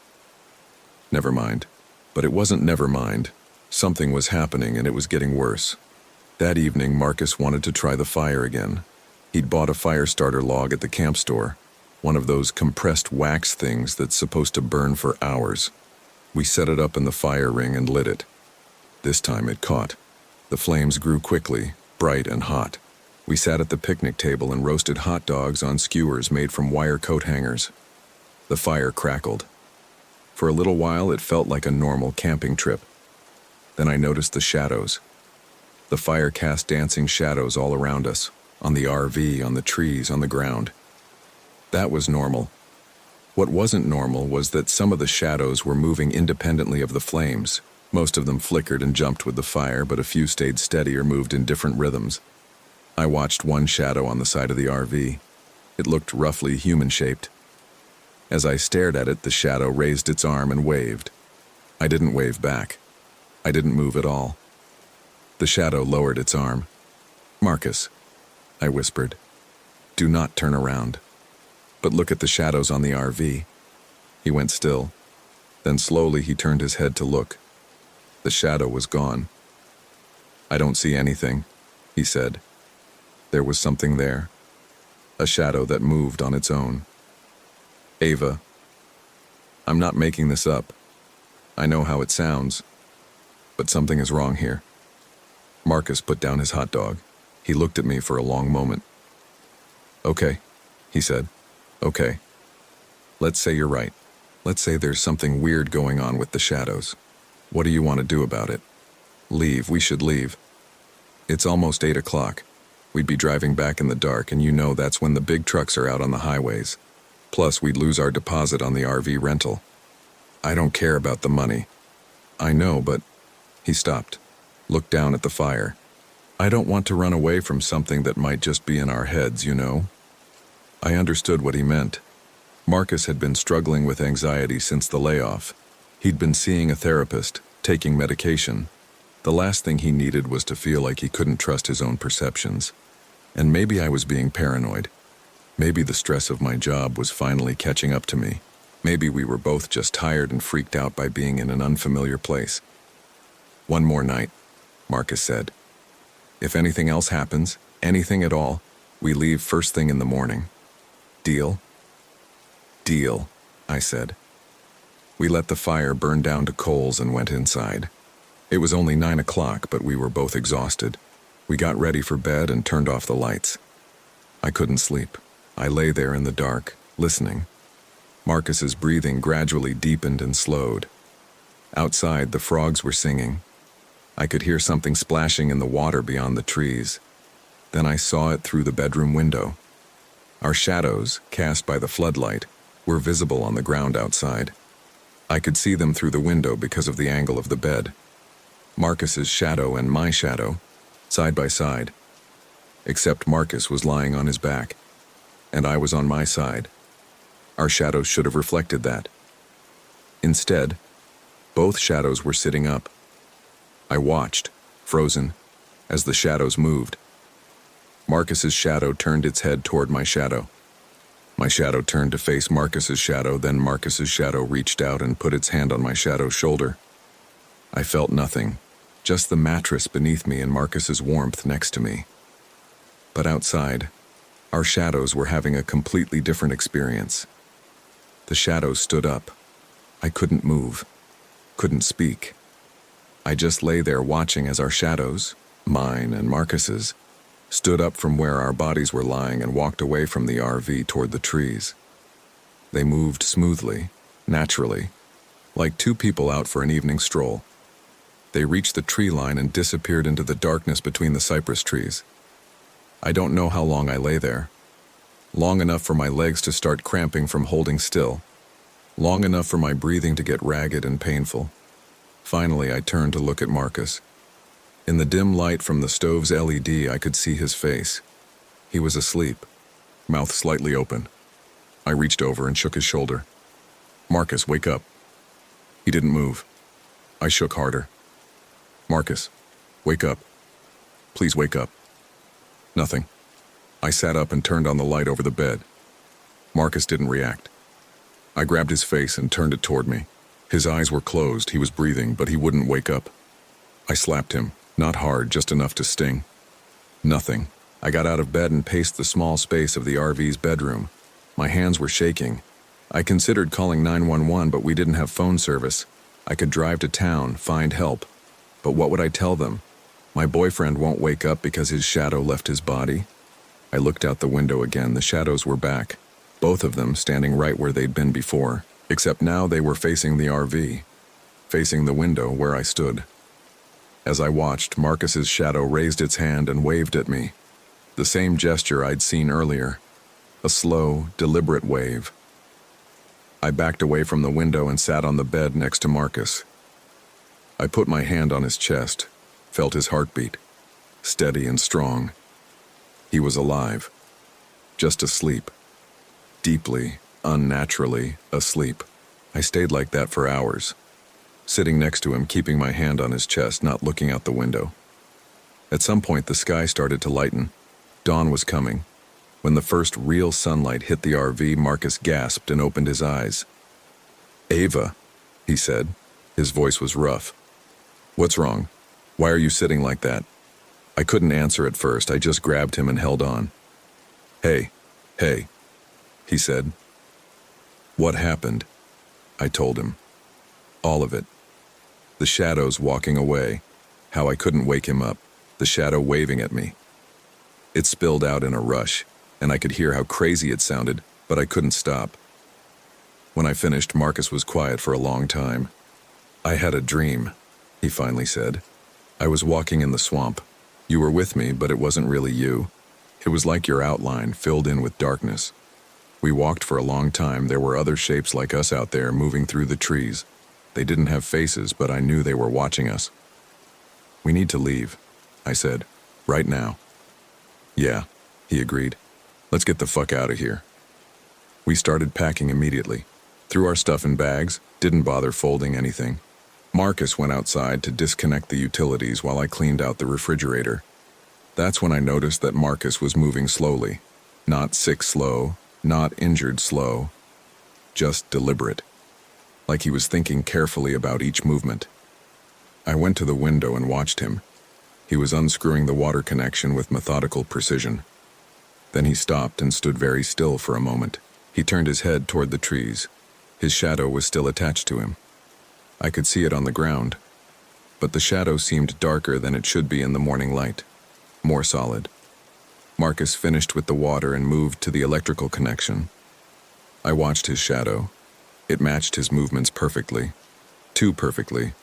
"Never mind." But it wasn't never mind. Something was happening, and it was getting worse. That evening, Marcus wanted to try the fire again. He'd bought a fire starter log at the camp store, one of those compressed wax things that's supposed to burn for hours. We set it up in the fire ring and lit it. This time it caught. The flames grew quickly, bright and hot. We sat at the picnic table and roasted hot dogs on skewers made from wire coat hangers. The fire crackled. For a little while, it felt like a normal camping trip. Then I noticed the shadows. The fire cast dancing shadows all around us, on the RV, on the trees, on the ground. That was normal. What wasn't normal was that some of the shadows were moving independently of the flames. Most of them flickered and jumped with the fire, but a few stayed steady or moved in different rhythms. I watched one shadow on the side of the RV. It looked roughly human-shaped. As I stared at it, the shadow raised its arm and waved. I didn't wave back. I didn't move at all. The shadow lowered its arm. "Marcus," I whispered, "do not turn around. But look at the shadows on the RV." He went still. Then slowly he turned his head to look. The shadow was gone. "I don't see anything," he said. There was something there. A shadow that moved on its own. "Ava, I'm not making this up. I know how it sounds. But something is wrong here." Marcus put down his hot dog. He looked at me for a long moment. "Okay," he said. "Okay. Let's say you're right. Let's say there's something weird going on with the shadows. What do you want to do about it?" "Leave. We should leave. It's almost 8 o'clock. We'd be driving back in the dark, and you know that's when the big trucks are out on the highways. Plus, we'd lose our deposit on the RV rental." "I don't care about the money." "I know, but..." He stopped, looked down at the fire. "I don't want to run away from something that might just be in our heads, you know?" I understood what he meant. Marcus had been struggling with anxiety since the layoff. He'd been seeing a therapist, taking medication. The last thing he needed was to feel like he couldn't trust his own perceptions. And maybe I was being paranoid. Maybe the stress of my job was finally catching up to me. Maybe we were both just tired and freaked out by being in an unfamiliar place. "One more night," Marcus said. "If anything else happens, anything at all, we leave first thing in the morning. Deal?" "Deal," I said. We let the fire burn down to coals and went inside. It was only 9 o'clock, but we were both exhausted. We got ready for bed and turned off the lights. I couldn't sleep. I lay there in the dark, listening. Marcus's breathing gradually deepened and slowed. Outside, the frogs were singing. I could hear something splashing in the water beyond the trees. Then I saw it through the bedroom window. Our shadows, cast by the floodlight, were visible on the ground outside. I could see them through the window because of the angle of the bed. Marcus's shadow and my shadow, side by side. Except Marcus was lying on his back, and I was on my side. Our shadows should have reflected that. Instead, both shadows were sitting up. I watched, frozen, as the shadows moved. Marcus's shadow turned its head toward my shadow. My shadow turned to face Marcus's shadow, then Marcus's shadow reached out and put its hand on my shadow's shoulder. I felt nothing, just the mattress beneath me and Marcus's warmth next to me. But outside, our shadows were having a completely different experience. The shadows stood up. I couldn't move, couldn't speak. I just lay there watching as our shadows, mine and Marcus's, stood up from where our bodies were lying and walked away from the RV toward the trees. They moved smoothly, naturally, like two people out for an evening stroll. They reached the tree line and disappeared into the darkness between the cypress trees. I don't know how long I lay there. Long enough for my legs to start cramping from holding still. Long enough for my breathing to get ragged and painful. Finally, I turned to look at Marcus. In the dim light from the stove's LED, I could see his face. He was asleep, mouth slightly open. I reached over and shook his shoulder. "Marcus, wake up." He didn't move. I shook harder. "Marcus, wake up. Please wake up." Nothing. I sat up and turned on the light over the bed. Marcus didn't react. I grabbed his face and turned it toward me. His eyes were closed, he was breathing, but he wouldn't wake up. I slapped him, not hard, just enough to sting. Nothing. I got out of bed and paced the small space of the RV's bedroom. My hands were shaking. I considered calling 911, but we didn't have phone service. I could drive to town, find help. But what would I tell them? My boyfriend won't wake up because his shadow left his body? I looked out the window again. The shadows were back, both of them standing right where they'd been before, except now they were facing the RV, facing the window where I stood. As I watched, Marcus's shadow raised its hand and waved at me. The same gesture I'd seen earlier. A slow, deliberate wave. I backed away from the window and sat on the bed next to Marcus. I put my hand on his chest, felt his heartbeat, steady and strong. He was alive, just asleep, deeply, unnaturally asleep. I stayed like that for hours, sitting next to him, keeping my hand on his chest, not looking out the window. At some point, the sky started to lighten. Dawn was coming. When the first real sunlight hit the RV, Marcus gasped and opened his eyes. "Ava," he said. His voice was rough. "What's wrong? Why are you sitting like that?" I couldn't answer at first. I just grabbed him and held on. Hey, he said. "What happened?" I told him. All of it. The shadows walking away, how I couldn't wake him up, the shadow waving at me. It spilled out in a rush, and I could hear how crazy it sounded, but I couldn't stop. When I finished, Marcus was quiet for a long time. "I had a dream," he finally said. "I was walking in the swamp. You were with me, but it wasn't really you. It was like your outline, filled in with darkness. We walked for a long time. There were other shapes like us out there moving through the trees. They didn't have faces, but I knew they were watching us." "We need to leave," I said. "Right now." "Yeah," he agreed. "Let's get the fuck out of here." We started packing immediately. Threw our stuff in bags, didn't bother folding anything. Marcus went outside to disconnect the utilities while I cleaned out the refrigerator. That's when I noticed that Marcus was moving slowly. Not sick slow, not injured slow. Just deliberate. Like he was thinking carefully about each movement. I went to the window and watched him. He was unscrewing the water connection with methodical precision. Then he stopped and stood very still for a moment. He turned his head toward the trees. His shadow was still attached to him. I could see it on the ground, but the shadow seemed darker than it should be in the morning light, more solid. Marcus finished with the water and moved to the electrical connection. I watched his shadow. It matched his movements perfectly, too perfectly.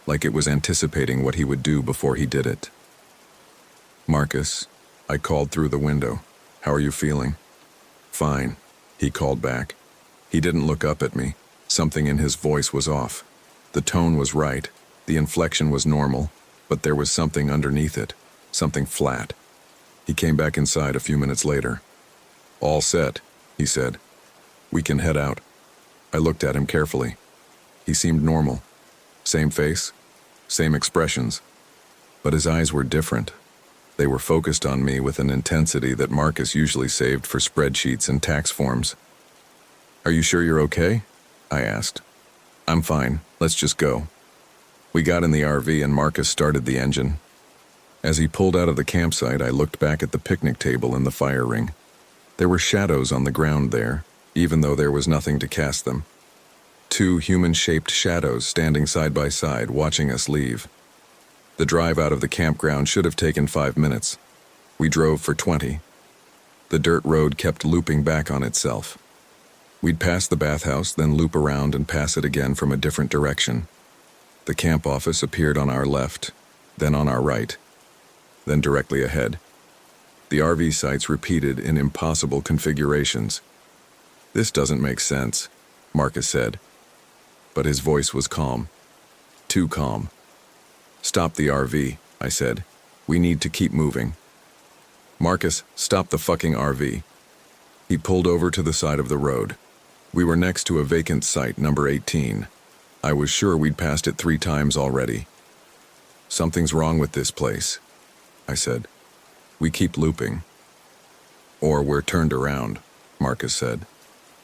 like it was anticipating what he would do before he did it. "Marcus," I called through the window. "How are you feeling?" "Fine," he called back. He didn't look up at me. Something in his voice was off. The tone was right, the inflection was normal, but there was something underneath it, something flat. He came back inside a few minutes later. "All set," he said. "We can head out." I looked at him carefully. He seemed normal. Same face, same expressions. But his eyes were different. They were focused on me with an intensity that Marcus usually saved for spreadsheets and tax forms. "Are you sure you're okay?" I asked. "I'm fine. Let's just go." We got in the RV and Marcus started the engine. As he pulled out of the campsite, I looked back at the picnic table and the fire ring. There were shadows on the ground there, even though there was nothing to cast them. Two human-shaped shadows standing side by side, watching us leave. The drive out of the campground should have taken 5 minutes. We drove for 20. The dirt road kept looping back on itself. We'd pass the bathhouse, then loop around and pass it again from a different direction. The camp office appeared on our left, then on our right, then directly ahead. The RV sites repeated in impossible configurations. "This doesn't make sense," Marcus said. But his voice was calm. Too calm. "Stop the RV," I said. "We need to keep moving." "Marcus, stop the fucking RV." He pulled over to the side of the road. We were next to a vacant site, number 18. I was sure we'd passed it 3 times already. "Something's wrong with this place," I said. "We keep looping." "Or we're turned around," Marcus said.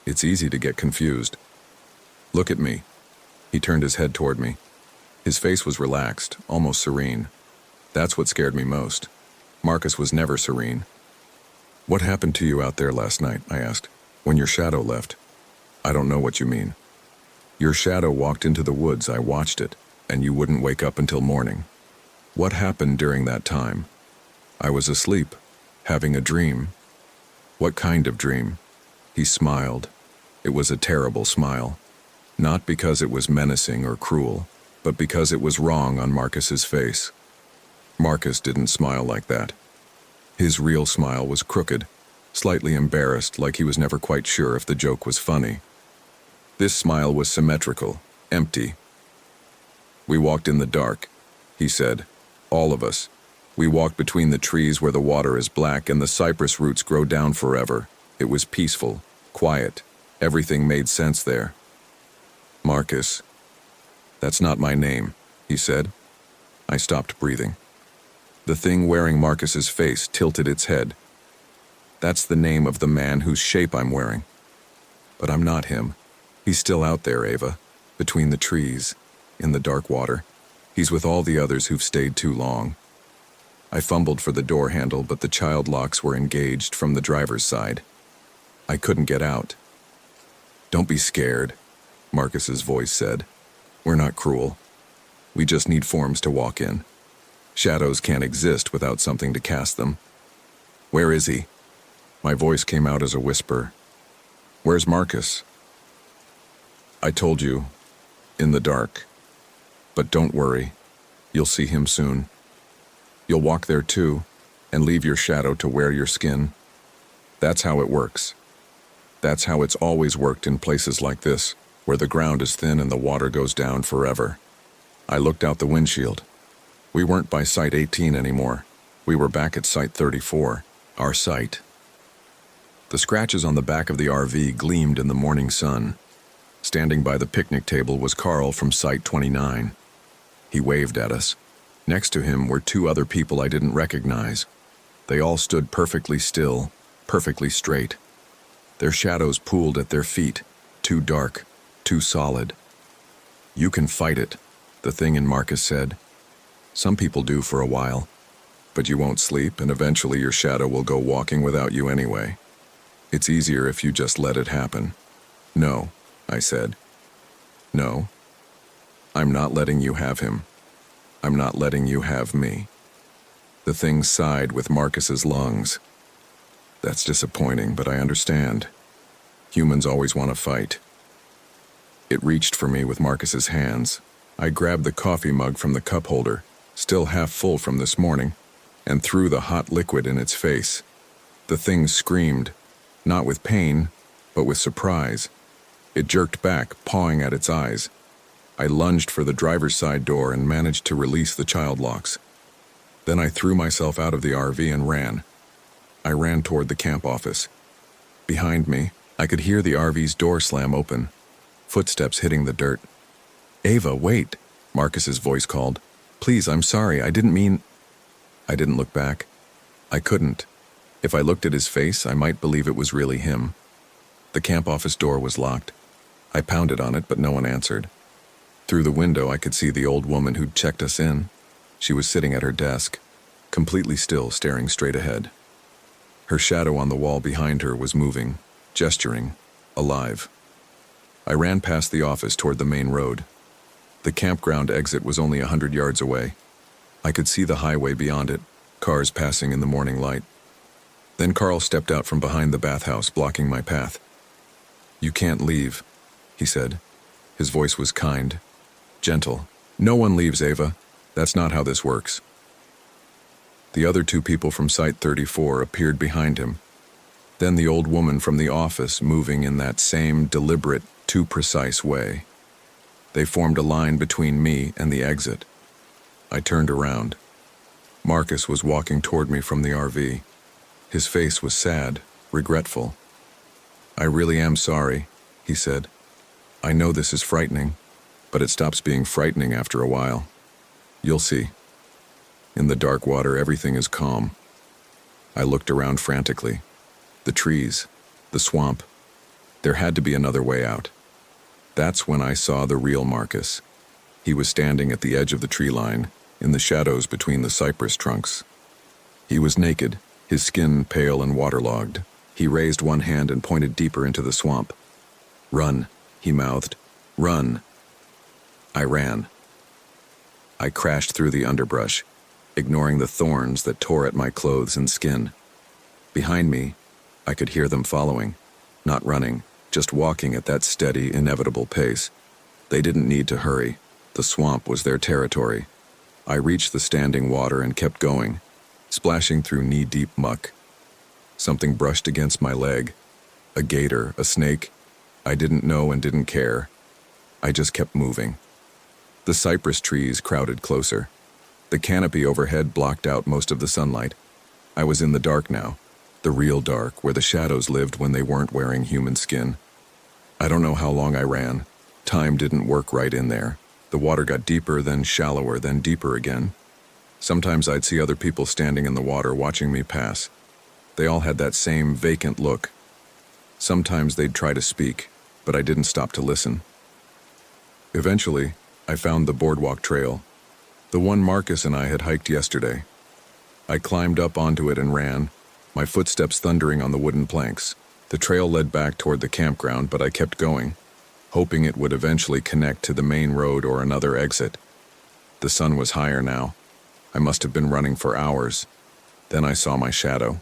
"It's easy to get confused." "Look at me." He turned his head toward me. His face was relaxed, almost serene. That's what scared me most. Marcus was never serene. "What happened to you out there last night?" I asked. "When your shadow left?" "I don't know what you mean." "Your shadow walked into the woods, I watched it, and you wouldn't wake up until morning." "What happened during that time?" "I was asleep, having a dream." "What kind of dream?" He smiled. It was a terrible smile. Not because it was menacing or cruel, but because it was wrong on Marcus's face. Marcus didn't smile like that. His real smile was crooked, slightly embarrassed, like he was never quite sure if the joke was funny. This smile was symmetrical, empty. "We walked in the dark," he said. "All of us. We walked between the trees where the water is black and the cypress roots grow down forever. It was peaceful, quiet. Everything made sense there." "Marcus." "That's not my name," he said. I stopped breathing. The thing wearing Marcus's face tilted its head. "That's the name of the man whose shape I'm wearing." "But I'm not him. He's still out there, Ava, between the trees, in the dark water. He's with all the others who've stayed too long." I fumbled for the door handle, but the child locks were engaged from the driver's side. I couldn't get out. "Don't be scared," Marcus's voice said. "We're not cruel. We just need forms to walk in. Shadows can't exist without something to cast them." "Where is he?" My voice came out as a whisper. "Where's Marcus?" "I told you, in the dark. But don't worry, you'll see him soon. You'll walk there too, and leave your shadow to wear your skin. That's how it works. That's how it's always worked in places like this, where the ground is thin and the water goes down forever." I looked out the windshield. We weren't by Site 18 anymore. We were back at Site 34, our site. The scratches on the back of the RV gleamed in the morning sun. Standing by the picnic table was Carl from Site 29. He waved at us. Next to him were 2 other people I didn't recognize. They all stood perfectly still, perfectly straight. Their shadows pooled at their feet, too dark, too solid. "You can fight it," the thing in Marcus said. "Some people do for a while. But you won't sleep, and eventually your shadow will go walking without you anyway. It's easier if you just let it happen." "No," I said. "No. I'm not letting you have him. I'm not letting you have me." The thing sighed with Marcus's lungs. "That's disappointing, but I understand. Humans always want to fight." It reached for me with Marcus's hands. I grabbed the coffee mug from the cup holder, still half full from this morning, and threw the hot liquid in its face. The thing screamed, not with pain, but with surprise. It jerked back, pawing at its eyes. I lunged for the driver's side door and managed to release the child locks. Then I threw myself out of the RV and ran. I ran toward the camp office. Behind me, I could hear the RV's door slam open, footsteps hitting the dirt. "Ava, wait," Marcus's voice called. "Please, I'm sorry, I didn't mean—" I didn't look back. I couldn't. If I looked at his face, I might believe it was really him. The camp office door was locked. I pounded on it, but no one answered. Through the window, I could see the old woman who'd checked us in. She was sitting at her desk, completely still, staring straight ahead. Her shadow on the wall behind her was moving, gesturing, alive. I ran past the office toward the main road. The campground exit was only 100 yards away. I could see the highway beyond it, cars passing in the morning light. Then Carl stepped out from behind the bathhouse, blocking my path. "You can't leave," he said. His voice was kind, gentle. "No one leaves, Ava. That's not how this works." The other two people from Site 34 appeared behind him. Then the old woman from the office, moving in that same deliberate, too precise way. They formed a line between me and the exit. I turned around. Marcus was walking toward me from the RV. His face was sad, regretful. "I really am sorry," he said. "I know this is frightening, but it stops being frightening after a while. You'll see. In the dark water, everything is calm." I looked around frantically. The trees, the swamp. There had to be another way out. That's when I saw the real Marcus. He was standing at the edge of the tree line, in the shadows between the cypress trunks. He was naked, his skin pale and waterlogged. He raised one hand and pointed deeper into the swamp. "Run," he mouthed. "Run." I ran. I crashed through the underbrush, ignoring the thorns that tore at my clothes and skin. Behind me, I could hear them following, not running, just walking at that steady, inevitable pace. They didn't need to hurry. The swamp was their territory. I reached the standing water and kept going, splashing through knee-deep muck. Something brushed against my leg. A gator, a snake. I didn't know and didn't care. I just kept moving. The cypress trees crowded closer. The canopy overhead blocked out most of the sunlight. I was in the dark now, the real dark, where the shadows lived when they weren't wearing human skin. I don't know how long I ran. Time didn't work right in there. The water got deeper, then shallower, then deeper again. Sometimes I'd see other people standing in the water watching me pass. They all had that same vacant look. Sometimes they'd try to speak, but I didn't stop to listen. Eventually, I found the boardwalk trail, the one Marcus and I had hiked yesterday. I climbed up onto it and ran, my footsteps thundering on the wooden planks. The trail led back toward the campground, but I kept going, hoping it would eventually connect to the main road or another exit. The sun was higher now. I must have been running for hours. Then I saw my shadow.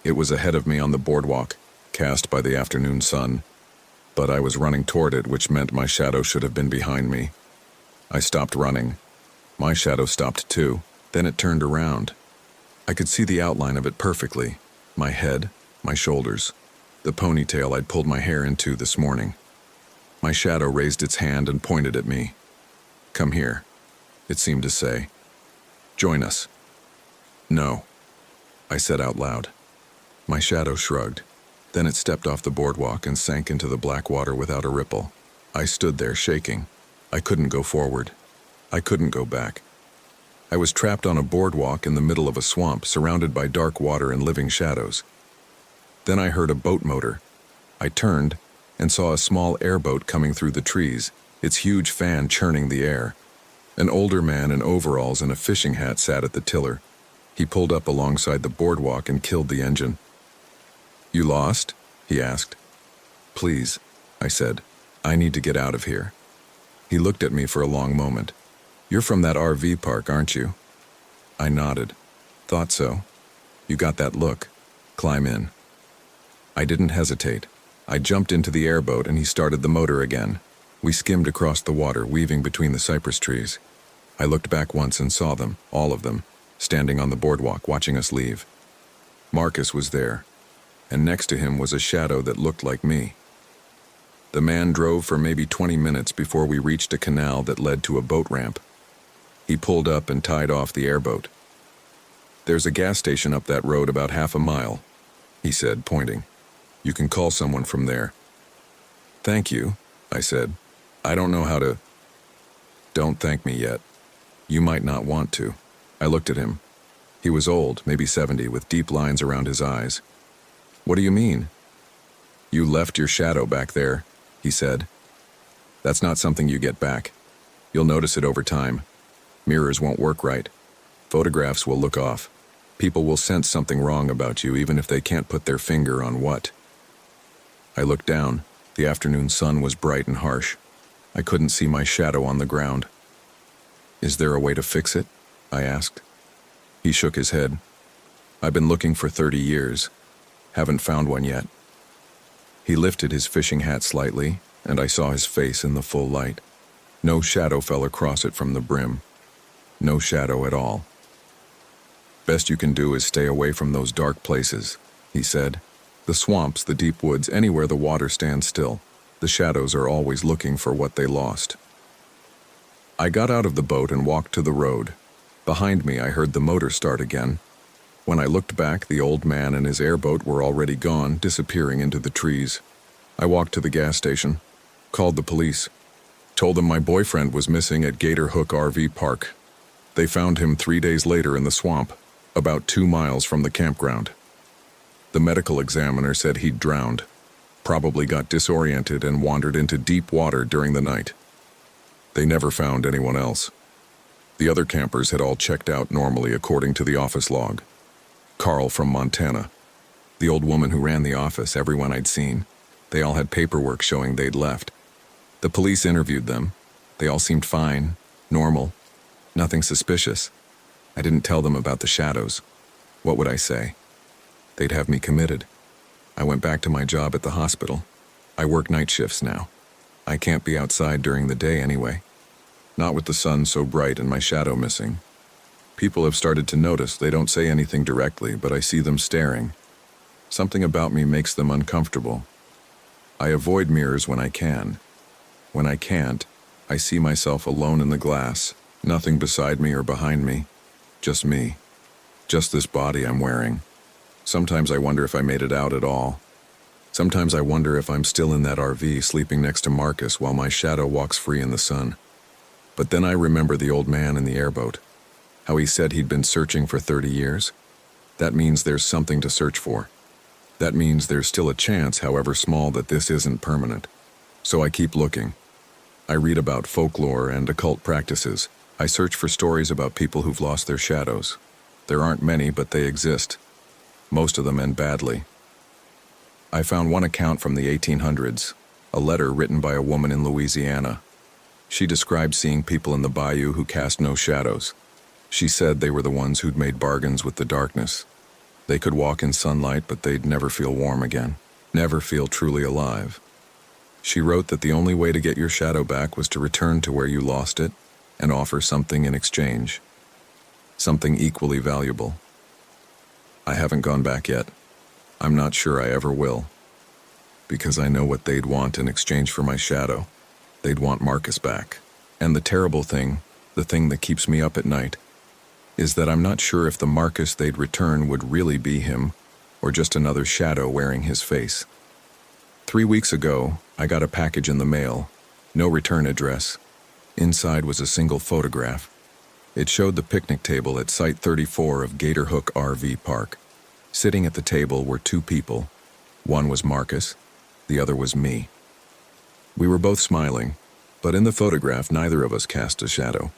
It was ahead of me on the boardwalk, cast by the afternoon sun, but I was running toward it, which meant my shadow should have been behind me. I stopped running. My shadow stopped too. Then it turned around. I could see the outline of it perfectly. My head, my shoulders, the ponytail I'd pulled my hair into this morning. My shadow raised its hand and pointed at me. "Come here," it seemed to say. "Join us." "No," I said out loud. My shadow shrugged. Then it stepped off the boardwalk and sank into the black water without a ripple. I stood there shaking. I couldn't go forward. I couldn't go back. I was trapped on a boardwalk in the middle of a swamp, surrounded by dark water and living shadows. Then I heard a boat motor. I turned and saw a small airboat coming through the trees, its huge fan churning the air. An older man in overalls and a fishing hat sat at the tiller. He pulled up alongside the boardwalk and killed the engine. "You lost?" he asked. "Please," I said. "I need to get out of here." He looked at me for a long moment. "You're from that RV park, aren't you?" I nodded. "Thought so. You got that look. Climb in." I didn't hesitate. I jumped into the airboat and he started the motor again. We skimmed across the water, weaving between the cypress trees. I looked back once and saw them, all of them, standing on the boardwalk watching us leave. Marcus was there, and next to him was a shadow that looked like me. The man drove for maybe 20 minutes before we reached a canal that led to a boat ramp. He pulled up and tied off the airboat. "There's a gas station up that road about half a mile," he said, pointing. "You can call someone from there." "Thank you," I said. "I don't know how to—" "Don't thank me yet. You might not want to." I looked at him. He was old, maybe 70, with deep lines around his eyes. "What do you mean?" "You left your shadow back there," he said. "That's not something you get back. You'll notice it over time. Mirrors won't work right. Photographs will look off. People will sense something wrong about you, even if they can't put their finger on what." I looked down. The afternoon sun was bright and harsh. I couldn't see my shadow on the ground. "Is there a way to fix it?" I asked. He shook his head. "I've been looking for 30 years. Haven't found one yet." He lifted his fishing hat slightly, and I saw his face in the full light. No shadow fell across it from the brim. No shadow at all. "Best you can do is stay away from those dark places," he said. "The swamps, the deep woods, anywhere the water stands still. The shadows are always looking for what they lost." I got out of the boat and walked to the road. Behind me, I heard the motor start again. When I looked back, the old man and his airboat were already gone, disappearing into the trees. I walked to the gas station, called the police, told them my boyfriend was missing at Gator Hook RV Park. They found him 3 days later in the swamp, about 2 miles from the campground. The medical examiner said he'd drowned, probably got disoriented and wandered into deep water during the night. They never found anyone else. The other campers had all checked out normally according to the office log. Carl from Montana, the old woman who ran the office, everyone I'd seen. They all had paperwork showing they'd left. The police interviewed them. They all seemed fine, normal, nothing suspicious. I didn't tell them about the shadows. What would I say? They'd have me committed. I went back to my job at the hospital. I work night shifts now. I can't be outside during the day anyway. Not with the sun so bright and my shadow missing. People have started to notice. They don't say anything directly, but I see them staring. Something about me makes them uncomfortable. I avoid mirrors when I can. When I can't, I see myself alone in the glass, nothing beside me or behind me, just me. Just this body I'm wearing. Sometimes I wonder if I made it out at all. Sometimes I wonder if I'm still in that RV sleeping next to Marcus while my shadow walks free in the sun. But then I remember the old man in the airboat, how he said he'd been searching for 30 years. That means there's something to search for. That means there's still a chance, however small, that this isn't permanent. So I keep looking. I read about folklore and occult practices. I search for stories about people who've lost their shadows. There aren't many, but they exist. Most of them end badly. I found one account from the 1800s, a letter written by a woman in Louisiana. She described seeing people in the bayou who cast no shadows. She said they were the ones who'd made bargains with the darkness. They could walk in sunlight, but they'd never feel warm again, never feel truly alive. She wrote that the only way to get your shadow back was to return to where you lost it and offer something in exchange, something equally valuable. I haven't gone back yet. I'm not sure I ever will, because I know what they'd want in exchange for my shadow. They'd want Marcus back. And the terrible thing, the thing that keeps me up at night, is that I'm not sure if the Marcus they'd return would really be him, or just another shadow wearing his face. 3 weeks ago, I got a package in the mail, no return address. Inside was a single photograph. It showed the picnic table at Site 34 of Gator Hook RV Park. Sitting at the table were 2 people. One was Marcus, the other was me. We were both smiling, but in the photograph neither of us cast a shadow.